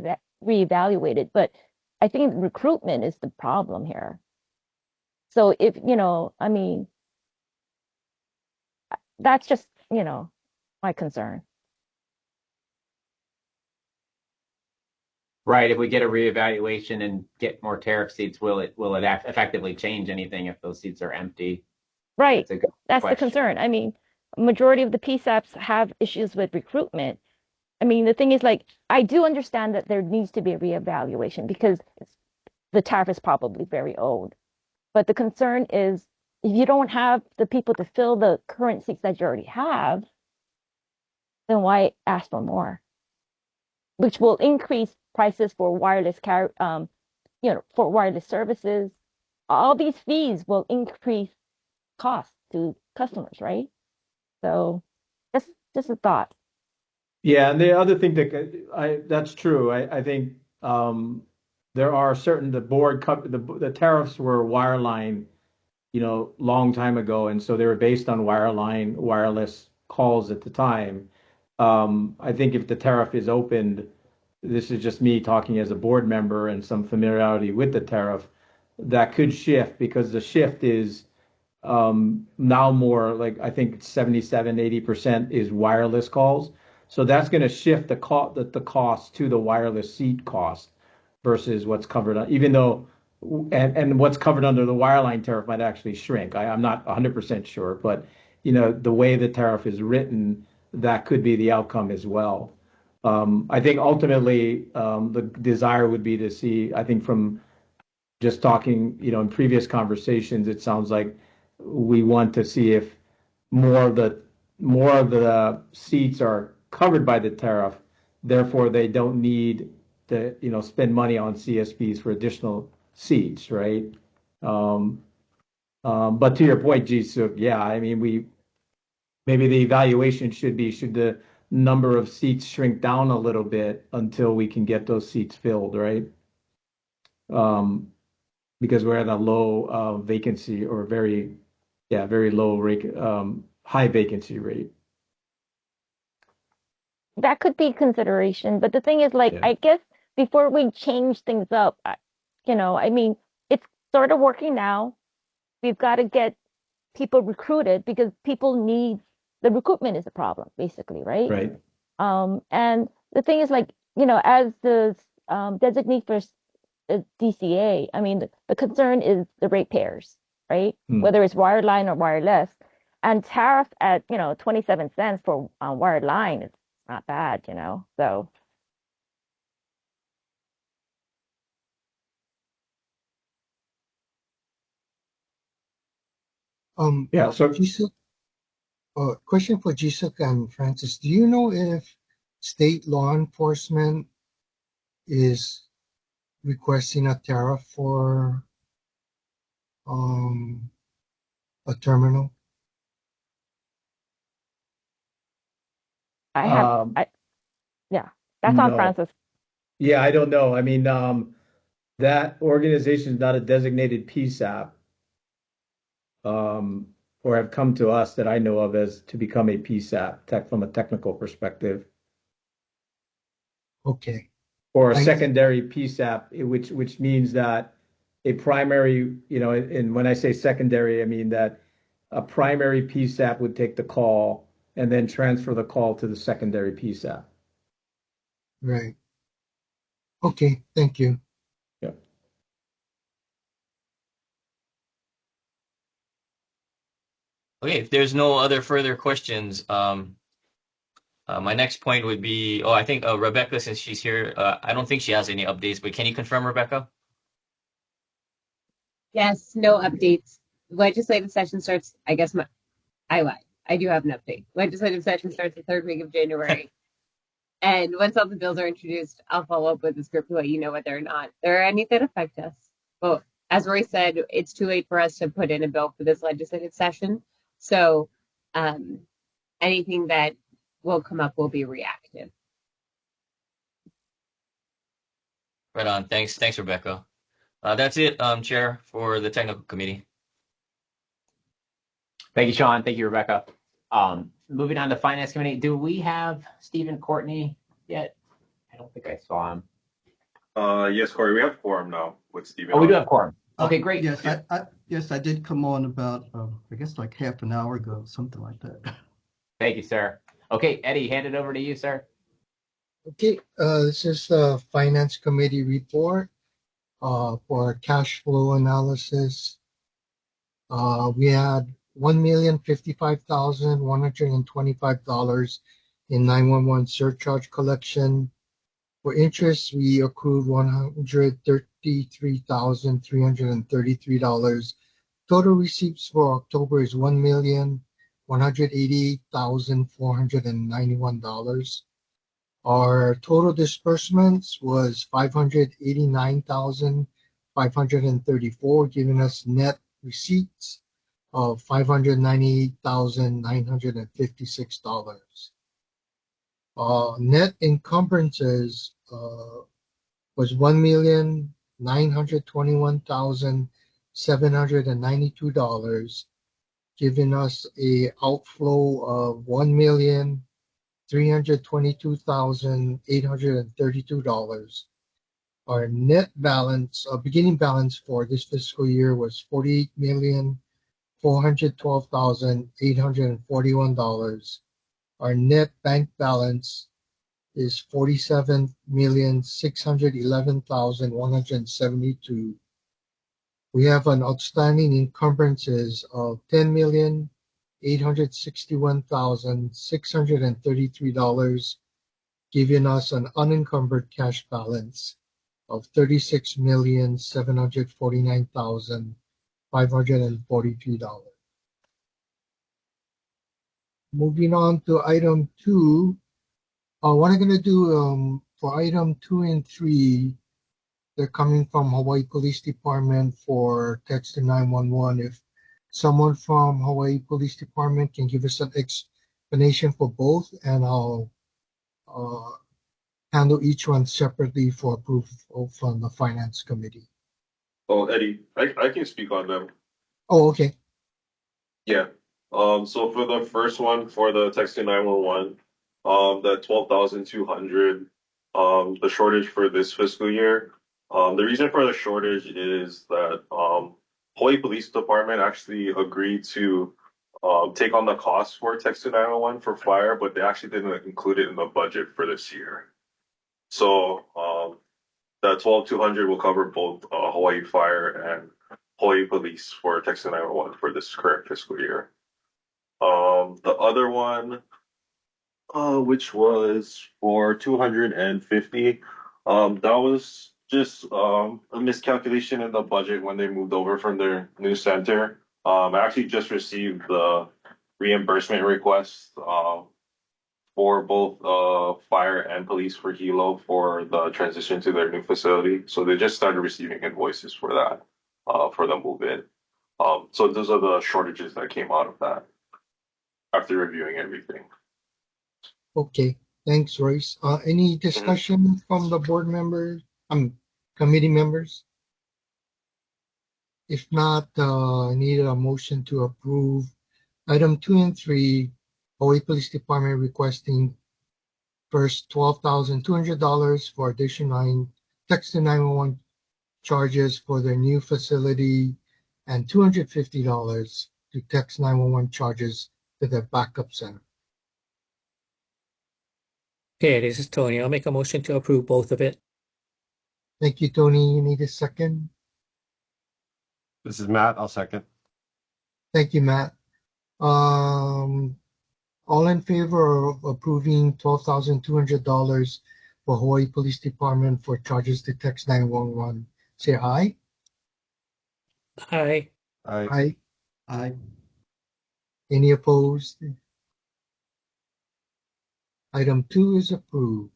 reevaluated, but I think recruitment is the problem here. So if, I mean, that's just, my concern. Right. If we get a reevaluation and get more tariff seats, will it effectively change anything if those seats are empty? Right. That's a good That's the question. concern. I mean, majority of the PSAPs have issues with recruitment. I mean, the thing is, like, I do understand that there needs to be a reevaluation because the tariff is probably very old. But the concern is, if you don't have the people to fill the current seats that you already have, then why ask for more? Which will increase prices for wireless for wireless services. All these fees will increase costs to customers, right? So that's just a thought. Yeah, and the other thing that's true. I think there are certain the tariffs were wireline, long time ago, and so they were based on wireline wireless calls at the time. I think if the tariff is opened, this is just me talking as a board member and some familiarity with the tariff, that could shift because the shift is now more like I think it's 77-80% is wireless calls. So that's going to shift the cost to the wireless seat cost versus what's covered on, even though and what's covered under the wireline tariff might actually shrink. I'm not 100% sure, but the way the tariff is written, that could be the outcome as well. I think ultimately the desire would be to see, I think from just talking, in previous conversations, it sounds like we want to see if more of the seats are covered by the tariff, therefore they don't need to, spend money on CSPs for additional seats, right? But to your point, Jisuk, yeah, I mean, maybe the evaluation should the number of seats shrink down a little bit until we can get those seats filled, right? Because we're at a low vacancy or very low rate, high vacancy rate. That could be consideration, but the thing is, like, I guess before we change things up, I mean, it's sort of working now. We've got to get people recruited because people need the recruitment is a problem, basically, right? Right. And the thing is, like, as the designee for DCA, I mean, the concern is the ratepayers, right? Whether it's wireline or wireless, and tariff at 27 cents for wired line is not bad, so. Yeah. So Jisuk, question for Jisuk and Francis. Do you know if state law enforcement is requesting a tariff for a terminal? Yeah, that's on no. Francis. Yeah, I don't know. I mean, that organization is not a designated PSAP, or have come to us that I know of as to become a PSAP from a technical perspective. Okay. Or a secondary PSAP, which means that a primary, and when I say secondary, I mean that a primary PSAP would take the call and then transfer the call to the secondary PSAP. Right. Okay, thank you. Yeah. Okay, if there's no other further questions, my next point would be, I think Rebecca, since she's here, I don't think she has any updates, but can you confirm, Rebecca? Yes, no updates. Legislative session starts, I guess I lied. I do have an update. Legislative session starts the third week of January. And once all the bills are introduced, I'll follow up with the script to let you know whether or not there are any that affect us. Well, as Roy said, it's too late for us to put in a bill for this legislative session. So anything that will come up will be reactive. Right on. Thanks, Rebecca. That's it, Chair, for the technical committee. Thank you, Sean. Thank you, Rebecca. Moving on to Finance Committee, do we have Stephen Courtney yet? I don't think I saw him. Yes, Corey, we have quorum now with Stephen. Oh, we do have quorum. Okay, great. Yes, I did come on about, I guess like half an hour ago, something like that. Thank you, sir. Okay, Eddie, hand it over to you, sir. Okay, this is the Finance Committee report for cash flow analysis. We had $1,055,125 in 911 surcharge collection. For interest, we accrued $133,333. Total receipts for October is $1,188,491. Our total disbursements was $589,534, giving us net receipts of $598,956. Net encumbrances was $1,921,792, giving us a outflow of $1,600,000 $322,832. Our net balance, beginning balance for this fiscal year was $48,412,841. Our net bank balance is $47,611,172. We have an outstanding encumbrances of $10,861,633, giving us an unencumbered cash balance of $36,749,543. Moving on to item 2. What I'm going to do for item 2 and 3, they're coming from Hawaii Police Department for text to 911. If someone from Hawaii Police Department can give us an explanation for both, and I'll handle each one separately for approval from the Finance Committee. Oh, Eddie, I can speak on them. Oh, okay. Yeah. So for the first one, for the text to 911, that 12,200, the shortage for this fiscal year. The reason for the shortage is that Hawaii Police Department actually agreed to take on the cost for text to 911 for fire, but they actually didn't include it in the budget for this year. So that 12,200 will cover both Hawaii Fire and Hawaii Police for text to 911 for this current fiscal year. The other one, which was for 250, that was just a miscalculation in the budget when they moved over from their new center. I actually just received the reimbursement request for both fire and police for Hilo for the transition to their new facility. So they just started receiving invoices for that for the move in. So those are the shortages that came out of that after reviewing everything. Okay, thanks, Royce. Any discussion from the board members, committee members? If not, I need a motion to approve item 2 and 3, Hawaii Police Department requesting first $12,200 for additional text to 911 charges for their new facility and $250 to text 911 charges to their backup center. Okay, this is Tony. I'll make a motion to approve both of it. Thank you, Tony. You need a second? This is Matt. I'll second. Thank you, Matt. All in favor of approving $12,200 for Hawaii Police Department for charges to text 911, say aye. Aye. Aye. Aye. Aye. Any opposed? Item 2 is approved.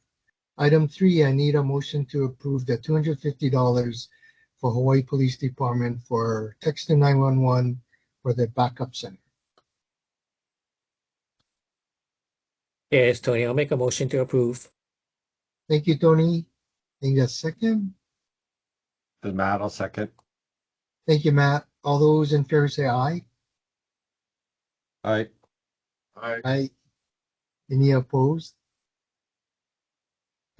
Item 3, I need a motion to approve the $250 for Hawaii Police Department for text to 911 for their backup center. Yes, Tony. I'll make a motion to approve. Thank you, Tony. Need a second? This is Matt. I'll second. Thank you, Matt. All those in favor say aye. Aye. Aye. Aye. Any opposed?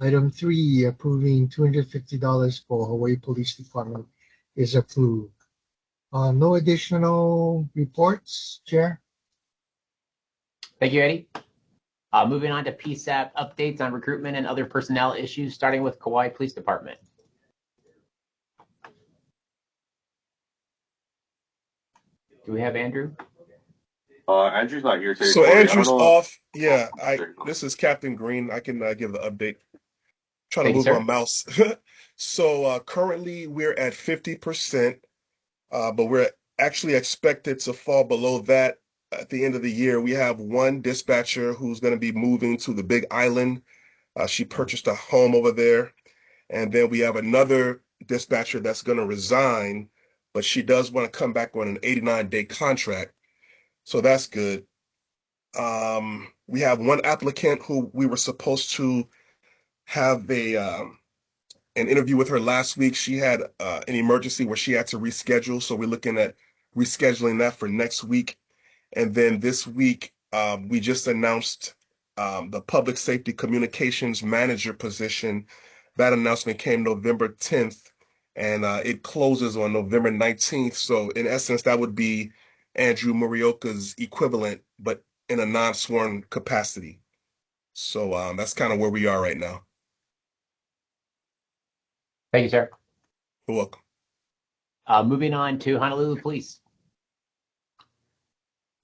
Item 3, approving $250 for Hawaii Police Department is approved. No additional reports, Chair? Thank you, Eddie. Moving on to PSAP updates on recruitment and other personnel issues, starting with Kauai Police Department. Do we have Andrew? Andrew's not here today. So Corey, Andrew's I don't know. off. Yeah, this is Captain Green. I can give the update. Trying to move my mouse. So currently we're at 50%, but we're actually expected to fall below that at the end of the year. We have one dispatcher who's going to be moving to the Big Island. She purchased a home over there. And then we have another dispatcher that's going to resign, but she does want to come back on an 89-day contract. So that's good. We have one applicant who we were supposed to have an interview with her last week. She had an emergency where she had to reschedule. So we're looking at rescheduling that for next week. And then this week, we just announced the public safety communications manager position. That announcement came November 10th, and it closes on November 19th. So in essence, that would be Andrew Morioka's equivalent, but in a non-sworn capacity. So that's kind of where we are right now. Thank you, sir. You're welcome. Moving on to Honolulu Police.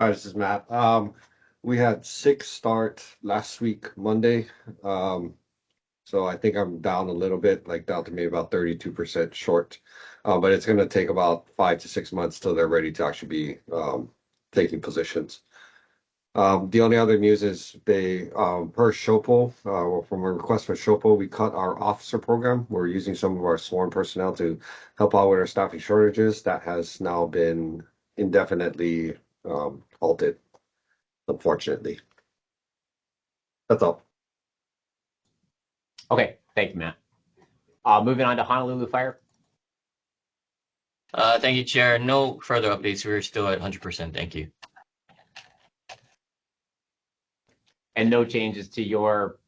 Hi, this is Matt. We had 6 start last week, Monday. So I think I'm down a little bit, like down to maybe about 32% short. But it's going to take about 5 to 6 months till they're ready to actually be taking positions. The only other news is they, per SHOPO, from a request for SHOPO, we cut our officer program. We're using some of our sworn personnel to help out with our staffing shortages. That has now been indefinitely halted, unfortunately. That's all. Okay, thank you, Matt. Moving on to Honolulu Fire. Thank you, Chair. No further updates. We're still at 100%. Thank you. And no changes to your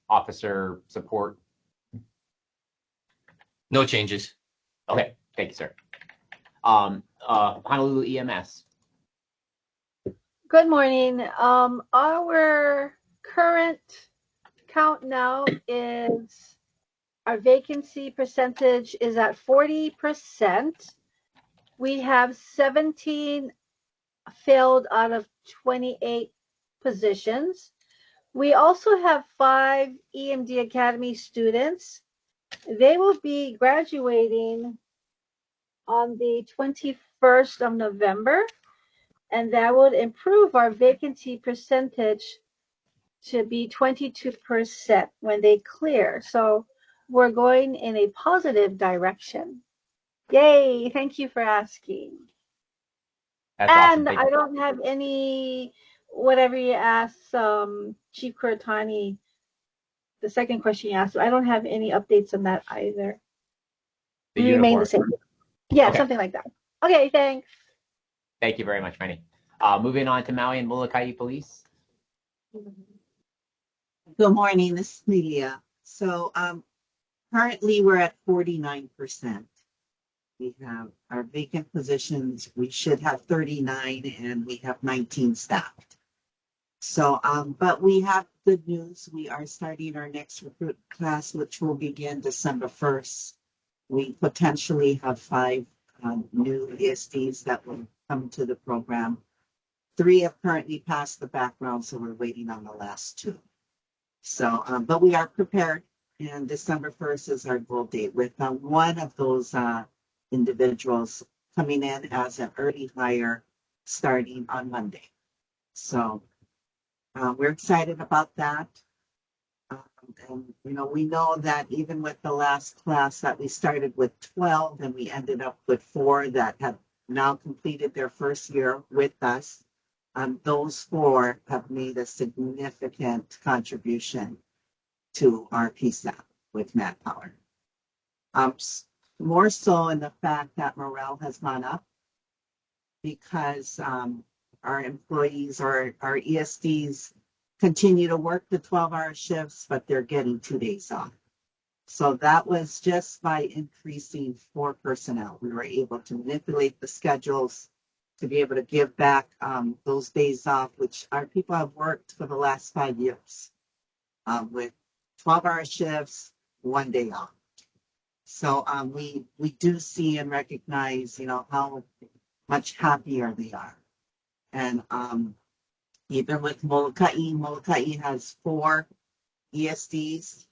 officer support? No changes. Okay, thank you, sir. Honolulu EMS. Good morning. Our current count now is our vacancy percentage is at 40%. We have 17 filled out of 28 positions. We also have 5 EMD Academy students. They will be graduating on the 21st of November, and that would improve our vacancy percentage to be 22% when they clear. So we're going in a positive direction. Yay, thank you for asking. That's and awesome. I don't have any, whatever you asked, Chief Kuratani, the second question you asked, I don't have any updates on that either. The We remain the uniform. same. Yeah, Okay. something like that. Okay, thanks. Thank you very much, Manny. Moving on to Maui and Molokai Police. Good morning, this is Nelia. So currently we're at 49%. We have our vacant positions. We should have 39 and we have 19 staffed. So, but we have good news. We are starting our next recruit class, which will begin December 1st. We potentially have 5 new ESDs that will come to the program. 3 have currently passed the background, so we're waiting on the last 2. So, but we are prepared, and December 1st is our goal date with one of those individuals coming in as an early hire starting on Monday. So we're excited about that. And, you know, we know that even with the last class that we started with 12 and we ended up with 4 that have now completed their first year with us. Those 4 have made a significant contribution to our PSAP with manpower. More so in the fact that morale has gone up because our employees or our ESDs continue to work the 12-hour shifts, but they're getting 2 days off. So that was just by increasing 4 personnel. We were able to manipulate the schedules to be able to give back those days off, which our people have worked for the last 5 years with 12-hour shifts, 1 day off. So we do see and recognize, you know, how much happier they are. And even with Molokai has 4 ESDs.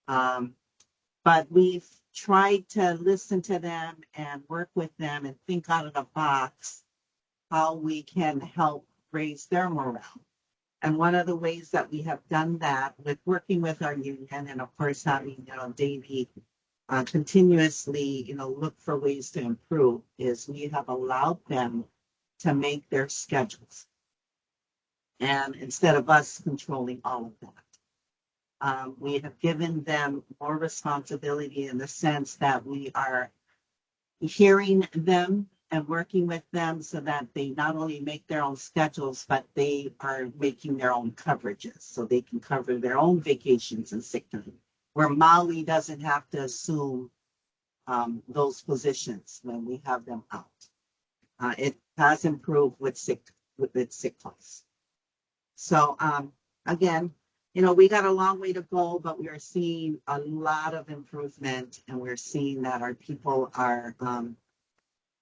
But we've tried to listen to them and work with them and think out of the box how we can help raise their morale. And one of the ways that we have done that with working with our union and of course having, you know, Davey continuously, you know, look for ways to improve is we have allowed them to make their schedules. And instead of us controlling all of that, we have given them more responsibility in the sense that we are hearing them and working with them so that they not only make their own schedules, but they are making their own coverages so they can cover their own vacations and sick time, where Maui doesn't have to assume those positions when we have them out. It has improved with its sick class. So again, we got a long way to go, but we are seeing a lot of improvement, and we're seeing that our people are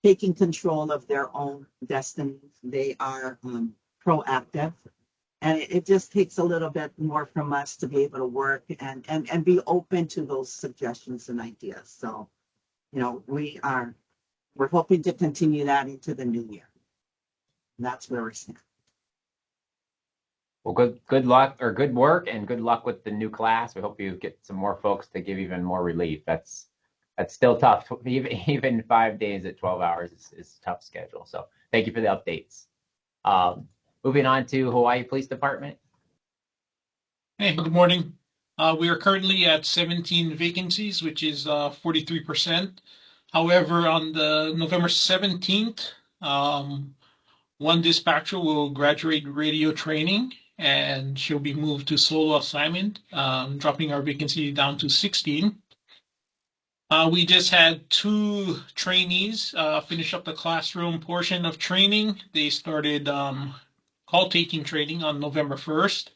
taking control of their own destiny. They are proactive, and it just takes a little bit more from us to be able to work and be open to those suggestions and ideas. So, we're hoping to continue that into the new year. And that's where we're standing. Well, good luck or good work, and good luck with the new class. We hope you get some more folks to give even more relief. That's still tough. Even 5 days at 12 hours is a tough schedule. So thank you for the updates. Moving on to Hawaii Police Department. Hey, good morning. We are currently at 17 vacancies, which is 43%. However, on the November 17th, one dispatcher will graduate radio training, and she'll be moved to solo assignment, dropping our vacancy down to 16. We just had 2 trainees finish up the classroom portion of training. They started call taking training on November 1st.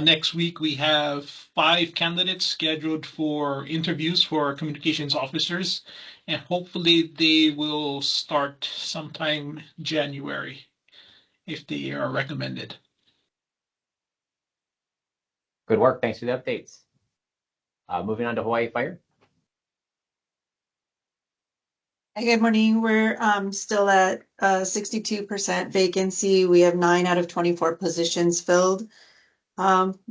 Next week, we have 5 candidates scheduled for interviews for our communications officers, and hopefully they will start sometime January if they are recommended. Good work. Thanks for the updates. Moving on to Hawaii Fire. Hey, good morning. We're still at 62% vacancy. We have 9 out of 24 positions filled.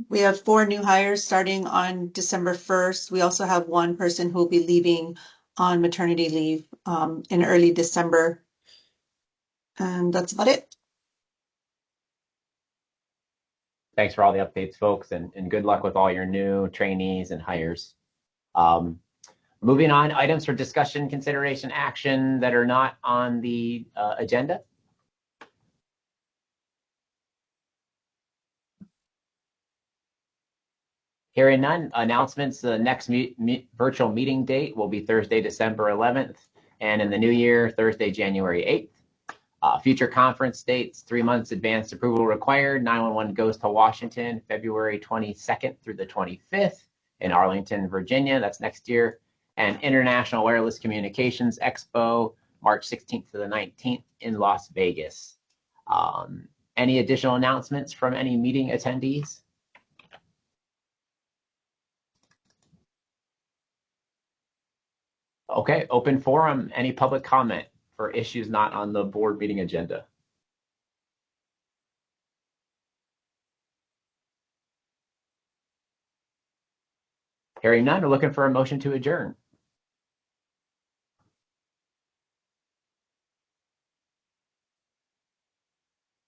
We have 4 new hires starting on December 1st. We also have 1 person who will be leaving on maternity leave in early December. And that's about it. Thanks for all the updates, folks, and good luck with all your new trainees and hires. Moving on, items for discussion, consideration, action that are not on the agenda. Hearing none, announcements. The next virtual meeting date will be Thursday, December 11th, and in the new year, Thursday, January 8th. Future conference dates, 3 months advanced approval required. 911 Goes to Washington, February 22nd through the 25th in Arlington, Virginia. That's next year. And International Wireless Communications Expo, March 16th to the 19th in Las Vegas. Any additional announcements from any meeting attendees? Okay, open forum. Any public comment for issues not on the board meeting agenda? Hearing none, we're looking for a motion to adjourn.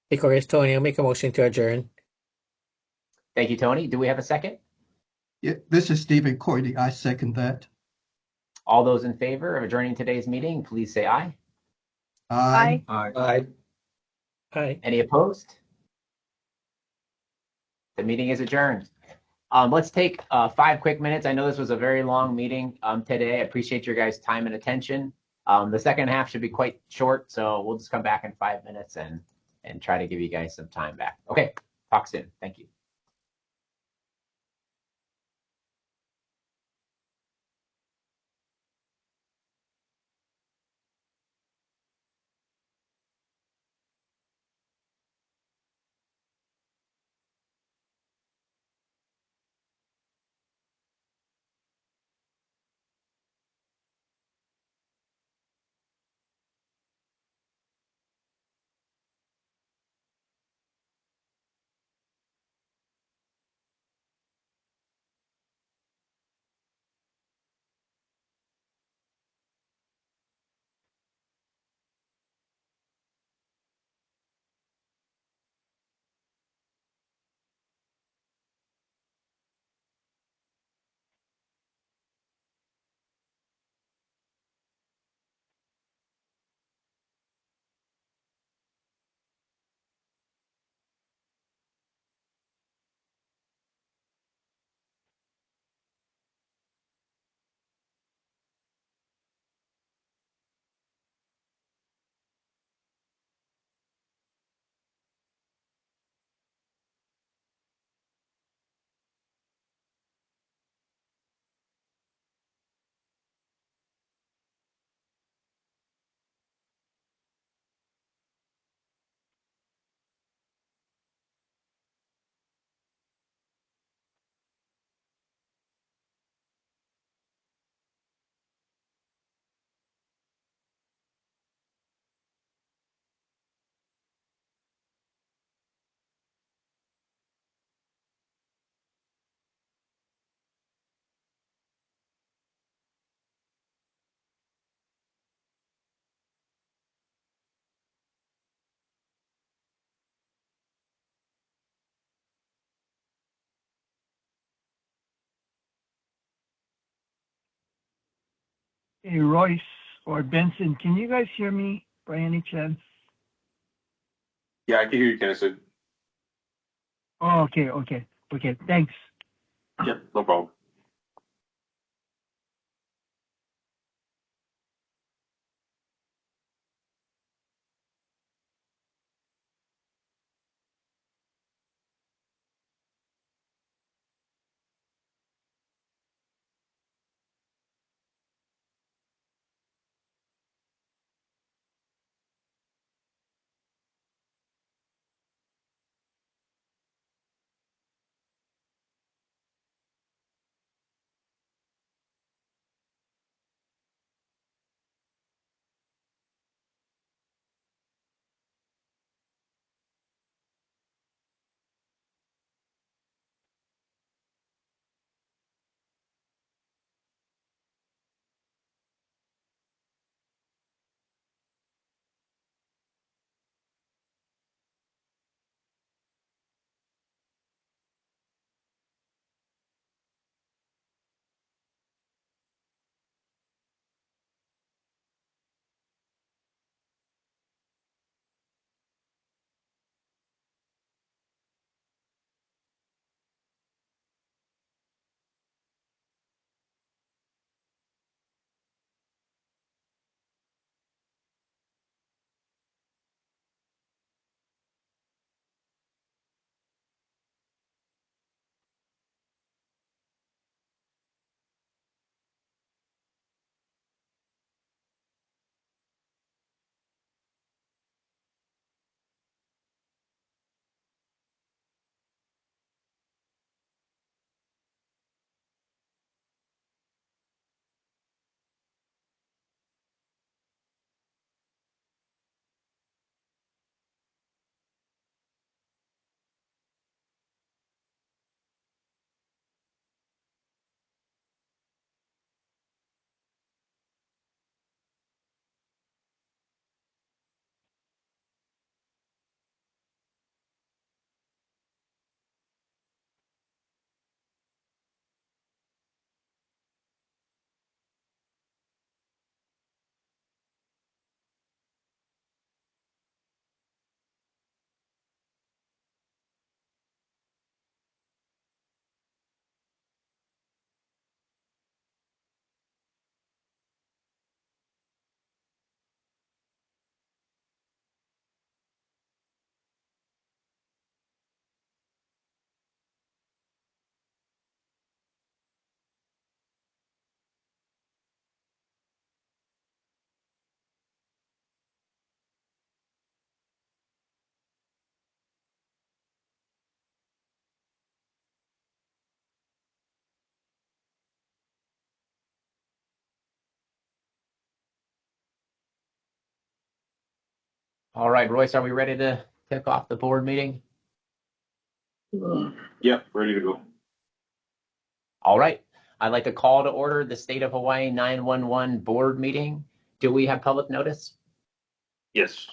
Hey, Corey, it's Tony. I'll make a motion to adjourn. Thank you, Tony. Do we have a second? Yeah, this is Stephen Courtney. I second that. All those in favor of adjourning today's meeting, please say aye. Aye. Aye. Aye. Any opposed? The meeting is adjourned. Let's take 5 quick minutes. I know this was a very long meeting today. I appreciate your guys' time and attention. The second half should be quite short, so we'll just come back in 5 minutes and try to give you guys some time back. Okay, talk soon. Thank you. Hey, Royce or Benson, can you guys hear me by any chance? Yeah, I can hear you, Kennison. Oh, okay. Thanks. Yep, no problem. All right, Royce, are we ready to kick off the board meeting? Yeah, ready to go. All right. I'd like to call to order the State of Hawaii 911 board meeting. Do we have public notice? Yes.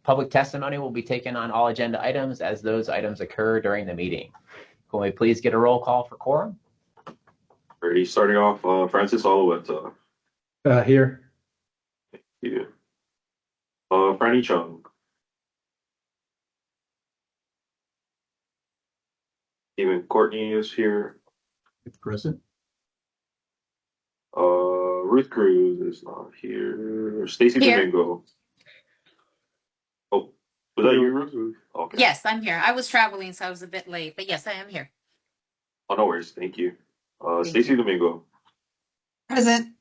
Public testimony will be taken on all agenda items as those items occur during the meeting. Can we please get a roll call for quorum? Ready, starting off, Francis Oluweta. Here. Yeah. Franny Chung. Stephen Courtney is here. Present. Ruth Cruz is not here. Stacy Here. Domingo. Oh, was that you, Ruth? Okay. Yes, I'm here. I was traveling, so I was a bit late, but yes, I am here. Oh, no worries. Thank you. Thank Stacy you. Domingo. Present.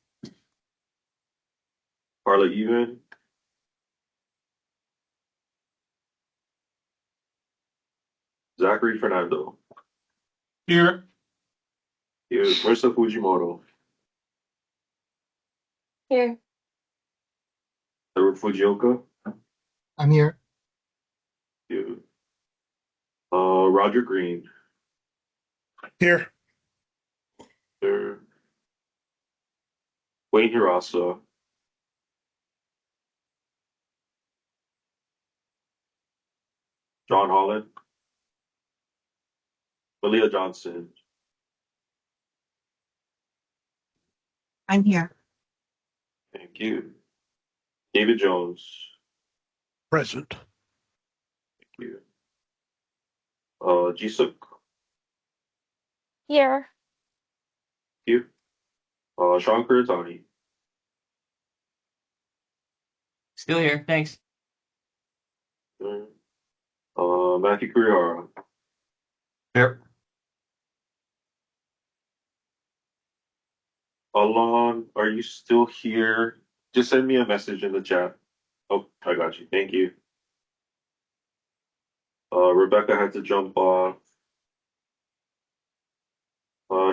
Carla Even. Zachary Fernando. Here. Here's Marissa Fujimoto. Here. Edward Fujioka. I'm here. Yeah. Roger Green. Here. There. Wayne Hirasa. John Holland. Malia Johnson. I'm here. Thank you. David Jones. Present. Thank you. Jisuk. Here. Thank you. Sean Kuratani. Still here. Thanks. Matthew Kurihara. Here. Alon, are you still here? Just send me a message in the chat. Oh, I got you. Thank you. Rebecca had to jump off.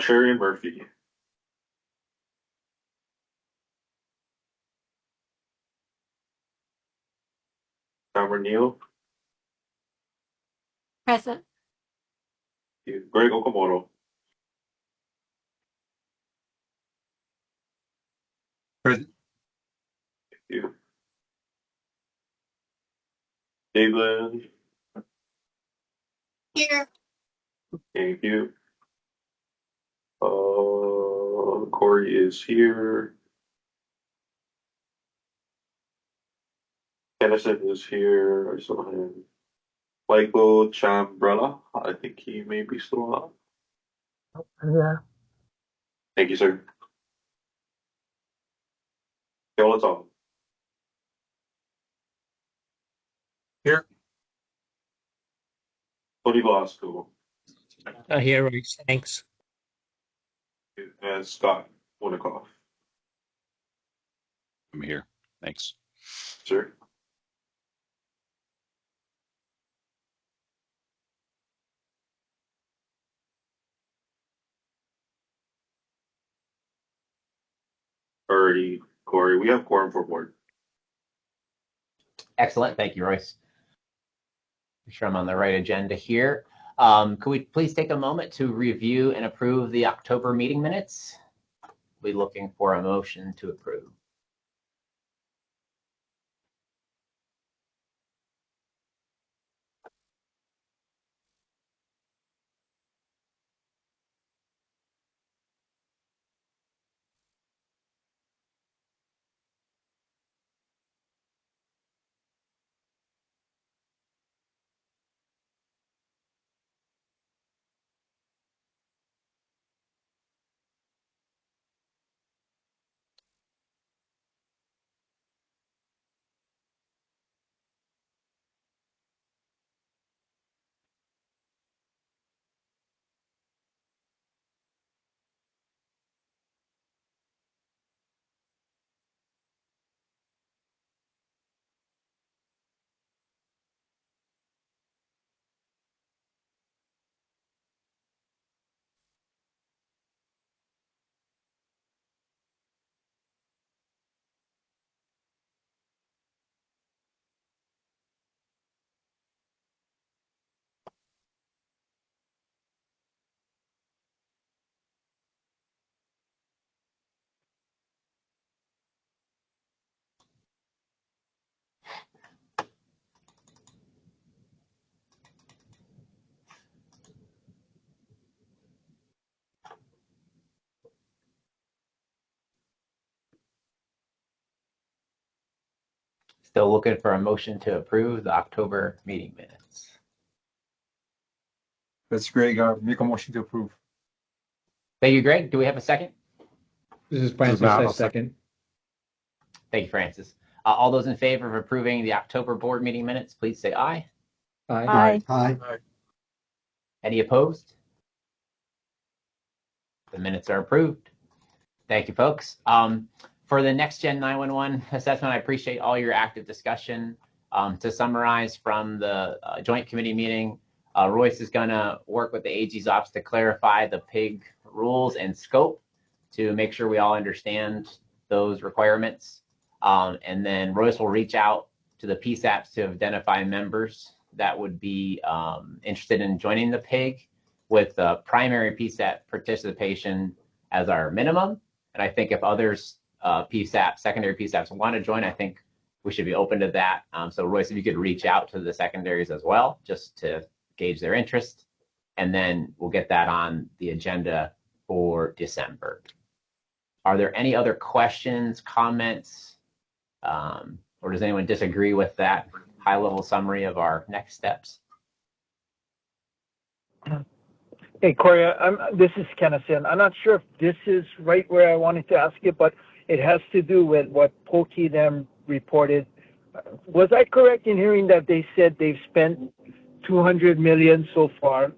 Sherry Murphy. Cameron Neal. Present. Thank you. Greg Okamoto. Present. Thank you. David. Here. Thank you. Corey is here. Kennison is here. I saw him. Michael Chambrella. I think he may be still on. Yeah. Thank you, sir. Skeleton. Here. Tony Velasco. Here, Royce. Thanks. And Scott Winokoff. I'm here. Thanks. Sir. Alrighty, Corey. We have quorum for board. Excellent. Thank you, Royce. Make sure I'm on the right agenda here. Could we please take a moment to review and approve the October meeting minutes? We're looking for a motion to approve. Still looking for a motion to approve the October meeting minutes. That's Greg. Make a motion to approve. Thank you, Greg. Do we have a second? This is Francis, I second. Thank you, Francis. All those in favor of approving the October board meeting minutes, please say aye. Aye. Aye. Any opposed? The minutes are approved. Thank you, folks. For the Next Gen 911 assessment, I appreciate all your active discussion. To summarize from the joint committee meeting, Royce is going to work with the AG's office to clarify the PIG rules and scope to make sure we all understand those requirements. And then Royce will reach out to the PSAPs to identify members that would be interested in joining the PIG with primary PSAP participation as our minimum. And I think if others, PSAP, secondary PSAPs want to join, I think we should be open to that. So Royce, if you could reach out to the secondaries as well, just to gauge their interest. And then we'll get that on the agenda for December. Are there any other questions, comments, Or does anyone disagree with that high-level summary of our next steps? Hey, Corey, this is Kennison. I'm not sure if this is right where I wanted to ask you, but it has to do with what Pokey them reported. Was I correct in hearing that they said they've spent $200 million so far?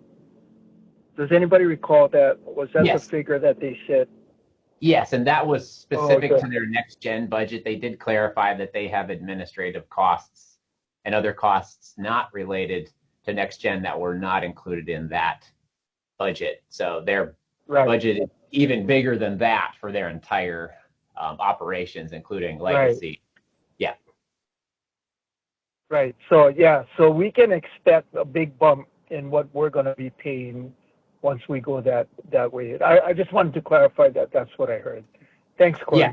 Does anybody recall that? Was that Yes. the figure that they said? Yes, and that was specific okay. to their next gen budget. They did clarify that they have administrative costs and other costs not related to next gen that were not included in that budget. So their Right. budget is even bigger than that for their entire operations, including legacy. Yeah. Right. So yeah, so we can expect a big bump in what we're going to be paying once we go that way. I just wanted to clarify that. That's what I heard. Thanks, Corey. Yeah.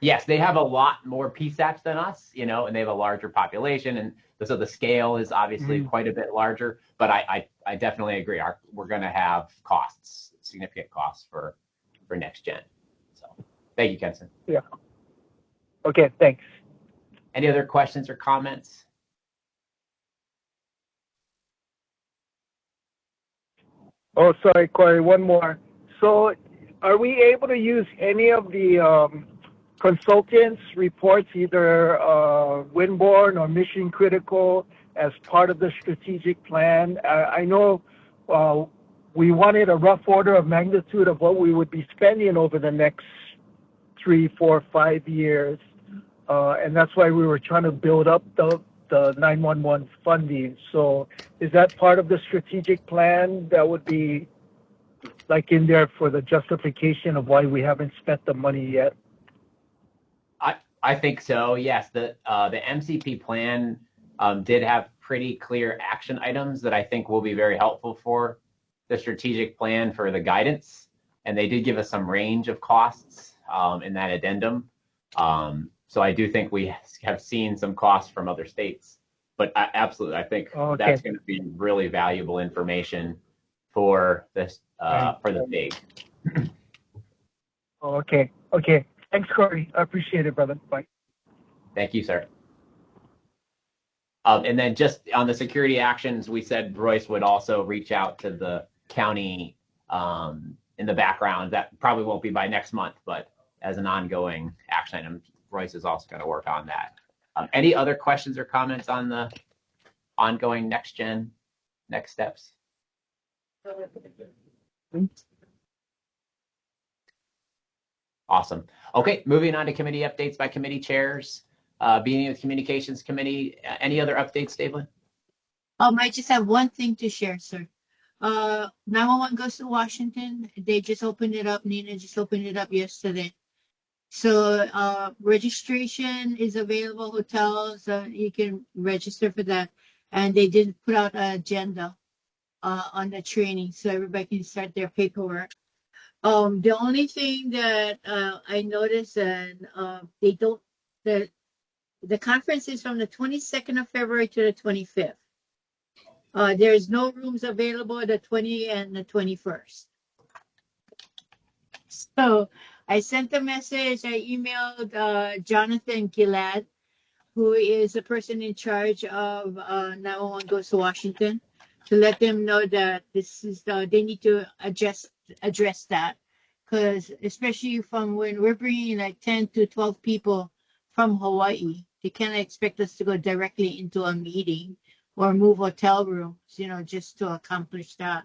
Yes, they have a lot more PSAPs than us, you know, and they have a larger population, and so the scale is obviously quite a bit larger. But I definitely agree. We're going to have costs, significant costs for next gen. So thank you, Kenson. Yeah. Okay. Thanks. Any other questions or comments? Oh, sorry, Corey. One more. So, are we able to use any of the consultants' reports, either Winborn or Mission Critical, as part of the strategic plan? I know we wanted a rough order of magnitude of what we would be spending over the next 3, 4, 5 years, and that's why we were trying to build up the 911 funding. So is that part of the strategic plan that would be like in there for the justification of why we haven't spent the money yet? I think so. Yes, the MCP plan did have pretty clear action items that I think will be very helpful for the strategic plan for the guidance, and they did give us some range of costs in that addendum. So I do think we have seen some costs from other states, but absolutely, I think that's going to be really valuable information for this for the FIG. Okay. Thanks, Corey. I appreciate it, brother. Bye. Thank you, sir. And then just on the security actions, we said Royce would also reach out to the county in the background. That probably won't be by next month, but as an ongoing action item, Royce is also going to work on that. Any other questions or comments on the ongoing next steps? Awesome. Okay, moving on to committee updates by committee chairs. Beginning with Communications Committee. Any other updates, David? I just have one thing to share, sir. 911 Goes to Washington. They just opened it up. Nina just opened it up yesterday. So registration is available. Hotels, you can register for that. And they did put out an agenda on the training, so everybody can start their paperwork. The only thing that I noticed, and they don't, the conference is from the 22nd of February to the 25th. There's no rooms available the 20th and the 21st. So I sent a message. I emailed Jonathan Gillard, who is the person in charge of 911 Goes to Washington, to let them know that this is they need to address that, because especially from when we're bringing like 10 to 12 people from Hawaii, they cannot expect us to go directly into a meeting or move hotel rooms, just to accomplish that.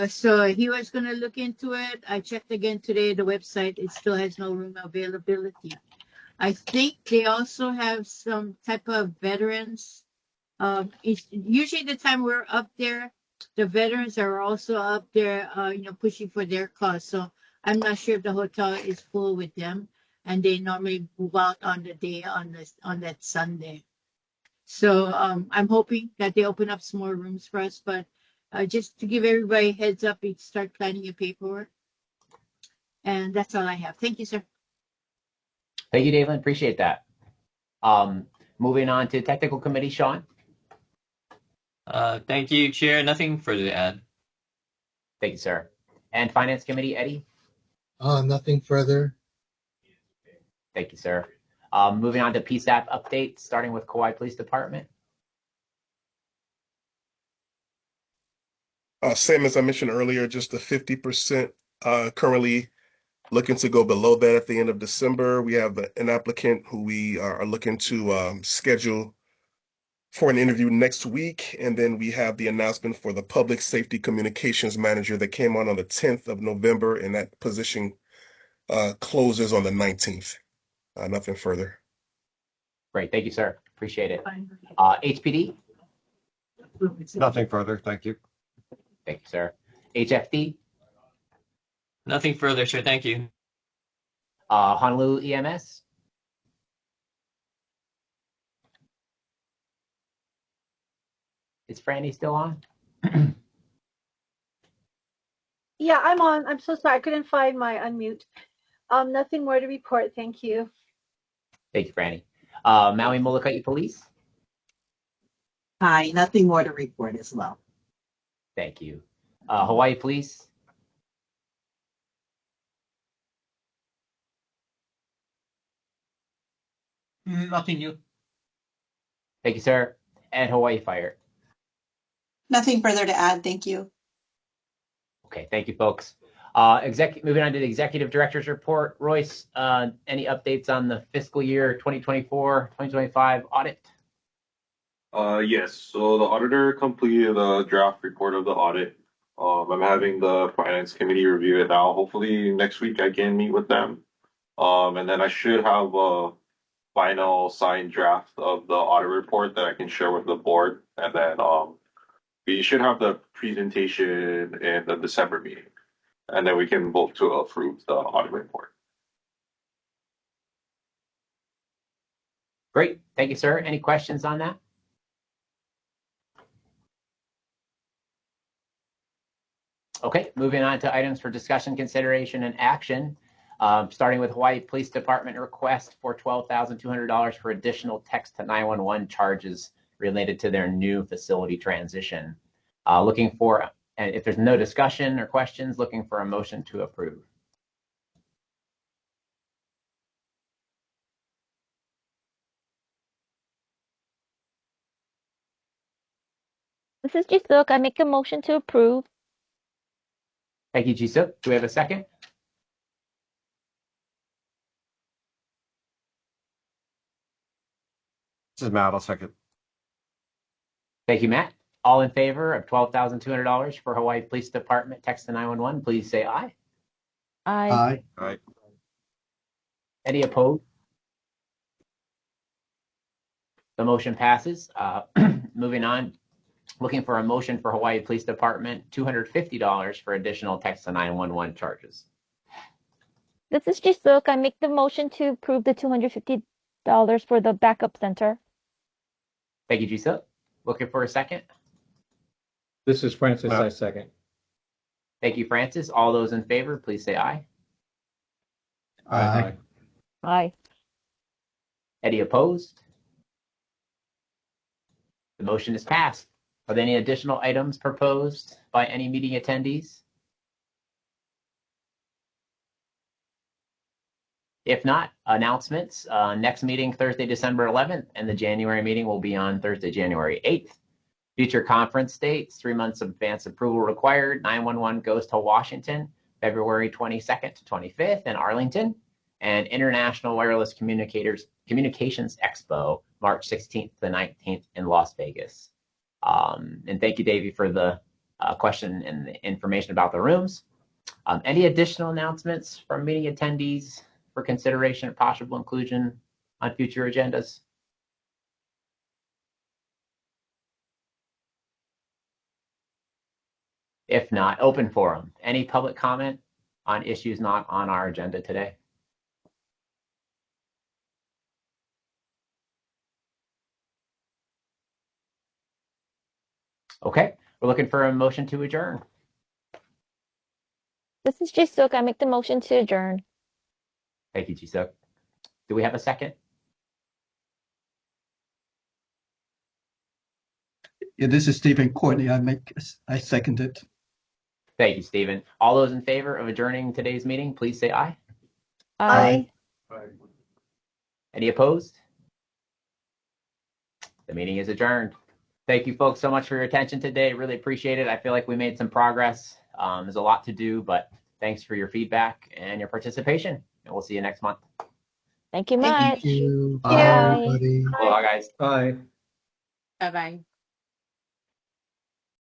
So he was going to look into it. I checked again today, the website, it still has no room availability. I think they also have some type of veterans. It's usually the time we're up there, the veterans are also up there, pushing for their cause. So I'm not sure if the hotel is full with them, and they normally move out on the day on that Sunday. So I'm hoping that they open up some more rooms for us, but just to give everybody a heads up, you start planning your paperwork. And that's all I have. Thank you, sir. Thank you, David. Appreciate that. Moving on to Technical Committee, Sean. Thank you, Chair. Nothing further to add. Thank you, sir. And Finance Committee, Eddie? Nothing further. Thank you, sir. Moving on to PSAP updates, starting with Kauai Police Department. Same as I mentioned earlier, just the 50%, currently looking to go below that at the end of December. We have an applicant who we are looking to schedule for an interview next week. And then we have the announcement for the Public Safety Communications Manager that came on the 10th of November, and that position closes on the 19th. Nothing further. Great, thank you, sir. Appreciate it. HPD? Nothing further, thank you. Thank you, sir. HFD? Nothing further, sir. Thank you. Honolulu EMS? Is Franny still on? Yeah, I'm on. I'm so sorry. I couldn't find my unmute. Nothing more to report. Thank you. Thank you, Franny. Maui Molokai Police? Hi, nothing more to report as well. Thank you. Hawaii Police? Nothing new. Thank you, sir. And Hawaii Fire? Nothing further to add. Thank you. Okay, thank you, folks. Moving on to the Executive Director's Report. Royce, any updates on the fiscal year 2024-2025 audit? Yes, so the auditor completed a draft report of the audit. I'm having the finance committee review it now. Hopefully next week I can meet with them. And then I should have a final signed draft of the audit report that I can share with the board. And then we should have the presentation in the December meeting. And then we can vote to approve the audit report. Great, thank you, sir. Any questions on that? Okay, moving on to items for discussion, consideration, and action. Starting with Hawaii Police Department request for $12,200 for additional text to 911 charges related to their new facility transition. Looking for, and if there's no discussion or questions, looking for a motion to approve. This is Jisuk. I make a motion to approve. Thank you, Jisuk. Do we have a second? This is Matt, I'll second. Thank you, Matt. All in favor of $12,200 for Hawaii Police Department text to 911, please say aye. Aye. Aye. Any opposed? The motion passes. Moving on, looking for a motion for Hawaii Police Department, $250 for additional text to 911 charges. This is Jisuk. I make the motion to approve the $250 for the backup center. Thank you, Jisuk. Looking for a second. This is Francis, I second. Thank you, Francis. All those in favor, please say aye. Aye. Aye. Any opposed? The motion is passed. Are there any additional items proposed by any meeting attendees? If not, announcements. Next meeting Thursday, December 11th, and the January meeting will be on Thursday, January 8th. Future conference dates, 3 months of advance approval required. 911 goes to Washington, February 22nd to 25th in Arlington, and International Wireless Communications Expo, March 16th to 19th in Las Vegas. And thank you, Davey, for the question and the information about the rooms. Any additional announcements from meeting attendees for consideration of possible inclusion on future agendas? If not, open forum. Any public comment on issues not on our agenda today? Okay, we're looking for a motion to adjourn. This is Jisuk. I make the motion to adjourn. Thank you, Jisuk. Do we have a second? Yeah, this is Stephen Courtney. I second it. Thank you, Stephen. All those in favor of adjourning today's meeting, please say aye. Aye. Aye. Any opposed? The meeting is adjourned. Thank you folks so much for your attention today. Really appreciate it. I feel like we made some progress. There's a lot to do, but thanks for your feedback and your participation. And we'll see you next month. Thank you much. Thank you. Bye. Bye, everybody. Aloha, guys. Bye. Bye-bye.